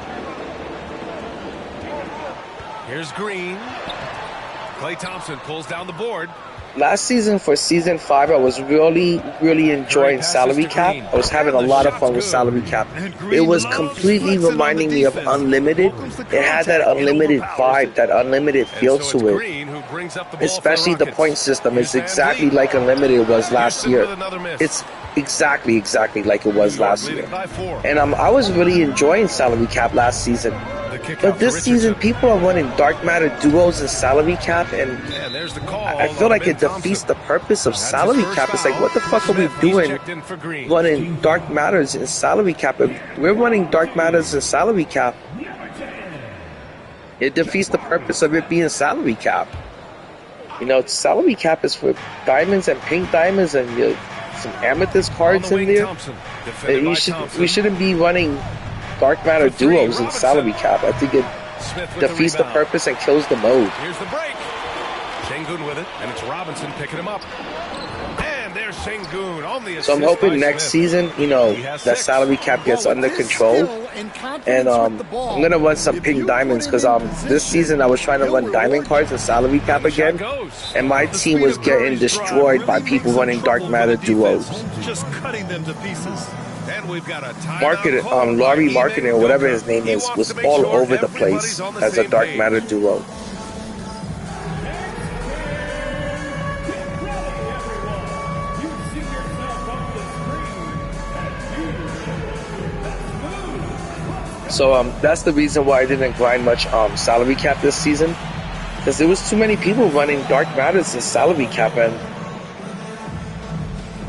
S4: Here's Green. Klay Thompson pulls down the board.
S5: Last season, for season 5, I was really enjoying salary cap. I was having a lot of fun with salary cap. It was completely reminding me of Unlimited. It had that Unlimited vibe, that Unlimited feel to it. Especially the point system. It's exactly like Unlimited was last year. It's exactly like it was last year. And I was really enjoying salary cap last season. But this season, people are running dark matter duos and salary cap, and I feel like it defeats the purpose of salary cap. It's like, what the fuck are we doing running dark matters in salary cap? If we're running dark matters in salary cap, it defeats the purpose of it being salary cap. You know, salary cap is for diamonds and pink diamonds and some amethyst cards in there. We shouldn't be running dark matter duos in salary cap. I think it defeats the purpose and kills the mode.
S4: Here's the break. Şengün with it, and it's Robinson picking him up. And there's Şengün on the assist.
S5: So I'm hoping next season, you know, that salary cap gets under control. And I'm going to run some pink diamonds because this season I was trying to run diamond cards in salary cap again. And my team was getting destroyed by people running dark matter duos.
S6: Just cutting them to pieces.
S5: Laurie Marketing, or whatever his name is, was all over the place as a dark matter duo. So that's the reason why I didn't grind much salary cap this season. Because there was too many people running Dark Matters and salary cap, and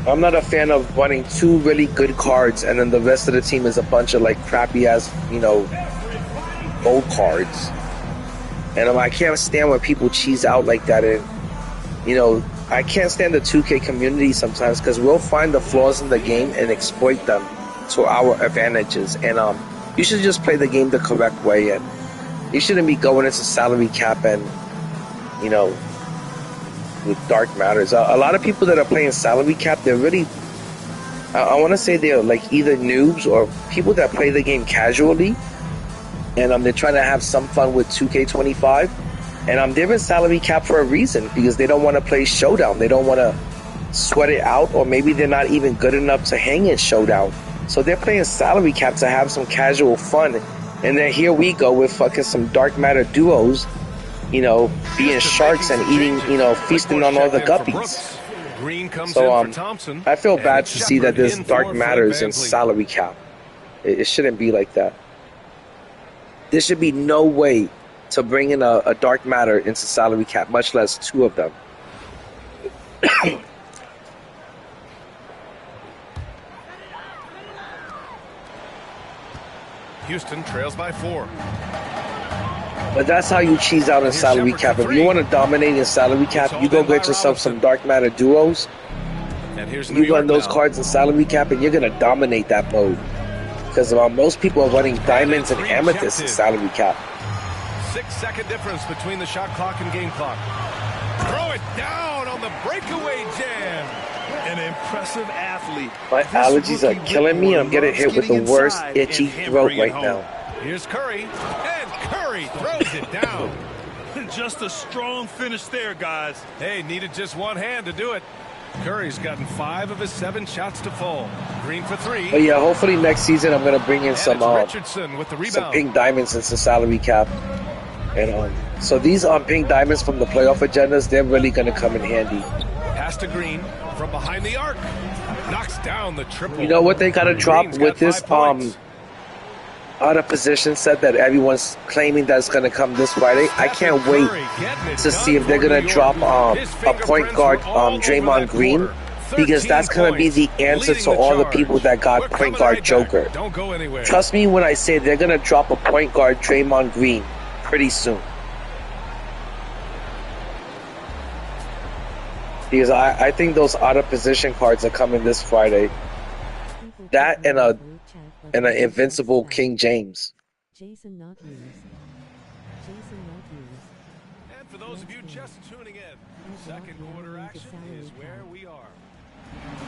S5: I'm not a fan of running 2 really good cards and then the rest of the team is a bunch of like crappy ass, you know, old cards. And I can't stand when people cheese out like that. And you know, I can't stand the 2K community sometimes because we'll find the flaws in the game and exploit them to our advantages. And you should just play the game the correct way, and you shouldn't be going into salary cap and, you know, with Dark Matters. A lot of people that are playing salary cap, they're really, I want to say they're like either noobs or people that play the game casually, and they're trying to have some fun with 2K25, and they're in salary cap for a reason, because they don't want to play Showdown. They don't want to sweat it out, or maybe they're not even good enough to hang in Showdown. So they're playing salary cap to have some casual fun, and then here we go with fucking some Dark Matter duos, you know, being sharks and eating, you know, feasting on all the guppies. So I feel bad to see that there's Dark Matters in salary cap. It shouldn't be like that. There should be no way to bring in a Dark Matter into salary cap, much less 2 of them.
S4: Houston trails by 4.
S5: But that's how you cheese out in salary cap. If you want to dominate in salary cap, you go get yourself some Dark Matter duos. You run those cards in salary cap, and you're going to dominate that mode. Because most people are running diamonds and amethysts in salary cap.
S4: 6-second difference between the shot clock and game clock. Throw it down on the breakaway jam.
S6: An impressive athlete.
S5: My allergies are killing me. I'm getting hit with the worst itchy throat right now.
S4: Here's Curry, and Curry throws it down.
S6: Just a strong finish there, guys.
S4: Hey, needed just one hand to do it. Curry's gotten 5 of his 7 shots to fall. Green for 3.
S5: But yeah, hopefully next season I'm gonna bring in some
S4: Richardson with the rebound.
S5: Some pink diamonds into salary cap. And so these pink diamonds from the playoff agendas, they're really gonna come in handy.
S4: Pass to Green from behind the arc. Knocks down the triple.
S5: You know what they gotta drop with this out of position set that everyone's claiming that's going to come this Friday? I can't wait to see if they're going to drop a point guard, Draymond Green, because that's going to be the answer to all the people that got point guard Joker. Trust me when I say they're going to drop a point guard Draymond Green pretty soon. Because I think those out of position cards are coming this Friday. That and an invincible King James.
S8: Jason not used. Jason not used.
S4: And for those of you just tuning in, second quarter action is where we are.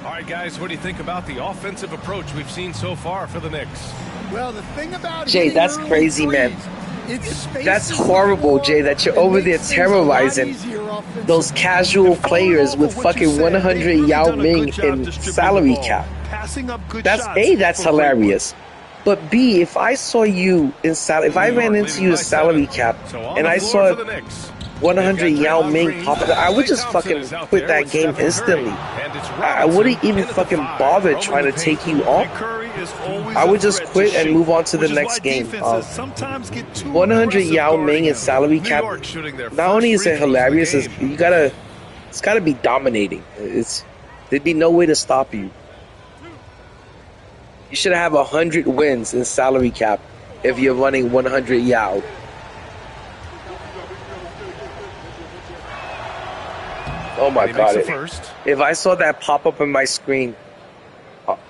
S4: All right, guys, what do you think about the offensive approach we've seen so far for the Knicks?
S7: Well, the thing about
S5: Jay, that's crazy, man. That's horrible, Jay, that you're over there terrorizing those casual players with fucking 100 Yao Ming in salary cap. That's hilarious. But B, if I saw you in if I ran into you in salary cap and I saw 100 Yao Ming pop up, I would just fucking quit that game instantly. I wouldn't even fucking bother trying to take you off. I would just quit and move on to the next game. 100 Yao Ming in salary cap. Not only is it hilarious, it's gotta be dominating. There'd be no way to stop you. You should have 100 wins in salary cap if you're running 100 Yao. Oh my God. If I saw that pop up on my screen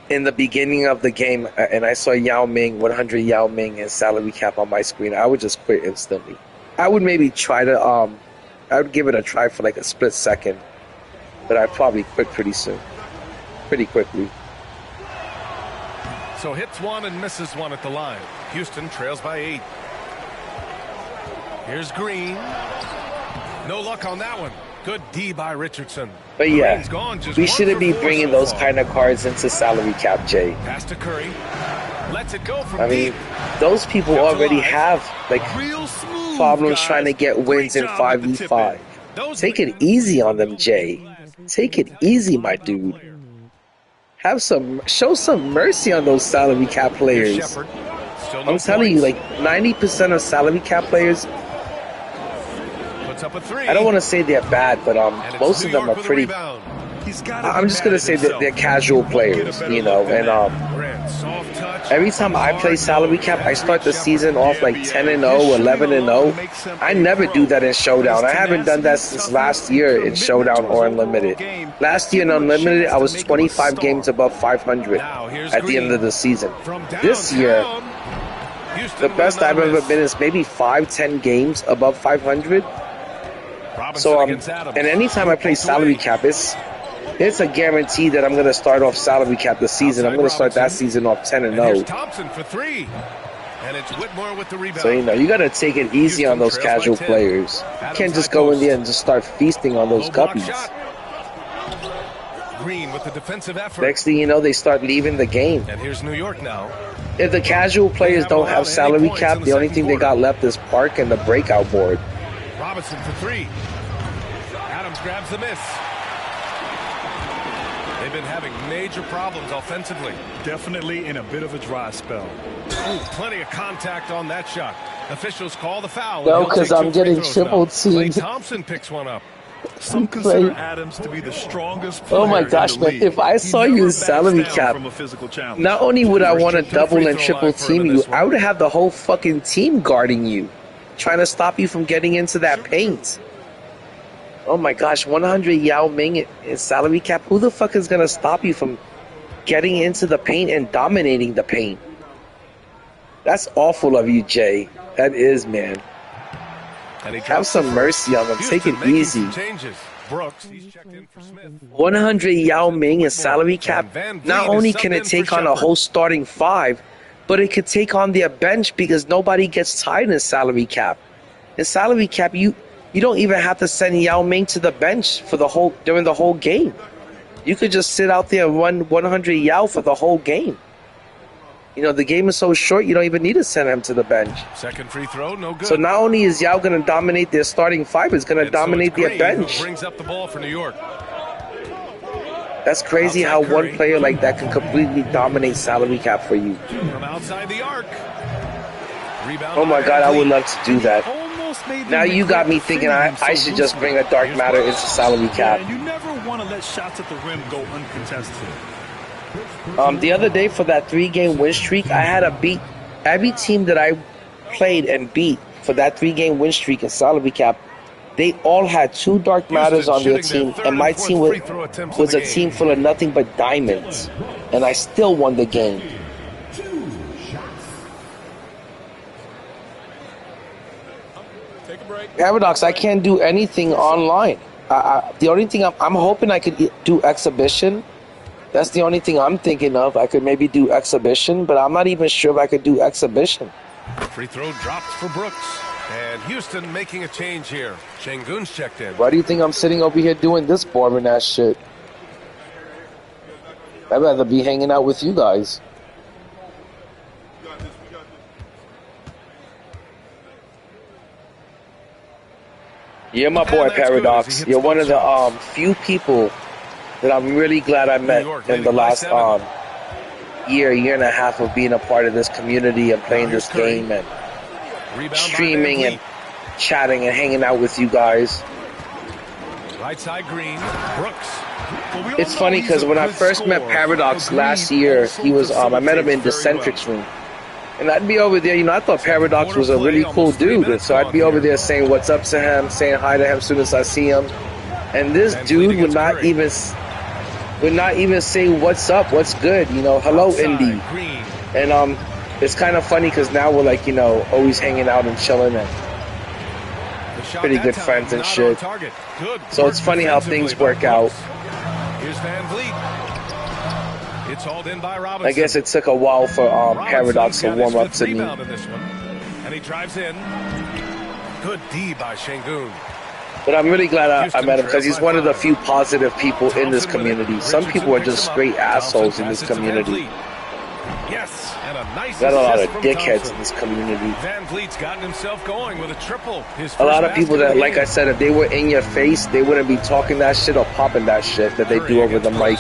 S5: in the beginning of the game and I saw Yao Ming, 100 Yao Ming and salary cap on my screen, I would just quit instantly. I would maybe try to, I would give it a try for like a split second, but I'd probably quit pretty soon. Pretty quickly.
S4: So hits one and misses one at the line. Houston trails by 8. Here's Green. No luck on that one. Good D by Richardson.
S5: But yeah, we shouldn't be bringing those kind of cards into salary cap, Jay.
S4: Pass to Curry. Lets it go from
S5: I mean, those people already have like problems trying to get wins in 5v5. Take it easy on them, Jay. Take it easy, my dude. Show some mercy on those salary cap players. I'm telling you, like 90% of salary cap players
S4: puts up a three.
S5: I don't want to say they're bad, but most of them are pretty. I'm just gonna say that they're casual players, you know. And every time I play salary cap, I start the season off like 10-0, 11-0. I never do that in Showdown. I haven't done that since last year in Showdown or Unlimited. Last year in Unlimited, I was 25 games above 500 at the end of the season. This year, the best I've ever been is maybe 5-10 games above 500. So and anytime I play salary cap, it's a guarantee that I'm going to start off salary cap the season. I'm going to start that season off 10-0.
S4: Thompson for three. And it's Whitmore with the rebound.
S5: So, you know, you got to take it easy on those casual players. You can't just go in there and just start feasting on those guppies.
S4: Green with the defensive effort.
S5: Next thing you know, they start leaving the game.
S4: And here's New York now.
S5: If the casual players don't have salary cap, the only thing they got left is Park and the breakout board.
S4: Robinson for three. Adams grabs the miss. They've been having major problems offensively.
S6: Definitely in a bit of a dry spell.
S4: Ooh, plenty of contact on that shot. Officials call the foul.
S5: No, because I'm getting triple teamed.
S4: Thompson picks one up.
S6: Some consider Adams to be the strongest player.
S5: Oh my gosh, man. If I saw you in salary cap, not only would I want to double and triple team you, I would have the whole fucking team guarding you, trying to stop you from getting into that paint. Oh my gosh, 100 Yao Ming in salary cap. Who the fuck is going to stop you from getting into the paint and dominating the paint? That's awful of you, Jay. That is, man. Have some mercy on them. Take it easy.
S4: Brooks, he's checked in for Smith.
S5: 100 Yao Ming in salary cap. Not only can it take on a whole starting five, but it could take on their bench because nobody gets tired in salary cap. In salary cap, you don't even have to send Yao Ming to the bench for during the whole game. You could just sit out there and run 100 Yao for the whole game. You know, the game is so short, you don't even need to send him to the bench.
S4: Second free throw, no good.
S5: So not only is Yao going to dominate their starting five, it's going to dominate their bench.
S4: Brings up the ball for New York.
S5: That's crazy how one player like that can completely dominate salary cap for you.
S4: From outside the arc. Rebound.
S5: Oh my God, I would love to do that. Now you got me thinking I should just bring a dark matter into salary cap.
S6: You never want to let shots at the rim go uncontested.
S5: The other day for that 3-game win streak, I had to beat every team that I played and beat for that 3-game win streak in salary cap. They all had 2 dark matters on their team, and my team was a team full of nothing but diamonds, and I still won the game. Paradox, I can't do anything online. The only thing I'm hoping I could do exhibition. That's the only thing I'm thinking of. I could maybe do exhibition, but I'm not even sure if I could do exhibition.
S4: Free throw dropped for Brooks. And Houston making a change here. Şengün's checked in.
S5: Why do you think I'm sitting over here doing this boring ass shit? I'd rather be hanging out with you guys. You're my boy, Paradox. You're one of the few people that I'm really glad I met in the last year and a half of being a part of this community and playing this game and streaming and chatting and hanging out with you guys.
S4: Right side Green, Brooks.
S5: It's funny because when I first met Paradox last year, he was I met him in the Centrics room. And I'd be over there, I thought Paradox was a really cool dude. So I'd be over there saying what's up to him, saying hi to him as soon as I see him. And this dude would not even say what's up, what's good, hello Indy. And it's kind of funny because now we're like, always hanging out and chilling and pretty good friends and shit. So it's funny how things work out.
S4: Here's Van Vliet. It's hauled in by Robinson.
S5: I guess it took a while for Paradox to warm up to me.
S4: And he drives in. Good D by Şengün.
S5: But I'm really glad I met him because he's one of the few positive people in this community. Some people are just straight assholes in this community.
S4: Yes, and a nice
S5: got a lot of dickheads in this community.
S4: Van Vliet's gotten himself going with a triple.
S5: A lot of people that, like I said, if they were in your face, they wouldn't be talking that shit or popping that shit that they do over the mic.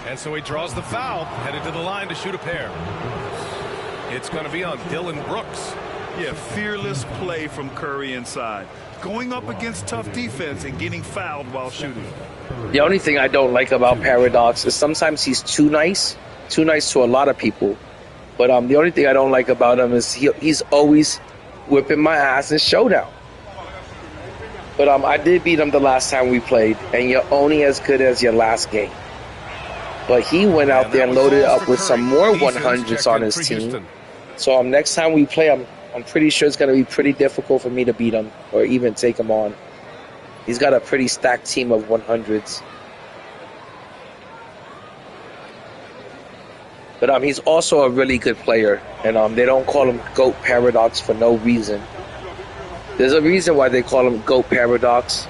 S4: And so he draws the foul, headed to the line to shoot a pair. It's going to be on Dylan Brooks.
S6: Yeah, fearless play from Curry inside. Going up against tough defense and getting fouled while shooting.
S5: The only thing I don't like about Paradox is sometimes he's too nice to a lot of people. But the only thing I don't like about him is he's always whipping my ass in showdown. But I did beat him the last time we played, and you're only as good as your last game. But he went out there and loaded up with some more 100s on his team. So next time we play, I'm pretty sure it's going to be pretty difficult for me to beat him or even take him on. He's got a pretty stacked team of 100s. But he's also a really good player, and they don't call him GOAT Paradox for no reason. There's a reason why they call him GOAT Paradox.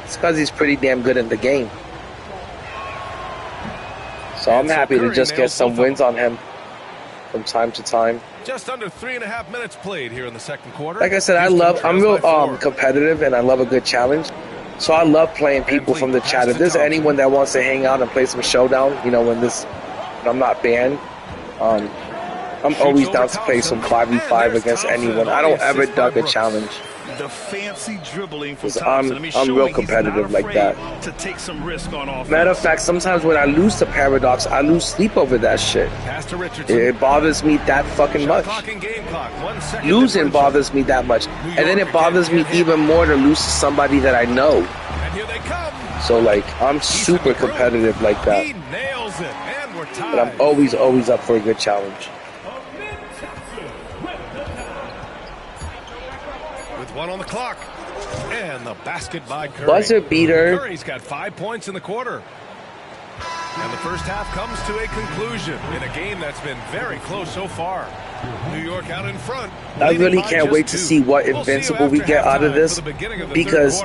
S5: It's because he's pretty damn good in the game. So I'm happy to just get some wins on him from time to time.
S4: Just under 3.5 minutes played here in the second quarter.
S5: Like I said, I'm real competitive, and I love a good challenge. So I love playing people from the chat. If there's anyone that wants to hang out and play some showdown, when I'm not banned, I'm always down to play some 5v5 against anyone. I don't ever duck a challenge.
S6: The fancy dribbling from
S5: I'm real competitive like that.
S6: To take some risk on offense.
S5: Matter of fact, sometimes when I lose to Paradox, I lose sleep over that shit. It bothers me that fucking much. Losing bothers me that much. And then it bothers me even more to lose to somebody that I know. So, I'm super competitive like that. But I'm always up for a good challenge.
S4: One on the clock. And the basket by Curry.
S5: Buzzer beater.
S4: Curry's got 5 points in the quarter. And the first half comes to a conclusion in a game that's been very close so far. New York out in front.
S5: I really can't wait to see what invincible we get out of this, because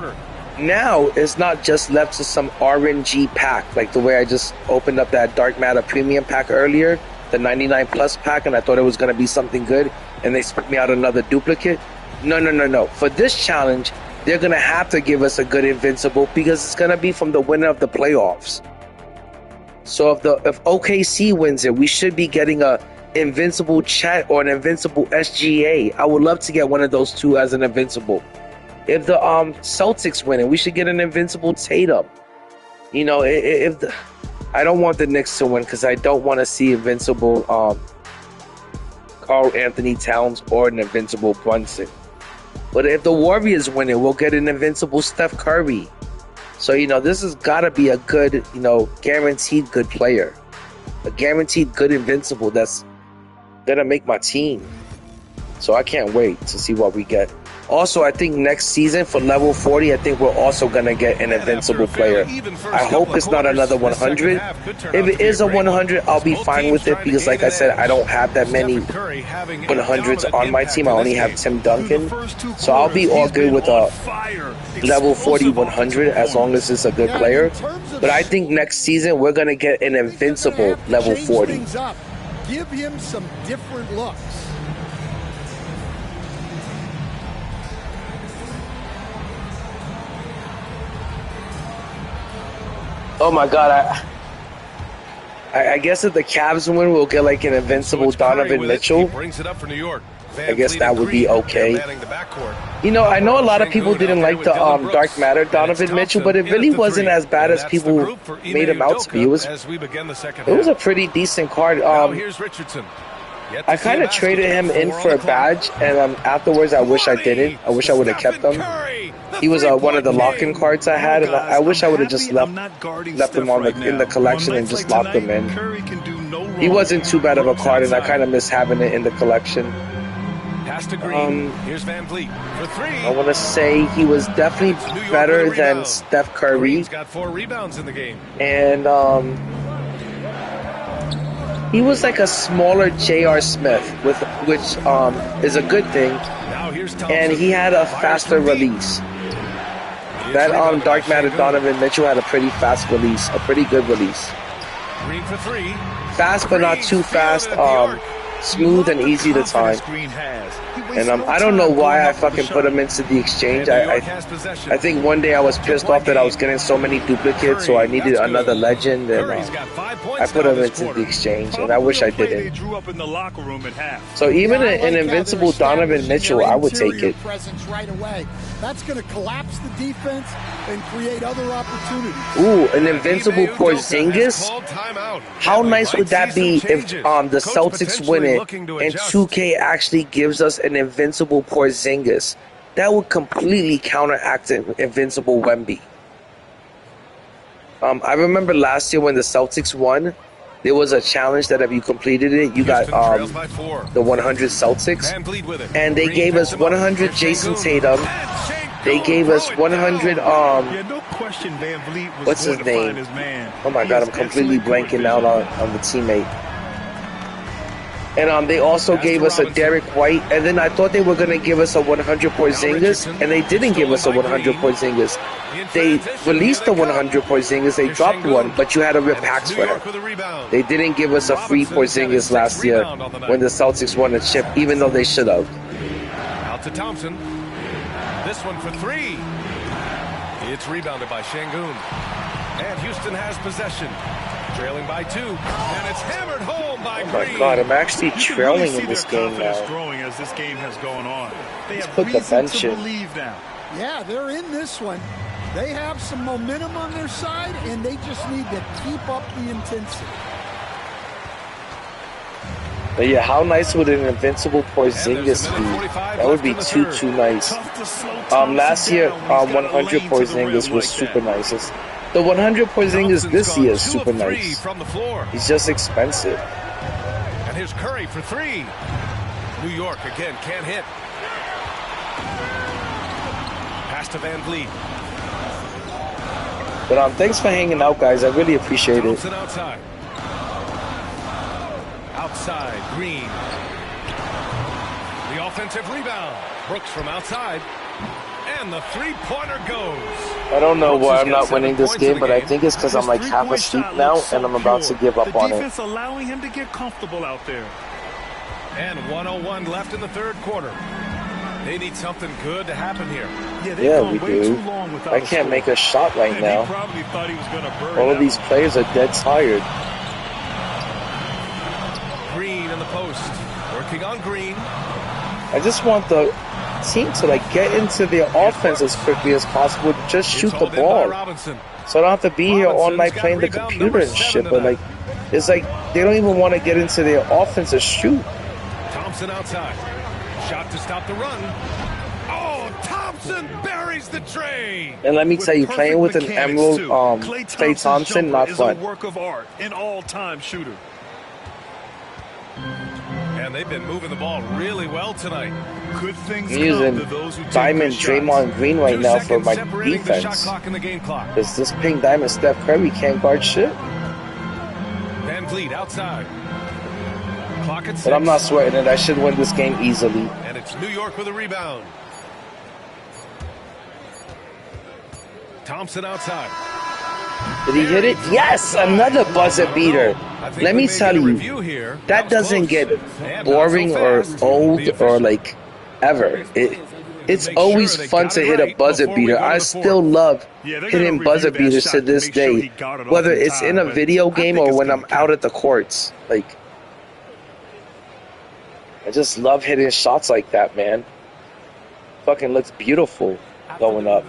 S5: now it's not just left to some RNG pack, like the way I just opened up that Dark Matter Premium pack earlier, the 99 plus pack, and I thought it was going to be something good, and they spit me out another duplicate. No. For this challenge, they're going to have to give us a good invincible, because it's going to be from the winner of the playoffs. So if OKC wins it, we should be getting a invincible Chet or an invincible SGA. I would love to get one of those two as an invincible. If the Celtics win it, we should get an invincible Tatum. I don't want the Knicks to win, because I don't want to see invincible Karl Anthony Towns or an invincible Brunson. But if the Warriors win it, we'll get an invincible Steph Curry. So, this has got to be a good, guaranteed good player. A guaranteed good invincible that's going to make my team. So I can't wait to see what we get. Also, I think next season for level 40, I think we're also going to get an invincible player. I hope it's not another 100. If it is a 100, I'll be fine with it, because like I said, I don't have that many 100s on my team. I only have Tim Duncan. So I'll be all good with a level 40 100 as long as it's a good player. But I think next season we're going to get an invincible level 40.
S7: Give him some different looks.
S5: Oh my God, I guess if the Cavs win, we'll get like an invincible Donovan Mitchell. I guess that would be okay. I know a lot of people didn't like the Dark Matter Donovan Mitchell, but it really wasn't as bad as people made him out to be. It was a pretty decent card. I kind of traded him in for a badge, and afterwards I wish I didn't. I wish I would have kept him. He was one of the lock-in cards I had, and I wish I would have just left him in the collection and just locked him in. He wasn't too bad of a card, and I kind of miss having it in the collection.
S4: Here's Van Vliet for three.
S5: I want to say he was definitely better than Steph Curry.
S4: He's got 4 rebounds in the game.
S5: And he was like a smaller J.R. Smith, which is a good thing. And he had a faster release. That Dark Matter Donovan Mitchell had a pretty fast release, a pretty good release.
S4: Green for 3.
S5: Fast but not too fast. smooth and easy to time. And I don't know why I fucking put him into the exchange. I think one day I was pissed off that I was getting so many duplicates, so I needed another legend, and I put him into the exchange, and I wish I didn't. So even an invincible Donovan Mitchell, I would take it.
S7: That's going to collapse the defense and create other opportunities.
S5: Ooh, an invincible Porzingis? How nice would that be if the Celtics win it and 2K actually gives us an invincible Porzingis? That would completely counteract invincible Wemby. I remember last year when the Celtics won, there was a challenge that if you completed it, you got the 100 Celtics, and they gave us 100 Jason Tatum. They gave us 100. What's his name? Oh my God, I'm completely blanking out on the teammate. And they also gave us a Derek White, and then I thought they were going to give us a 100 Porzingis, and they didn't give us a 100 Porzingis. They released the 100 Porzingis, they dropped one, but you had to rip packs for it. They didn't give us a free Porzingis last year when the Celtics won the chip, even though they should have.
S4: Out to Thompson. This one for three. It's rebounded by Şengün. And Houston has possession. Trailing by 2, and it's hammered home by Green.
S5: Oh my God, I'm actually trailing in this game now.
S6: Growing as this game has gone on.
S5: Let's put the bench in.
S7: Yeah, they're in this one. They have some momentum on their side, and they just need to keep up the intensity.
S5: But yeah, how nice would an invincible Porzingis be? That would be too nice. Last year, 100 Porzingis was super nice. The 100 Porzingis this year is super nice. He's just expensive.
S4: And here's Curry for 3. New York again can't hit. Pass to Van Vliet.
S5: But thanks for hanging out, guys. I really appreciate it.
S4: Outside. Outside, Green. The offensive rebound. Brooks from outside. And the three-pointer goes.
S5: I don't know why I'm not winning this game, but I think it's because I'm like half asleep now, and I'm about to give up on it.
S6: Defense allowing him to get comfortable out there.
S4: And 1:01 left in the third quarter. They need something good to happen here.
S5: Yeah, we do. I can't make a shot right now. All of these players are dead tired.
S4: Green in the post. Working on Green.
S5: I just want the team to like get into their offense as quickly as possible. Just shoot the ball. So I don't have to be here all night playing the computer and shit. But like, it's like they don't even want to get into their offense and shoot.
S4: Thompson outside. Shot to stop the run. Oh, Thompson buries the tray.
S5: And let me tell you, playing with an Emerald Klay Thompson, not fun.
S6: Is a work of art, an all-time shooter.
S4: And they've been moving the ball really well tonight.
S6: Good things
S5: I'm using Diamond Draymond Green right now for my defense. Because this pink Diamond Steph Curry can't guard shit.
S4: Van Vliet outside. Clock at 6.
S5: But I'm not sweating it. I should win this game easily.
S4: And it's New York with a rebound. Thompson outside.
S5: Did he hit it? Yes! Another buzzer beater. Let me tell you, that doesn't get boring or old or like ever. It's always fun to hit a buzzer beater. I still love hitting buzzer beaters to this day, whether it's in a video game or when I'm out at the courts. Like, I just love hitting shots like that, man. Fucking looks beautiful going up.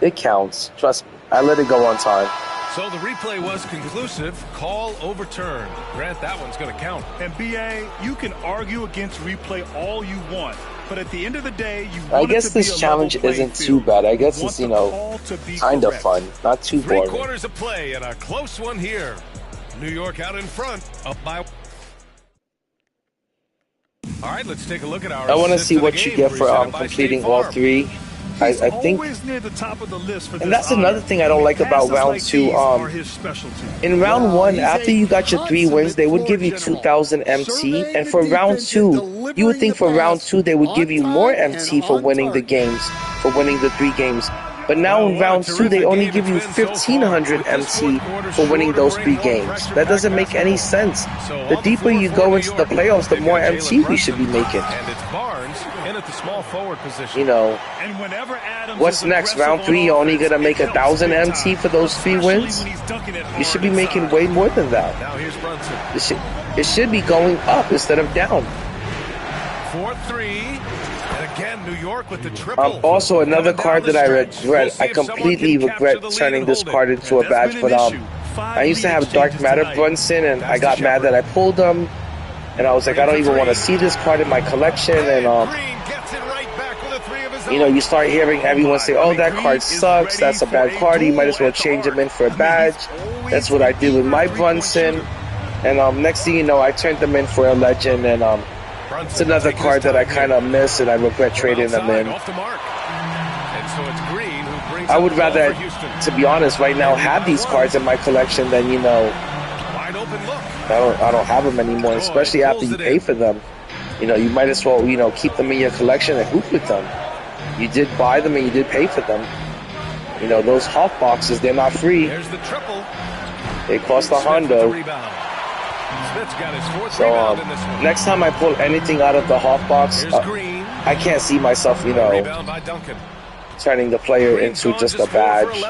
S5: It counts. Trust me. I let it go on time.
S4: So the replay was conclusive. Call overturned. Grant, that one's going to count.
S6: And BA, you can argue against replay all you want, but at the end of the day,
S5: I guess this challenge isn't too bad. I guess it's, you know, kind of fun. Not too boring.
S4: 3 quarters of play and a close one here. New York out in front, up by... All right, let's take a look at our...
S5: I want to see what you get for completing all 3. I think, and that's another thing I don't like about round 2. In round 1, after you got your 3 wins, they would give you 2,000 MT, and for round 2, you would think for round 2 they would give you more MT for winning the games, for winning the 3 games. But now in round 2, they only give you 1,500 MT for winning those 3 games. That doesn't make any sense. The deeper you go into the playoffs, the more MT we should be making. You know, what's next? Round 3, you're only going to make 1,000 MT for those 3 wins? You should be making way more than that. It should be going up instead of down.
S4: 4-3. And again, New York with the triple.
S5: Also, another card that I regret. I completely regret turning this card into a badge. But I used to have Dark Matter Brunson, and I got mad that I pulled them. And I was like, I don't even want to see this card in my collection. And you know, you start hearing everyone say, "Oh, that card sucks. That's a bad card. You might as well change them in for a badge." That's what I did with my Brunson. And next thing you know, I turned them in for a legend. And it's another card that I kind of miss, and I regret trading them in. I would rather, to be honest, right now have these cards in my collection than, you know, I don't have them anymore, especially after you pay for them. You know, you might as well, you know, keep them in your collection and hoop with them. You did buy them and you did pay for them. You know, those Hawk boxes, they're not free. They cost a Hondo. So next time I pull anything out of the Hawk box, I can't see myself, you know, turning the player into just a badge.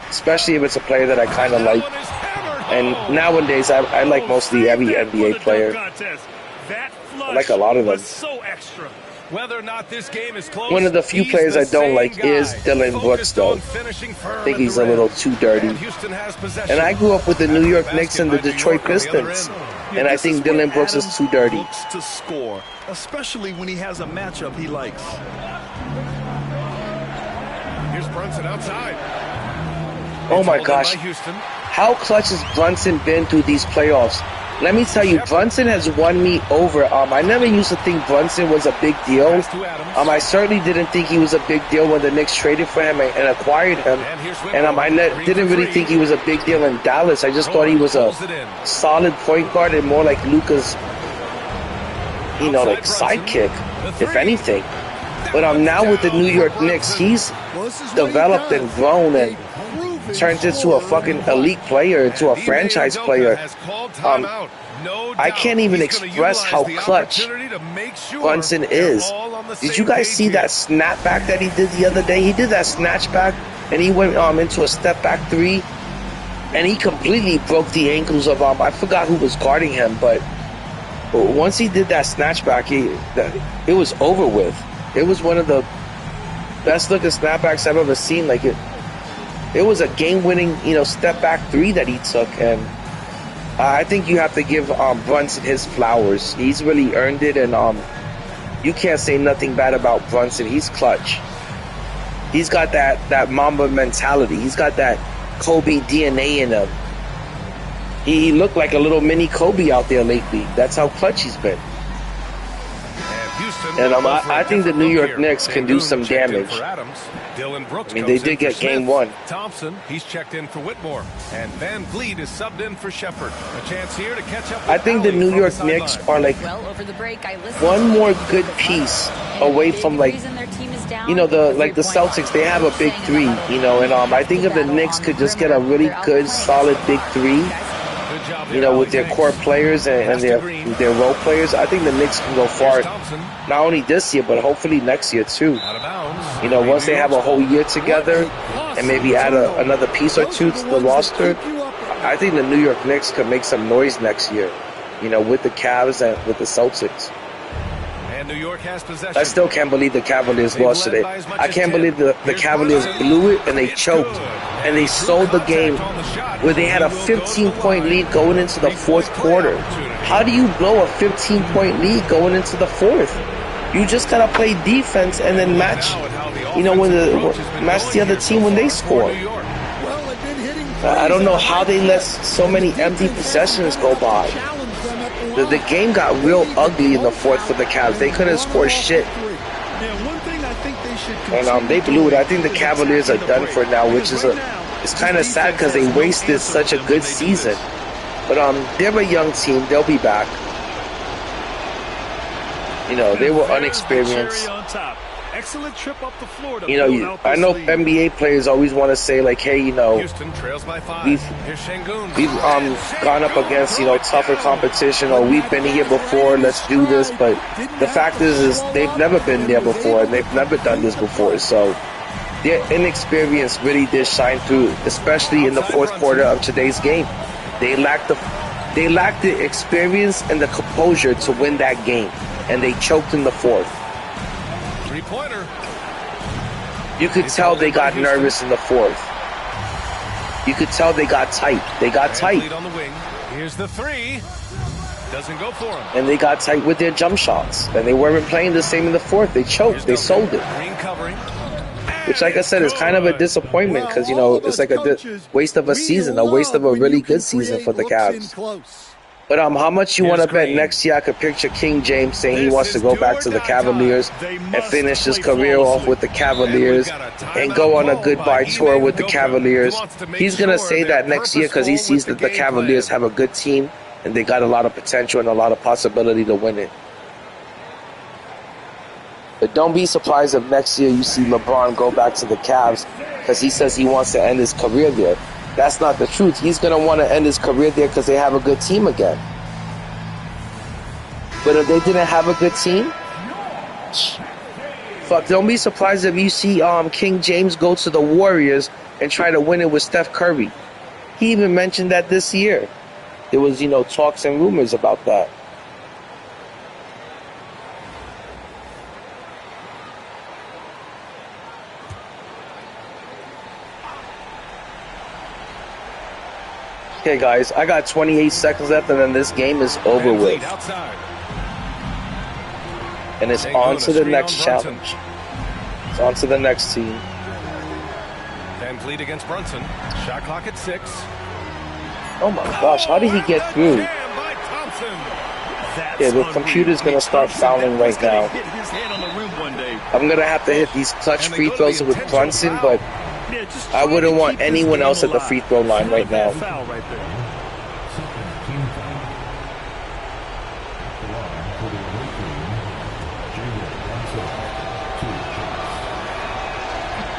S5: Especially if it's a player that I kind of like. And nowadays, I like mostly every NBA player. I like a lot of them. One of the few players I don't like is Dillon Brooks, though. I think he's a little too dirty. And I grew up with the New York Knicks and the Detroit Pistons, and I think Dillon Brooks is too dirty.
S6: Especially when he has a matchup he likes.
S4: Here's Brunson outside.
S5: Oh my gosh. How clutch has Brunson been through these playoffs? Let me tell you, Brunson has won me over. I never used to think Brunson was a big deal. I certainly didn't think he was a big deal when the Knicks traded for him and acquired him. And I didn't really think he was a big deal in Dallas. I just thought he was a solid point guard and more like Luka's, you know, like sidekick, if anything. But now with the New York Knicks, he's developed and grown and turned into a fucking elite player, into a franchise player. I can't even express how clutch Brunson is. Did you guys see that snapback that he did the other day? He did that snatchback and he went into a step back 3 and he completely broke the ankles of I forgot who was guarding him, but once he did that snatchback, it was over with. It was one of the best looking snapbacks I've ever seen. Like it was a game-winning, you know, step-back 3 that he took, and I think you have to give Brunson his flowers. He's really earned it, and you can't say nothing bad about Brunson. He's clutch. He's got that Mamba mentality. He's got that Kobe DNA in him. He looked like a little mini Kobe out there lately. That's how clutch he's been. And I think the New York Knicks can do some damage. I mean, they did get game 1.
S4: Thompson, he's checked in for Whitmore, and Van Vliet is subbed in for Shepard. A chance here to catch up.
S5: I think the New York Knicks are like one more good piece away from, like, you know, the Celtics. They have a big 3, you know, and I think if the Knicks could just get a really good, solid big 3, you know, with their core players and their role players, I think the Knicks can go far, not only this year, but hopefully next year too. You know, once they have a whole year together and maybe add another piece or 2 to the roster, I think the New York Knicks could make some noise next year, you know, with the Cavs and with the Celtics.
S4: New York has possession.
S5: I still can't believe the Cavaliers lost today. I can't believe the Cavaliers blew it and they choked and they sold the game where they had a 15-point lead going into the 4th quarter. How do you blow a 15-point lead going into the 4th? You just gotta play defense and then match, you know, match the other team when they score. I don't know how they let so many empty possessions go by. The game got real ugly in the 4th for the Cavs. They couldn't score shit. And they blew it. I think the Cavaliers are done for now, which is it's kind of sad because they wasted such a good season. But they're a young team. They'll be back. You know, they were unexperienced.
S6: Excellent trip up the floor to
S5: You know, I know NBA players always want to say like, hey, you know,
S4: Houston trails by 5.
S5: we've gone up against, you know, tougher competition, or we've been here before, let's do this. But the fact is they've never been there before, and they've never done this before. So their inexperience really did shine through, especially in the fourth quarter of today's game. They lacked the experience and the composure to win that game, and they choked in the fourth.
S4: Three-pointer.
S5: You could tell they got nervous in the fourth. You could tell they got tight. They got tight.
S4: On the wing. Here's the three. Doesn't go for him.
S5: And they got tight with their jump shots. And they weren't playing the same in the fourth. They choked. They sold it.
S4: Green covering.
S5: Which, like I said, is kind of a disappointment because, you know, it's like a waste of a season, a waste of a really good season for the Cavs. But how much you want to bet next year I could picture King James saying he wants to go back to the Cavaliers and finish his career off with the Cavaliers and go on a goodbye tour with the Cavaliers. He's going to say that next year because he sees that the Cavaliers have a good team and they got a lot of potential and a lot of possibility to win it. But don't be surprised if next year you see LeBron go back to the Cavs because he says he wants to end his career there. That's not the truth. He's going to want to end his career there because they have a good team again. But if they didn't have a good team, fuck, don't be surprised if you see King James go to the Warriors and try to win it with Steph Curry. He even mentioned that this year. There was, you know, talks and rumors about that. Okay, guys, I got 28 seconds left, and then this game is over with. And it's on to the next challenge. It's on to the next team.
S4: Van Vliet against Brunson. Shot clock at 6.
S5: Oh my gosh, how did he get through? Yeah, the computer's going to start fouling right now. I'm going to have to hit these clutch free throws with Brunson, but I wouldn't want anyone else at the free throw line right now.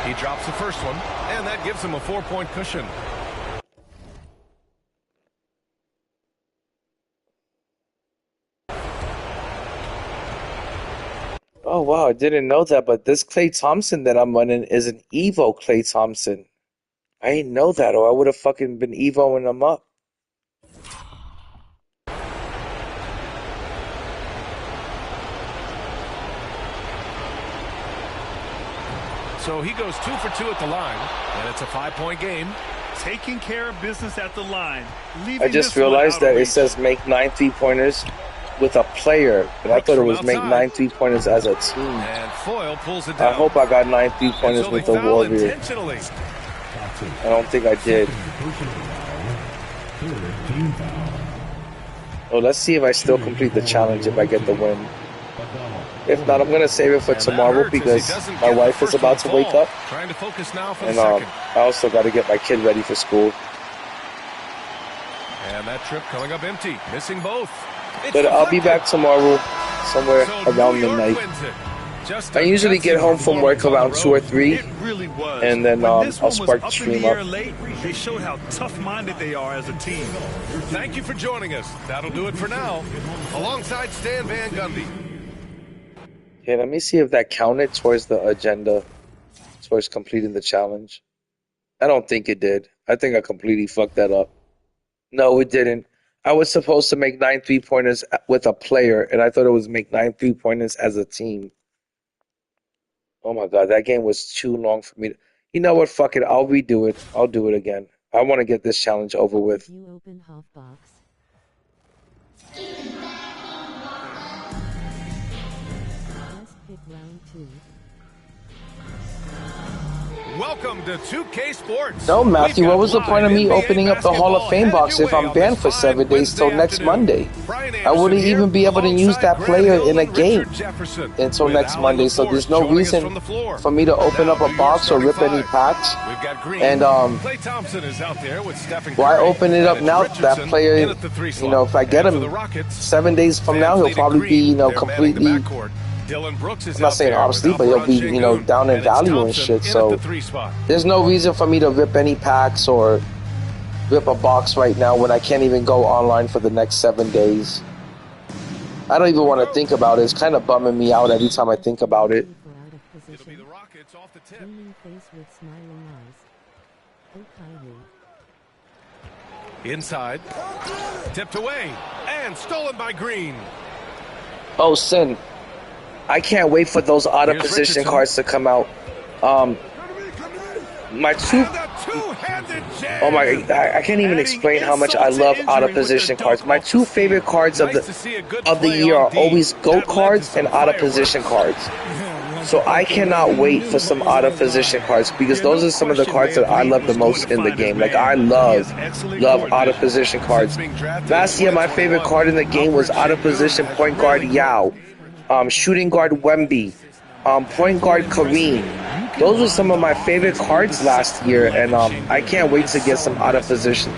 S4: He drops the first one, and that gives him a 4-point cushion.
S5: Oh, wow, I didn't know that, but this Klay Thompson that I'm running is an Evo Klay Thompson. I didn't know that, or I would have fucking been Evoing him up.
S4: So he goes 2 for 2 at the line, and it's a 5-point game.
S6: Taking care of business at the line.
S5: I just realized that it says make 9 3-pointers with a player, but I thought it was make 9 3-pointers as a team.
S4: And Foyle pulls it down.
S5: I hope I got 9 3-pointers with the Warrior. I don't think I did. Well, let's see if I still complete the challenge if I get the win. If not, I'm going to save it for tomorrow because my wife is about to wake up.
S4: Trying to focus now for
S5: And
S4: the second.
S5: I also got to get my kid ready for school.
S4: And that trip coming up empty, missing both.
S5: But I'll be back tomorrow somewhere around midnight. I usually get home from work around 2 or 3, and then I'll spark the stream up.
S6: They showed how tough-minded they are as a team.
S4: Thank you for joining us. That'll do it for now. Alongside Stan Van Gundy.
S5: Yeah, let me see if that counted towards the agenda, towards completing the challenge. I don't think it did. I think I completely fucked that up. No, it didn't. I was supposed to make 9 3-pointers with a player, and I thought it was make 9 3-pointers as a team. Oh my God, that game was too long for me. You know what? Fuck it. I'll redo it. I'll do it again. I want to get this challenge over with.
S8: You open half box. Let's pick round 2.
S4: Welcome to 2K Sports.
S5: No, Matthew, what was the point of me opening up the Hall of Fame box if I'm banned for 7 days till next Monday? I wouldn't even be able to use that player in a game until next Monday, so there's no reason for me to open up a box or rip any packs. And why open it up now? That player, you know, if I get him 7 days from now, he'll probably be, you know, completely
S4: Dylan Brooks is
S3: I'm not saying obviously, but he'll be, you know, down in value and shit. So there's no reason for me to rip any packs or rip a box right now when I can't even go online for the next 7 days. I don't even want to think about it. It's kind of bumming me out every time I think about it.
S4: It'll be the Rockets off the tip. Inside, tipped away, and stolen by Green.
S5: Oh, Sin. I can't wait for those out of position cards to come out. My two. Oh my! I can't even explain how much I love out of position cards. My two favorite cards of the year are always GOAT cards and out of position cards. So I cannot wait for some out of position cards because those are some of the cards that I love the most in the game. Like I love out of position cards. Last year, my favorite card in the game was out of position point guard Yao, shooting guard Wemby, point guard Kareem. Those were some of my favorite cards last year, and I can't wait to get some out of positions.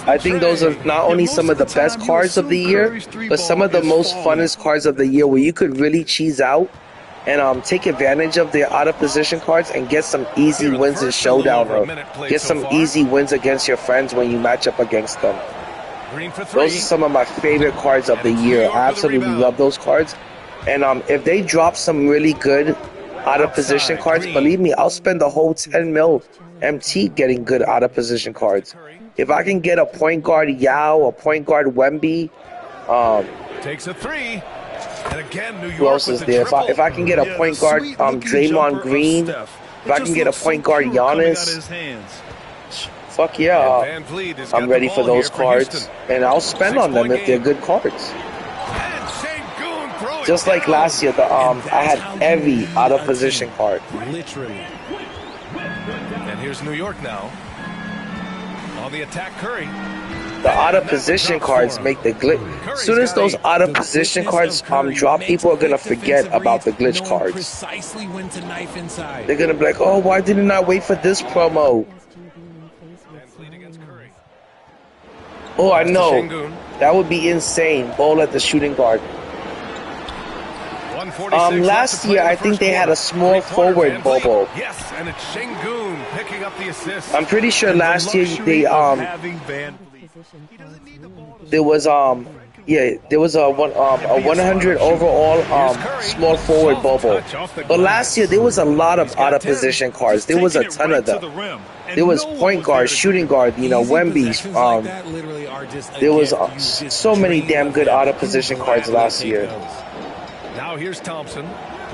S5: I think those are not only some of the best cards of the year, but some of the most funnest cards of the year where you could really cheese out and take advantage of the out of position cards and get some easy wins in Showdown or get some easy wins against your friends when you match up against them. Those are some of my favorite cards of the year. I absolutely love those cards. And if they drop some really good out of position cards, believe me, I'll spend the whole 10 mil MT getting good out of position cards. If I can get a point guard Yao, a point guard Wemby,
S4: takes a three. And again, New York
S5: who else is there? If I can get a point guard Draymond Green, if I can get a point guard Giannis, fuck yeah, I'm ready for those cards, and I'll spend on them if they're good cards. Just like last year, I had every out of position card.
S4: Literally. And here's New York now. On the attack, Curry.
S5: The out of position cards make the glitch. As soon as those out of position cards drop, people are gonna forget about the glitch cards. They're gonna be like, oh, why didn't I wait for this promo? Oh, I know. That would be insane. Ball at the shooting guard. Last year, I think they had a small forward bubble.
S4: Yes, and it's Şengün picking up the assist.
S5: I'm pretty sure last year there was a 100 overall small forward bubble. But last year there was a lot of out of position cards. There was a ton of them. There was point guard, shooting guard, you know, Wemby. There was so many damn good out of position cards last year.
S4: Now here's Thompson.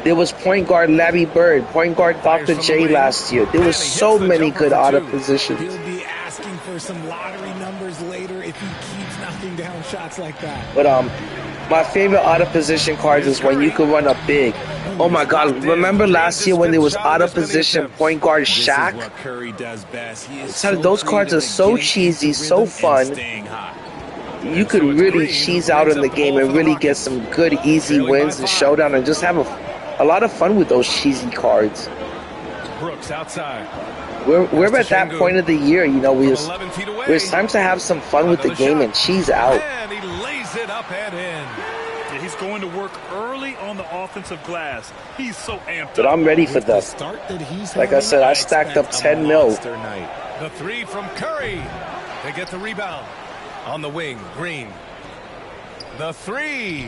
S5: There was point guard Larry Bird, point guard Dr. J last year. There was so many good out of positions.
S2: He'll be asking for some lottery numbers later if he keeps knocking down shots like that.
S5: But my favorite out of position cards is when you can run a big. Oh my God! Remember last year when there was out of position point guard Shaq? Those cards are so cheesy, so fun. You could really cheese out in the game and really get some good easy wins in Showdown and just have a lot of fun with those cheesy cards.
S4: Brooks outside.
S5: We're at that point of the year, you know, where it's time to have some fun with the game and cheese out.
S4: And he lays it up and in.
S6: Yeah, he's going to work early on the offensive glass. He's so amped up.
S5: But I'm ready for that. Like I said, I stacked up 10 mil.
S4: The three from Curry. They get the rebound. On the wing, Green. The three.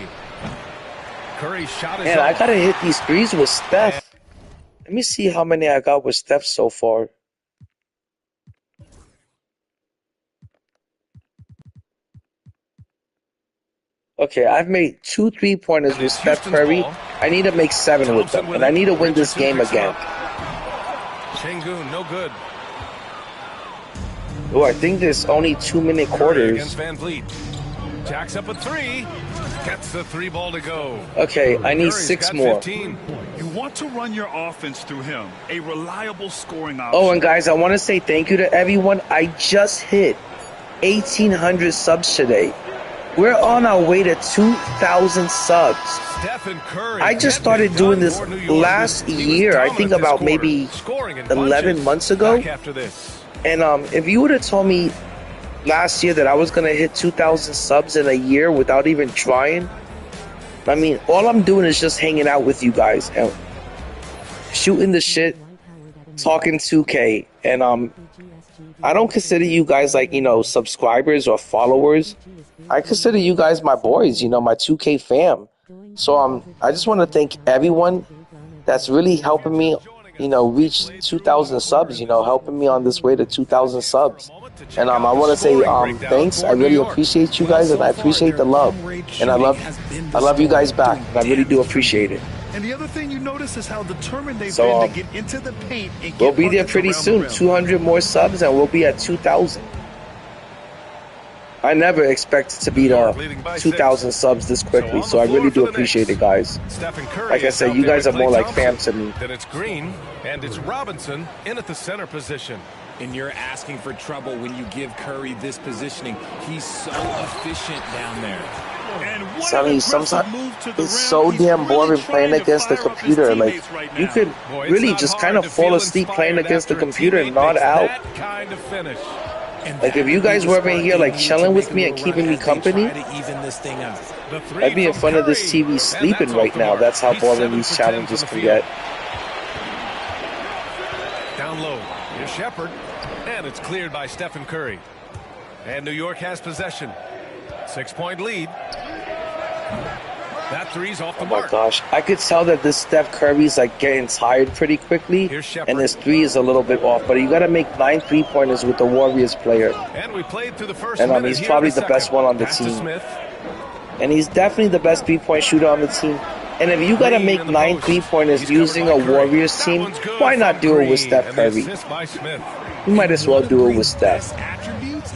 S4: Curry's shot is
S5: Man, I gotta hit these threes with Steph. Let me see how many I got with Steph so far. Okay, I've made 2 3-pointers with Steph Curry. I need to make 7 with them, and I need to win this game again.
S4: Şengün, no good.
S5: Oh, I think there's only 2-minute quarters.
S4: Jacks up a three. Gets the three ball to go.
S5: Okay, I need 6 more.
S6: 15. You want to run your offense through him. A reliable scoring option.
S5: Oh, and guys, I want to say thank you to everyone. I just hit 1,800 subs today. We're on our way to 2,000 subs. I just started doing this last year. I think about maybe 11 months ago. And if you would have told me last year that I was going to hit 2,000 subs in a year without even trying,
S3: I mean, all I'm doing is just hanging out with you guys and shooting the shit, talking 2K, and I don't consider you guys like, you know, subscribers or followers. I consider you guys my boys, you know, my 2K fam. So I just want to thank everyone that's really helping me, you know, reach 2,000 subs, you know, helping me on this way to 2,000 subs. And I want to say thanks. I really appreciate you guys, and I appreciate the love. And I love you guys back. And I really do appreciate it.
S6: And the other thing you notice is how determined they've been to get into the paint and
S3: we'll be there pretty soon. 200 more subs, and we'll be at 2,000. I never expected to be to 2,000 subs this quickly, so I really do appreciate it, guys. Like I said, you guys are more like fam to me.
S4: Then it's Green, and it's Robinson in at the center position.
S2: And you're asking for trouble when you give Curry this positioning. He's so efficient down there.
S3: Sonny, sometimes it's so damn boring playing against the computer. Like, you could really just kind of fall asleep playing against the computer and nod out. Like, if you guys were in here, like, chilling with me and keeping me company, I'd be in front of this TV sleeping right now. That's how boring these challenges can get.
S4: Down low, here's Shepard, and it's cleared by Stephen Curry. And New York has possession. 6-point lead. That three's off the mark.
S3: Oh my gosh, I could tell that this Steph Curry's like getting tired pretty quickly, and his three is a little bit off. But you got to make 9 3-pointers with the Warriors player,
S4: and we played through the first
S3: he's probably the best one on the team, and he's definitely the best 3-point shooter on the team. And if you got to make 9 3-pointers using a Warriors team, why not do it with Steph Curry? You might as well do it with Steph.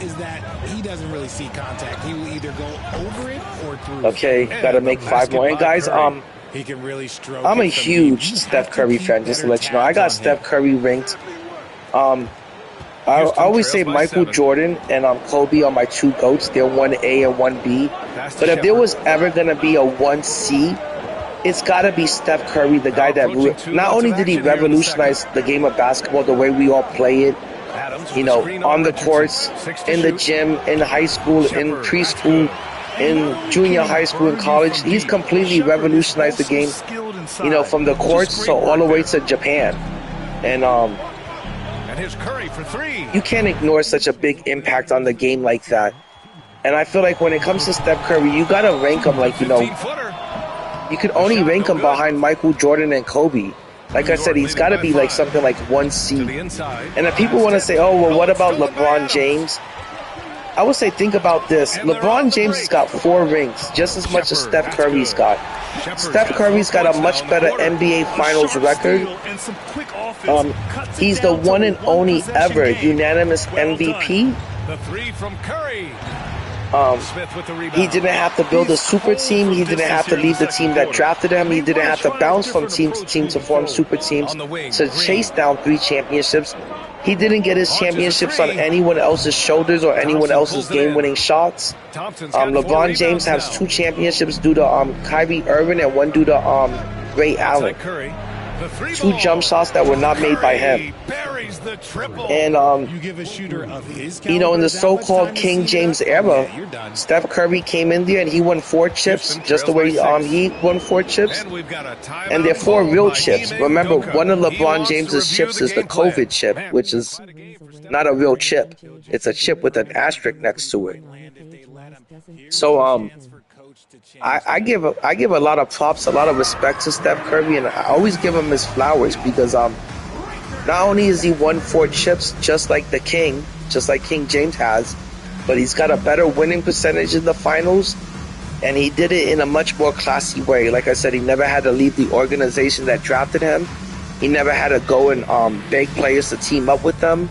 S2: Is that he doesn't really see contact. He will either go over it or through.
S3: Okay, gotta make 5 more. And guys,
S2: he can really stroke.
S3: I'm a huge Steph Curry fan, just to let you know. I got Steph Curry ranked. I always say Michael Jordan and Kobe are my 2 GOATs. They're 1A and 1B. But if there was ever gonna be a 1C, it's gotta be Steph Curry, the guy that not only did he revolutionize the game of basketball, the way we all play it, you know, on the courts, in the gym, in high school, in preschool, in junior high school, in college. He's completely revolutionized the game, you know, from the courts so all the way to Japan. And you can't ignore such a big impact on the game like that. And I feel like when it comes to Steph Curry, you gotta rank him like, you know, you could only rank him behind Michael Jordan and Kobe. Like I said, he's got to be like something like 1C. And if people want to say, oh, well, what about LeBron James? I would say, think about this. LeBron James has got 4 rings, just as much as Steph Curry's got. Steph Curry's got a much better NBA Finals record. He's the one and only ever unanimous MVP.
S4: The three from Curry.
S3: He didn't have to build a super team. He didn't have to leave the team that drafted him. He didn't have to bounce from team to team to form super teams to chase down 3 championships. He didn't get his championships on anyone else's shoulders or anyone else's game-winning shots. LeBron James has 2 championships due to Kyrie Irving and 1 due to Ray Allen. 2 jump shots that were not made by him. And you know, in the so-called King James era, Steph Curry came in there and he won 4 chips, just the way he won 4 chips. And they're 4 real chips. Remember, one of LeBron James's chips is the COVID chip, which is not a real chip. It's a chip with an asterisk next to it. So I give a lot of props, a lot of respect to Steph Curry, and I always give him his flowers because not only has he won 4 chips just like the King, just like King James has, but he's got a better winning percentage in the finals, and he did it in a much more classy way. Like I said, he never had to leave the organization that drafted him. He never had to go and beg players to team up with them.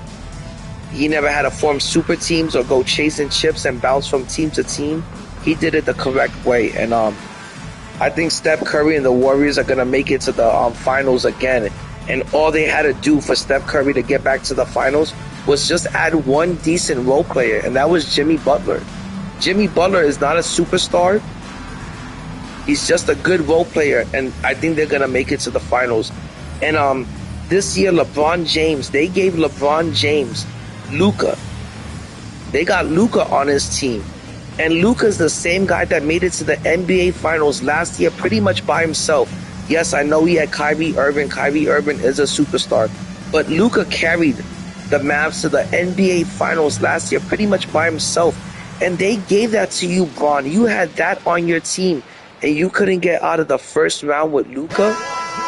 S3: He never had to form super teams or go chasing chips and bounce from team to team. He did it the correct way, and I think Steph Curry and the Warriors are going to make it to the finals again. And all they had to do for Steph Curry to get back to the finals was just add 1 decent role player, and that was Jimmy Butler. Jimmy Butler is not a superstar. He's just a good role player, and I think they're going to make it to the finals. And this year, LeBron James, they gave LeBron James Luka. They got Luka on his team. And Luka's the same guy that made it to the NBA Finals last year pretty much by himself. Yes, I know he had Kyrie Irving. Kyrie Irving is a superstar. But Luka carried the Mavs to the NBA Finals last year pretty much by himself. And they gave that to you, Bron. You had that on your team, and you couldn't get out of the first round with Luka.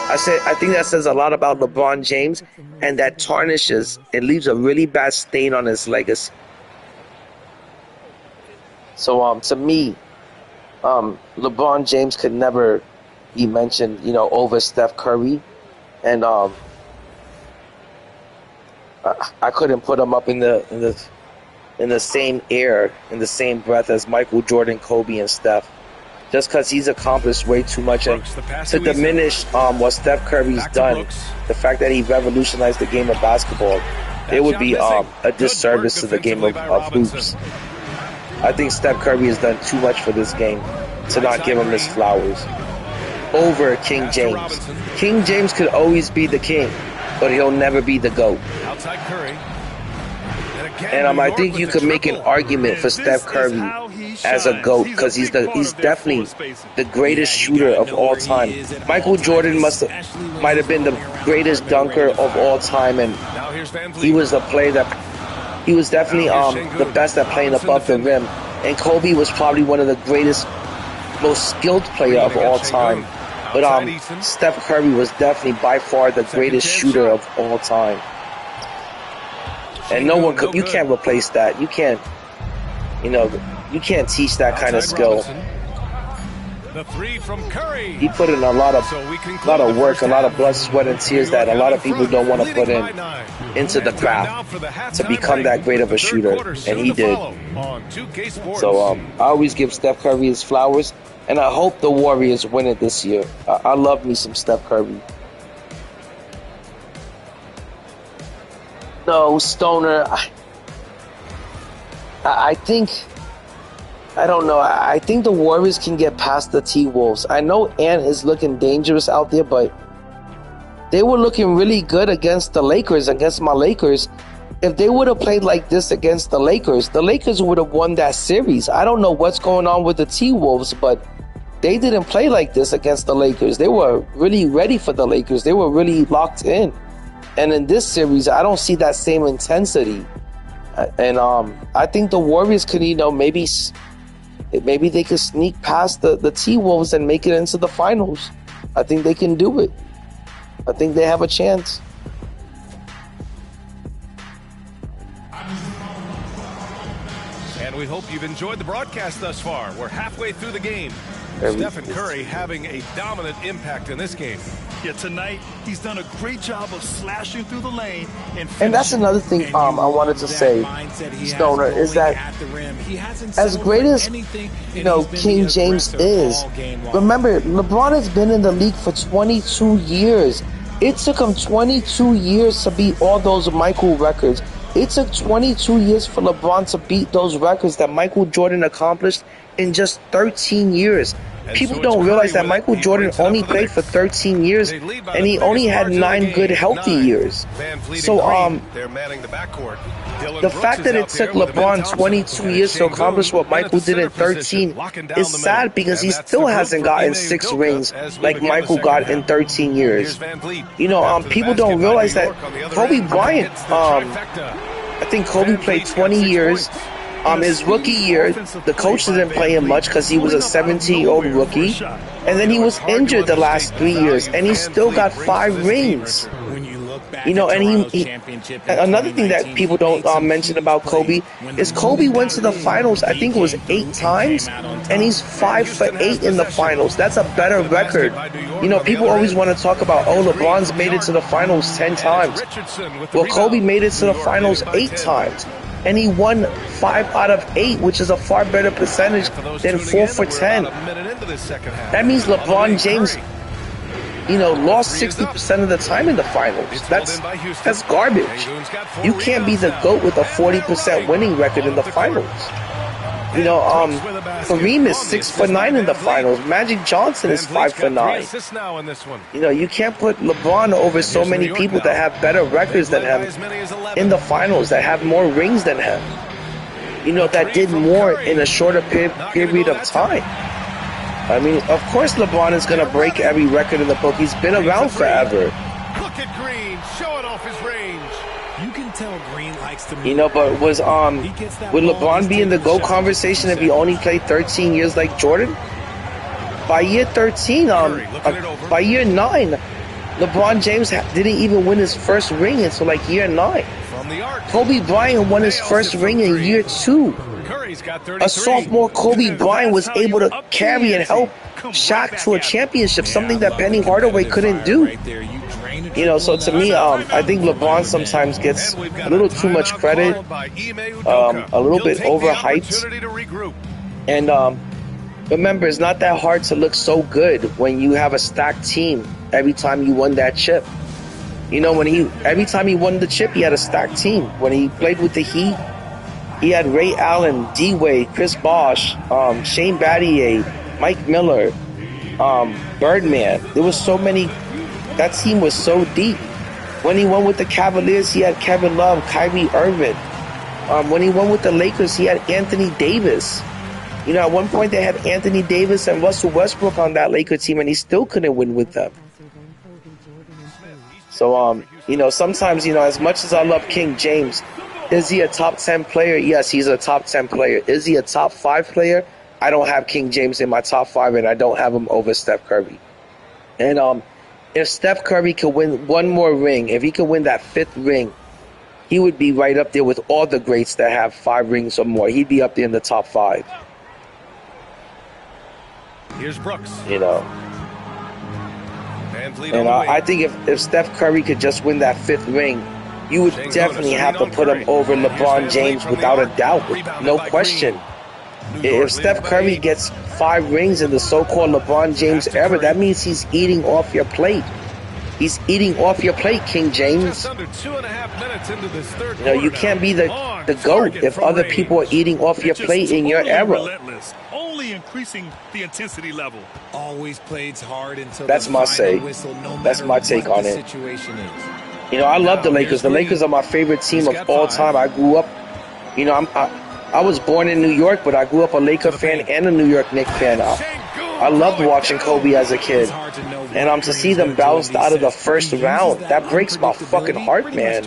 S3: I think that says a lot about LeBron James, and that tarnishes, it leaves a really bad stain on his legacy. So to me, LeBron James could never be mentioned, over Steph Curry, and I couldn't put him up in the same air, in the same breath as Michael Jordan, Kobe, and Steph. Just because he's accomplished way too much, and to diminish what Steph Curry's done, the fact that he revolutionized the game of basketball, it would be a disservice to the game of hoops. I think Steph Curry has done too much for this game to not give him his flowers over King James. King James could always be the king, but he'll never be the GOAT.
S4: Outside Curry.
S3: And I think you could make an argument for Steph Curry as a GOAT because he's definitely the greatest shooter of all time. Michael Jordan might have been the greatest dunker of all time, and he was a player that he was definitely the best at playing above the rim. And Kobe was probably one of the greatest, most skilled player of all time. But Steph Curry was definitely by far the greatest shooter of all time. And no one could, you can't replace that. You can't, you can't teach that kind of skill.
S4: The three from Curry.
S3: He put in a lot of work, a lot of blood, sweat, and tears that a lot of people don't want to put into the craft to become that great of a shooter, and he did. So I always give Steph Curry his flowers, and I hope the Warriors win it this year. I love me some Steph Curry. No, Stoner, I think, I don't know. I think the Warriors can get past the T-Wolves. I know Ant is looking dangerous out there, but they were looking really good against the Lakers, against my Lakers. If they would have played like this against the Lakers would have won that series. I don't know what's going on with the T-Wolves, but they didn't play like this against the Lakers. They were really ready for the Lakers. They were really locked in. And in this series, I don't see that same intensity. And I think the Warriors could, maybe they could sneak past the T-Wolves and make it into the finals. I think they can do it. I think they have a chance.
S4: And we hope you've enjoyed the broadcast thus far. We're halfway through the game. Stephen Curry having a dominant impact in this game.
S6: Yeah, tonight he's done a great job of slashing through the lane
S3: and that's another thing I wanted to say, Stoner, is that as great as King James is, remember LeBron has been in the league for 22 years. It took him 22 years to beat all those Michael records. It took 22 years for LeBron to beat those records that Michael Jordan accomplished in just 13 years. People don't realize that Michael Jordan only played for 13 years, and he only had 9 good, healthy years. So, the fact that it took LeBron 22 years to accomplish what Michael did in 13 is sad because he still hasn't gotten 6 rings like Michael got in 13 years. People don't realize that Kobe Bryant, I think Kobe played 20 years. His rookie year, the coach didn't play him much because he was a 17-year-old rookie. And then he was injured the last 3 years, and he still got 5 rings. And he another thing that people don't mention about Kobe is Kobe went to the finals, I think it was 8 times, and he's 5 for 8 in the finals. That's a better record. People always want to talk about, LeBron's made it to the finals 10 times. Well, Kobe made it to the finals 8 times. And he won 5 out of 8, which is a far better percentage than 4 for 10. That means LeBron James, lost 60% of the time in the finals. That's garbage. You can't be the GOAT with a 40% winning record in the finals. Kareem is 6 for 9 in the finals. Magic Johnson is 5 for 9. You can't put LeBron over so many people that have better records than him in the finals, that have more rings than him. you know, that did more in a shorter period of time. I mean, of course LeBron is going to break every record in the book. He's been around forever.
S4: Look at Green showing off his range.
S2: You can tell Green likes to move.
S3: You know, but would LeBron be in the GOAT conversation if he only played 13 years like Jordan? By year 13, by year 9, LeBron James didn't even win his first ring until like year 9. Kobe Bryant won his first ring in year 2. A sophomore Kobe Bryant was able to carry and help Shaq to a championship, something that Penny Hardaway couldn't do. You know, so to me, I think LeBron sometimes gets a little too much credit, a little bit overhyped. And remember, it's not that hard to look so good when you have a stacked team every time you won that chip. You know, every time he won the chip, he had a stacked team. When he played with the Heat, he had Ray Allen, D-Wade, Chris Bosh, Shane Battier, Mike Miller, Birdman. There was so many. That team was so deep. When he won with the Cavaliers, he had Kevin Love, Kyrie Irving. When he won with the Lakers, he had Anthony Davis. You know, at one point they had Anthony Davis and Russell Westbrook on that Lakers team, and he still couldn't win with them. So, you know, sometimes, you know, as much as I love King James, is he a top 10 player? Yes, he's a top 10 player. Is he a top 5 player? I don't have King James in my top 5, and I don't have him over Steph Curry. And if Steph Curry could win one more ring, if he could win that 5th ring, he would be right up there with all the greats that have 5 rings or more. He'd be up there in the top 5.
S4: Here's Brooks.
S3: You know. And I think if Steph Curry could just win that 5th ring, you would definitely have to put him over LeBron James without a doubt, no question. If Steph Curry gets 5 rings in the so-called LeBron James era, that means he's eating off your plate. He's eating off your plate, King James. You know, you can't be the GOAT if other people are eating off your plate in your era.
S6: Only increasing the intensity level.
S2: Always plays hard until
S3: that's my say. That's my take on it. You know, I love the Lakers. The Lakers are my favorite team of all time. I grew up, you know, I was born in New York, but I grew up a Laker fan and a New York Knicks fan. I loved watching Kobe as a kid. And to see them bounced out of the first round, that breaks my fucking heart, man.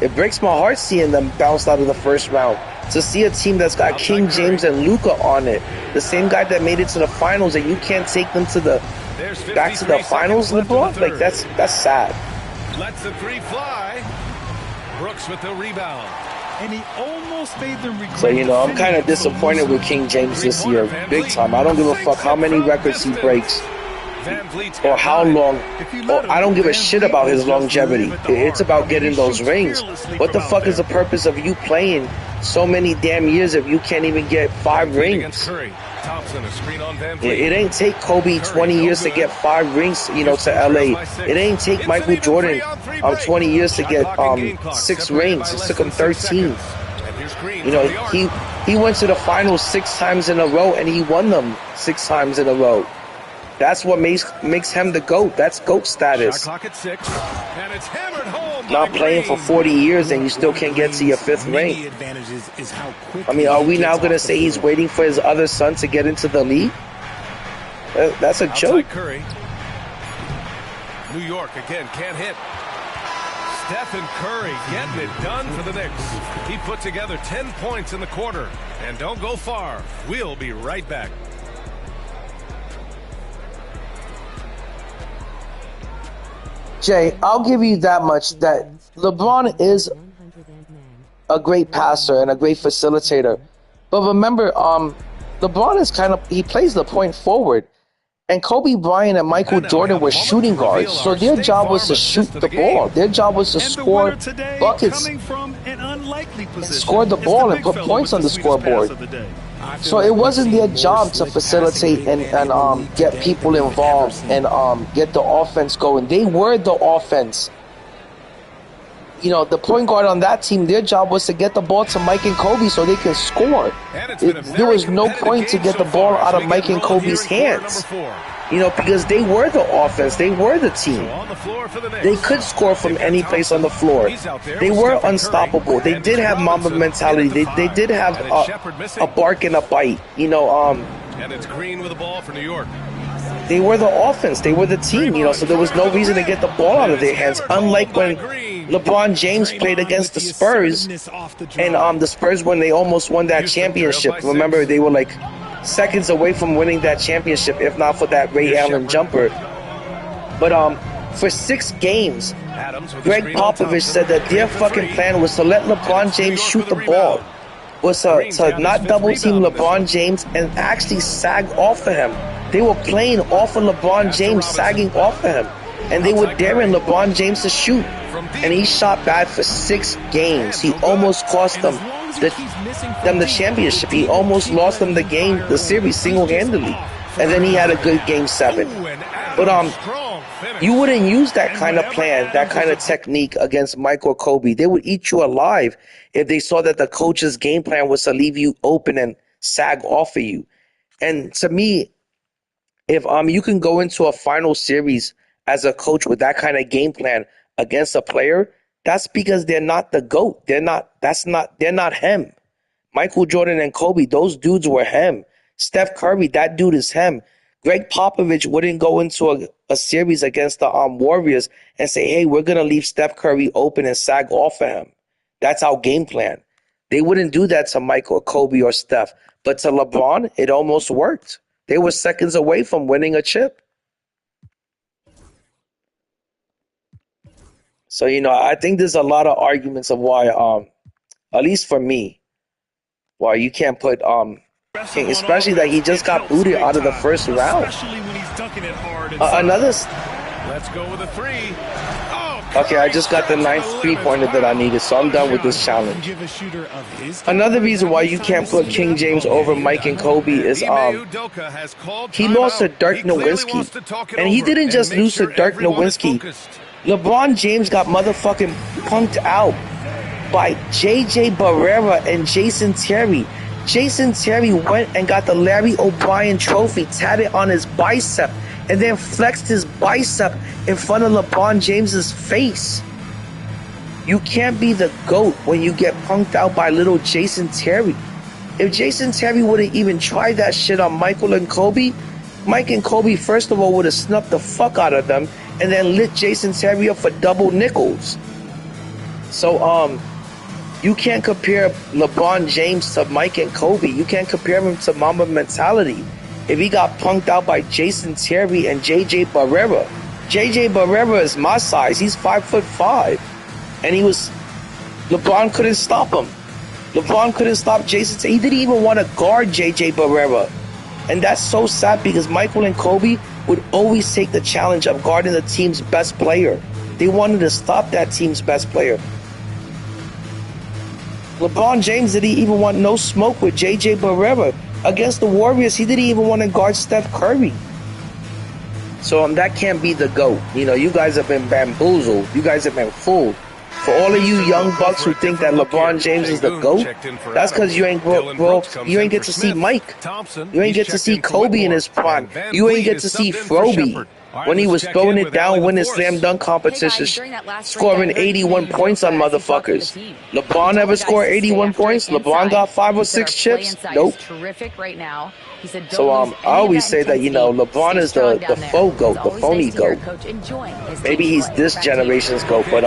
S3: It breaks my heart seeing them bounced out of the first round. To see a team that's got King James and Luka on it, the same guy that made it to the finals, and you can't take them to back to the finals, LeBron? Like, that's sad.
S4: Lets the 3 fly. Brooks with the rebound.
S6: And he almost made them regret.
S3: So, you know, I'm kind of disappointed with King James this year, big time. I don't give a fuck how many records he breaks or how long. I don't give a shit about his longevity. It's about getting those rings. What the fuck is the purpose of you playing so many damn years if you can't even get 5 rings? It ain't take Kobe 20 years to get 5 rings, you know, to LA. It ain't take Michael Jordan 20 years to get 6 rings. It took him 13. You know, he went to the finals 6 times in a row and he won them 6 times in a row. That's what makes him the GOAT. That's GOAT status.
S4: Shot clock at 6, and it's hammered home.
S3: Not playing for 40 years and you still can't get to your 5th ring. I mean, are we now going to say he's waiting for his other son to get into the league? That's a joke.
S4: Curry. New York again can't hit. Stephen Curry getting it done for the Knicks. He put together 10 points in the quarter. And don't go far. We'll be right back.
S3: Jay, I'll give you that much, that LeBron is a great passer and a great facilitator. But remember, LeBron is he plays the point forward. And Kobe Bryant and Michael Jordan were shooting guards. So their job was to shoot the ball. Their job was to score buckets, and score the ball and put points on the scoreboard. So it wasn't their job to facilitate and get people involved and get the offense going. They were the offense. You know, the point guard on that team, their job was to get the ball to Mike and Kobe so they can score. There was no point to get the ball out of Mike and Kobe's hands. You know, because they were the offense. They were the team. They could score from any place on the floor. They were unstoppable. They did have Mamba mentality. They did have a bark and a bite. You know,
S4: and it's Green with the ball for New York.
S3: They were the offense. They were the team, you know, so there was no reason to get the ball out of their hands. Unlike when LeBron James played against the Spurs, and the Spurs, when they almost won that championship. Remember, they were like seconds away from winning that championship, if not for that Ray Allen jumper. But for 6 games, Greg Popovich said that their fucking plan was to let LeBron James shoot the ball, was to not double team LeBron James and actually sag off of him. They were playing off of LeBron James, sagging off of him, and they were daring LeBron James to shoot. And he shot bad for 6 games. He almost cost them the championship. He almost lost them the series single-handedly. And then he had a good game 7. But you wouldn't use that kind of plan, that kind of technique against Mike or Kobe. They would eat you alive if they saw that the coach's game plan was to leave you open and sag off of you. And to me, if you can go into a final series as a coach with that kind of game plan against a player, that's because they're not the GOAT. They're not him. Michael Jordan and Kobe, those dudes were him. Steph Curry, that dude is him. Greg Popovich wouldn't go into a series against the Warriors and say, hey, we're going to leave Steph Curry open and sag off of him. That's our game plan. They wouldn't do that to Mike or Kobe or Steph. But to LeBron, it almost worked. They were seconds away from winning a chip. So, you know, I think there's a lot of arguments of why, at least for me, why you can't put King, especially that he just got booted out of the first round.
S4: Let's go with a 3.
S3: Okay, I just got the 9th 3-pointer that I needed, so I'm done with this challenge. Another reason why you can't put King James over Mike and Kobe is he lost to Dirk Nowitzki, and he didn't just lose to Dirk Nowitzki. LeBron James got motherfucking punked out by J.J. Barrera and Jason Terry. Jason Terry went and got the Larry O'Brien trophy, tatted on his bicep, and then flexed his bicep in front of LeBron James's face. You can't be the GOAT when you get punked out by little Jason Terry. If Jason Terry would have even tried that shit on Michael and Kobe, Mike and Kobe, first of all, would have snuffed the fuck out of them and then lit Jason Terry up for double nickels. So, you can't compare LeBron James to Mike and Kobe. You can't compare him to Mamba mentality. If he got punked out by Jason Terry and J.J. Barrera. J.J. Barrera is my size. He's 5'5". And LeBron couldn't stop him. LeBron couldn't stop Jason Terry. He didn't even want to guard J.J. Barrera. And that's so sad because Michael and Kobe would always take the challenge of guarding the team's best player. They wanted to stop that team's best player. LeBron James didn't even want no smoke with J.J. Barrera. Against the Warriors, he didn't even want to guard Steph Curry. So that can't be the GOAT. You know, you guys have been bamboozled. You guys have been fooled. For all of you young bucks who think that LeBron James is the GOAT, that's because you ain't you ain't get to see Mike. You ain't get to see Kobe in his prime. You ain't get to see Froby when he was throwing it down, winning slam dunk competitions, scoring 81 points on motherfuckers. LeBron ever scored 81 points? LeBron got 5 or 6 chips? Nope. So I always say that, you know, LeBron is the faux GOAT, the phony GOAT. Maybe he's this generation's GOAT, but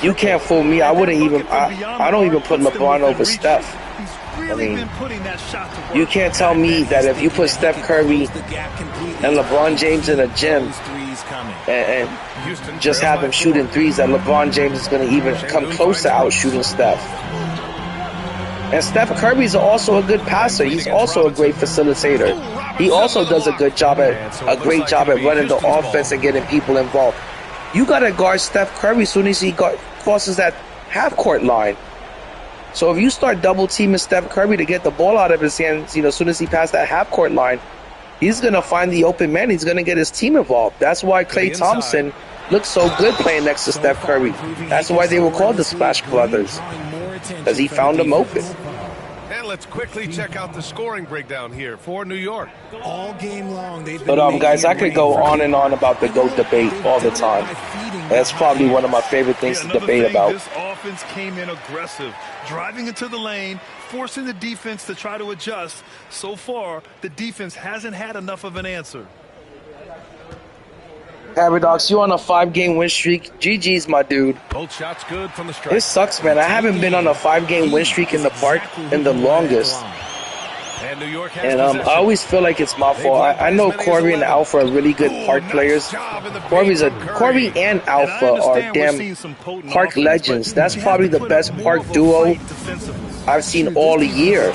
S3: you can't fool me. I wouldn't even. I don't even put LeBron over Steph. I mean, you can't tell me that if you put Steph Curry and LeBron James in a gym and just have him shooting threes, that LeBron James is going to even come close to out shooting Steph. And Steph Curry is also a good passer. He's also a great facilitator. He also does a great job at running the offense and getting people involved. You got to guard Steph Curry as soon as he crosses that half-court line. So if you start double teaming Steph Curry to get the ball out of his hands, you know, as soon as he passed that half-court line, he's going to find the open man. He's going to get his team involved. That's why Klay Thompson looks so good playing next to Steph Curry. That's why they were called the Splash Brothers, because he found them open.
S4: And let's quickly check out the scoring breakdown here for New York.
S2: All game long, they've been
S3: But guys, I could go on and on about the GOAT debate all the time. That's probably one of my favorite things to debate about.
S6: This offense came in aggressive, driving into the lane, forcing the defense to try to adjust. So far, the defense hasn't had enough of an answer.
S3: Paradox, you on a 5-game win streak. GG's, my dude.
S4: Both shots good from the strike.
S3: This sucks, man. I haven't been on a 5-game win streak in the park in the longest.
S4: And New York has
S3: And I always feel like it's my fault. I know Corey and Alpha are really good park players. Corey and Alpha are damn park legends. That's probably the best park duo I've seen all year.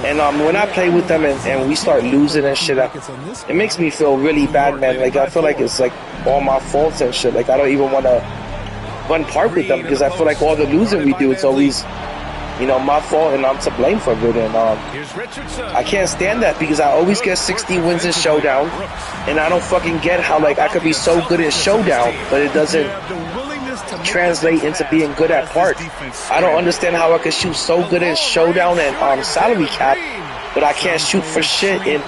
S3: And when I play with them and we start losing and shit, it makes me feel really bad, man. Like, I feel like it's like all my faults and shit. Like, I don't even want to run park with them because I feel like all the losing we do, it's always, you know, my fault and I'm to blame for it. And I can't stand that because I always get 60 wins in Showdown, and I don't fucking get how, like, I could be so good in Showdown, but it doesn't translate into being good at park. I don't understand how I could shoot so good in Showdown and salary cap, but I can't shoot for shit in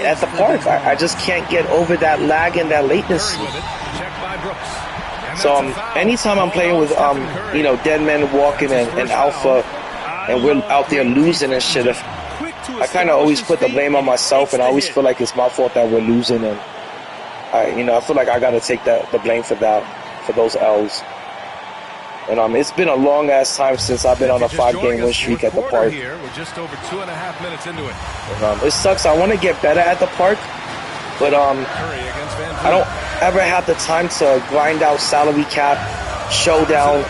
S3: at the park. I just can't get over that lag and that latency. So anytime I'm playing with you know, Dead Man Walking and Alpha, and we're out there losing and shit, I kind of always put the blame on myself, and I always feel like it's my fault that we're losing, and you know, I feel like I gotta take the blame for that, for those L's. And it's been a long ass time since I've been on a 5-game win streak at the park.
S4: We're just over 2.5 minutes into it.
S3: And, it sucks. I want to get better at the park, but I don't ever have the time to grind out salary cap, Showdown,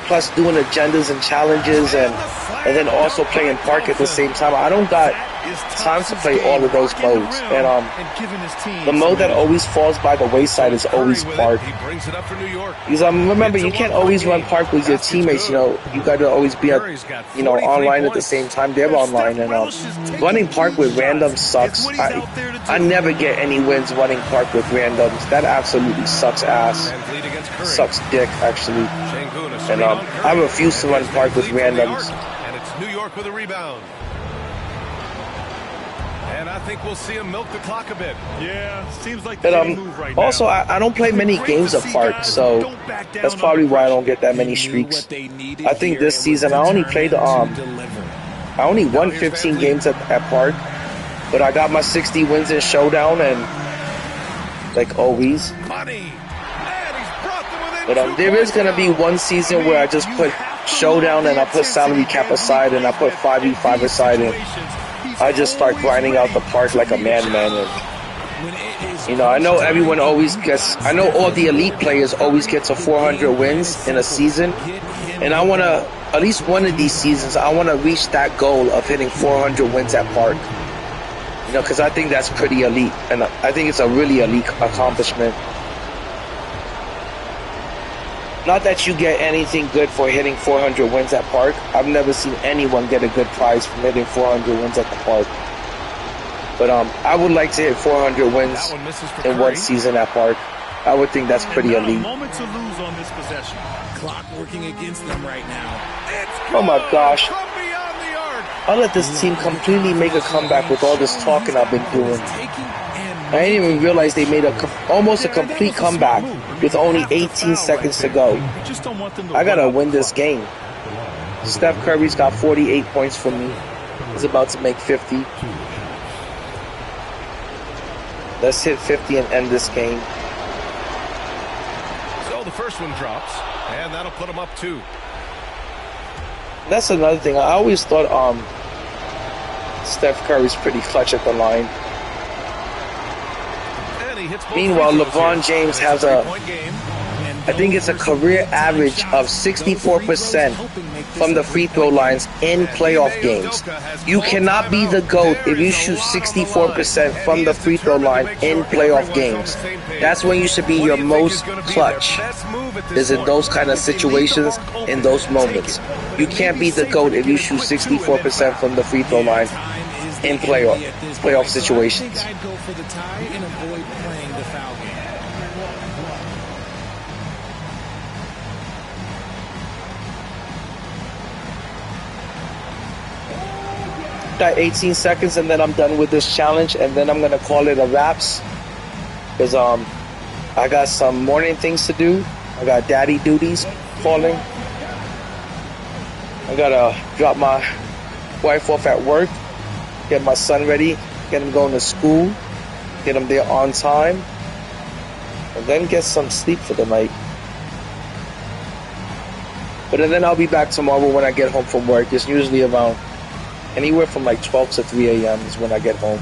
S3: plus doing agendas and challenges, and then also playing park at the same time. I don't got time to play all of those modes, and the mode that always falls by the wayside is always park. Because remember, you can't always run park with your teammates. You know, you got to always be you know, online at the same time they're online, and running park with randoms sucks. I never get any wins running park with randoms. That absolutely sucks ass. Sucks dick, actually. And I refuse to run park with randoms.
S4: And it's New York with a rebound. And I think we'll see him milk the clock a bit.
S6: Yeah, seems like
S3: but also I don't play many games of park, so that's probably why I don't get that many streaks. I think this season I only played I only won 15 games at park, but I got my 60 wins in Showdown, and like always. But there is gonna be one season where I just put Showdown and I put salary cap aside and I put 5v5 aside, and I just start grinding out the park like a madman. And, you know, I know everyone always gets, I know all the elite players always get to 400 wins in a season, and I want to, at least one of these seasons, I want to reach that goal of hitting 400 wins at park. You know, because I think that's pretty elite, and I think it's a really elite accomplishment. Not that you get anything good for hitting 400 wins at park. I've never seen anyone get a good prize from hitting 400 wins at the park. But I would like to hit 400 wins in one season at park. I would think that's pretty elite.
S6: Moment to lose on this possession.
S2: Clock working against them right now.
S3: Oh my gosh. I'll let this team completely make a comeback with all this talking I've been doing. I didn't even realize they made almost a complete comeback with only 18 seconds to go. I gotta win this game. Steph Curry's got 48 points for me. He's about to make 50. Let's hit 50 and end this game.
S4: So the first one drops, and that'll put him up 2.
S3: That's another thing. I always thought Steph Curry's pretty clutch at the line. Meanwhile, LeBron James has I think it's a career average of 64% from the free throw lines in playoff games. You cannot be the GOAT if you shoot 64% from the free throw line in playoff games. That's when you should be your most clutch, is in those kind of situations, in those moments. You can't be the GOAT if you shoot 64% from the free throw line in playoff situations. that 18 seconds, and then I'm done with this challenge, and then I'm gonna call it a wraps. Because I got some morning things to do. I got daddy duties calling. I gotta drop my wife off at work, get my son ready, get him going to school, get him there on time, and then get some sleep for the night. But then I'll be back tomorrow when I get home from work. It's usually around anywhere from like 12 to 3 a.m. is when I get home.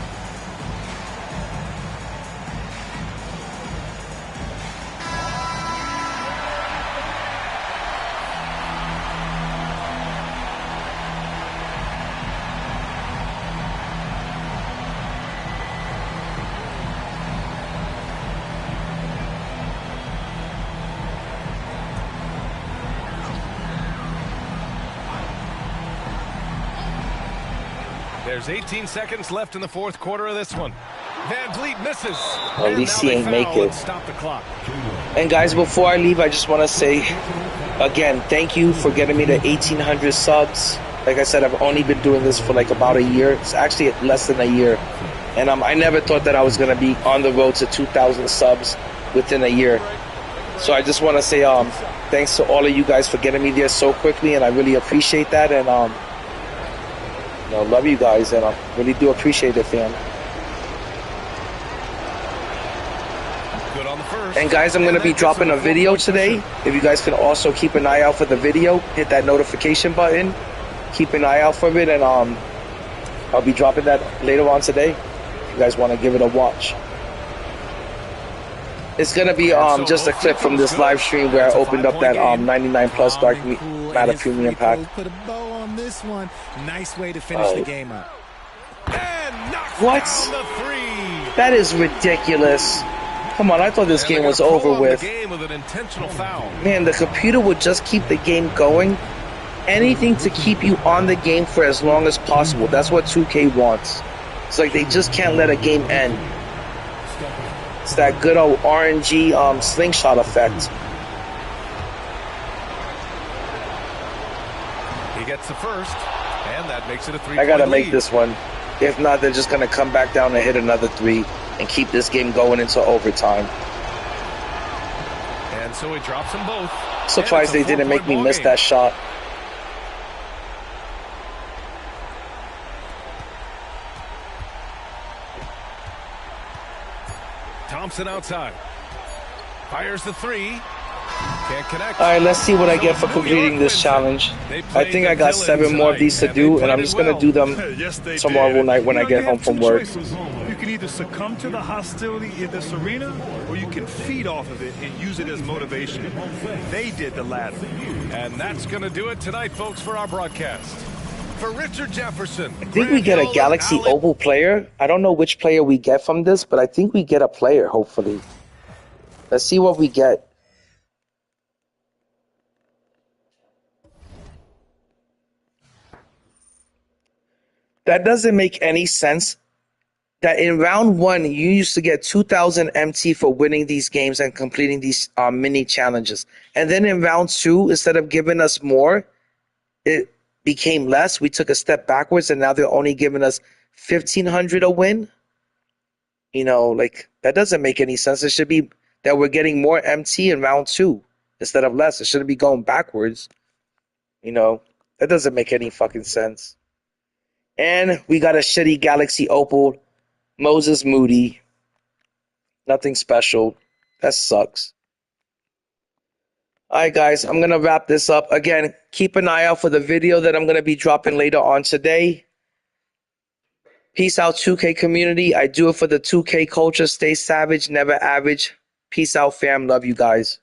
S4: There's 18 seconds left in the fourth quarter of this one. Van Vliet misses.
S3: At least he ain't make it.
S4: Stop the clock.
S3: And guys, before I leave, I just want to say, again, thank you for getting me to 1,800 subs. Like I said, I've only been doing this for like about a year. It's actually less than a year. And I never thought that I was going to be on the road to 2,000 subs within a year. So I just want to say thanks to all of you guys for getting me there so quickly, and I really appreciate that. And love you guys, and I really do appreciate it, fam.
S4: Good on the first.
S3: And guys, I'm going to be dropping a video today. If you guys can also keep an eye out for the video, hit that notification button, keep an eye out for it, and I'll be dropping that later on today. If you guys want to give it a watch. It's going to be just a clip from this live stream where I opened up that 99 plus Dark Matter Premium pack.
S2: Put a bow on this one. Nice way to finish the game up.
S3: What? That is ridiculous. Come on, I thought this game was over with. Man, the computer would just keep the game going. Anything to keep you on the game for as long as possible. That's what 2K wants. It's like they just can't let a game end. It's that good old RNG slingshot effect.
S4: He gets the first, and that makes it a 3-point
S3: I gotta
S4: lead.
S3: make this one. If not, they're just gonna come back down and hit another 3 and keep this game going into overtime.
S4: And so he drops them both.
S3: Surprised they didn't make me miss that shot.
S4: Thompson outside. Fires the 3. Can't connect.
S3: Alright, let's see what I get for completing this challenge. I think I got 7 more of these to do, and I'm just going to do them tomorrow night when I get home from work.
S6: You can either succumb to the hostility in this arena, or you can feed off of it and use it as motivation. They did the latter.
S4: And that's going to do it tonight, folks, for our broadcast. For Richard Jefferson.
S3: I think we get a Galaxy Opal player. I don't know which player we get from this, but I think we get a player, hopefully. Let's see what we get. That doesn't make any sense. That in round 1, you used to get 2,000 MT for winning these games and completing these mini challenges. And then in round 2, instead of giving us more, it became less. We took a step backwards, and now they're only giving us 1,500 a win. You know, like, that doesn't make any sense. It should be that we're getting more MT in round 2 instead of less. It shouldn't be going backwards. You know, that doesn't make any fucking sense. And we got a shitty Galaxy Opal, Moses Moody. Nothing special. That sucks. All right, guys, I'm going to wrap this up. Again, keep an eye out for the video that I'm going to be dropping later on today. Peace out, 2K community. I do it for the 2K culture. Stay savage, never average. Peace out, fam. Love you guys.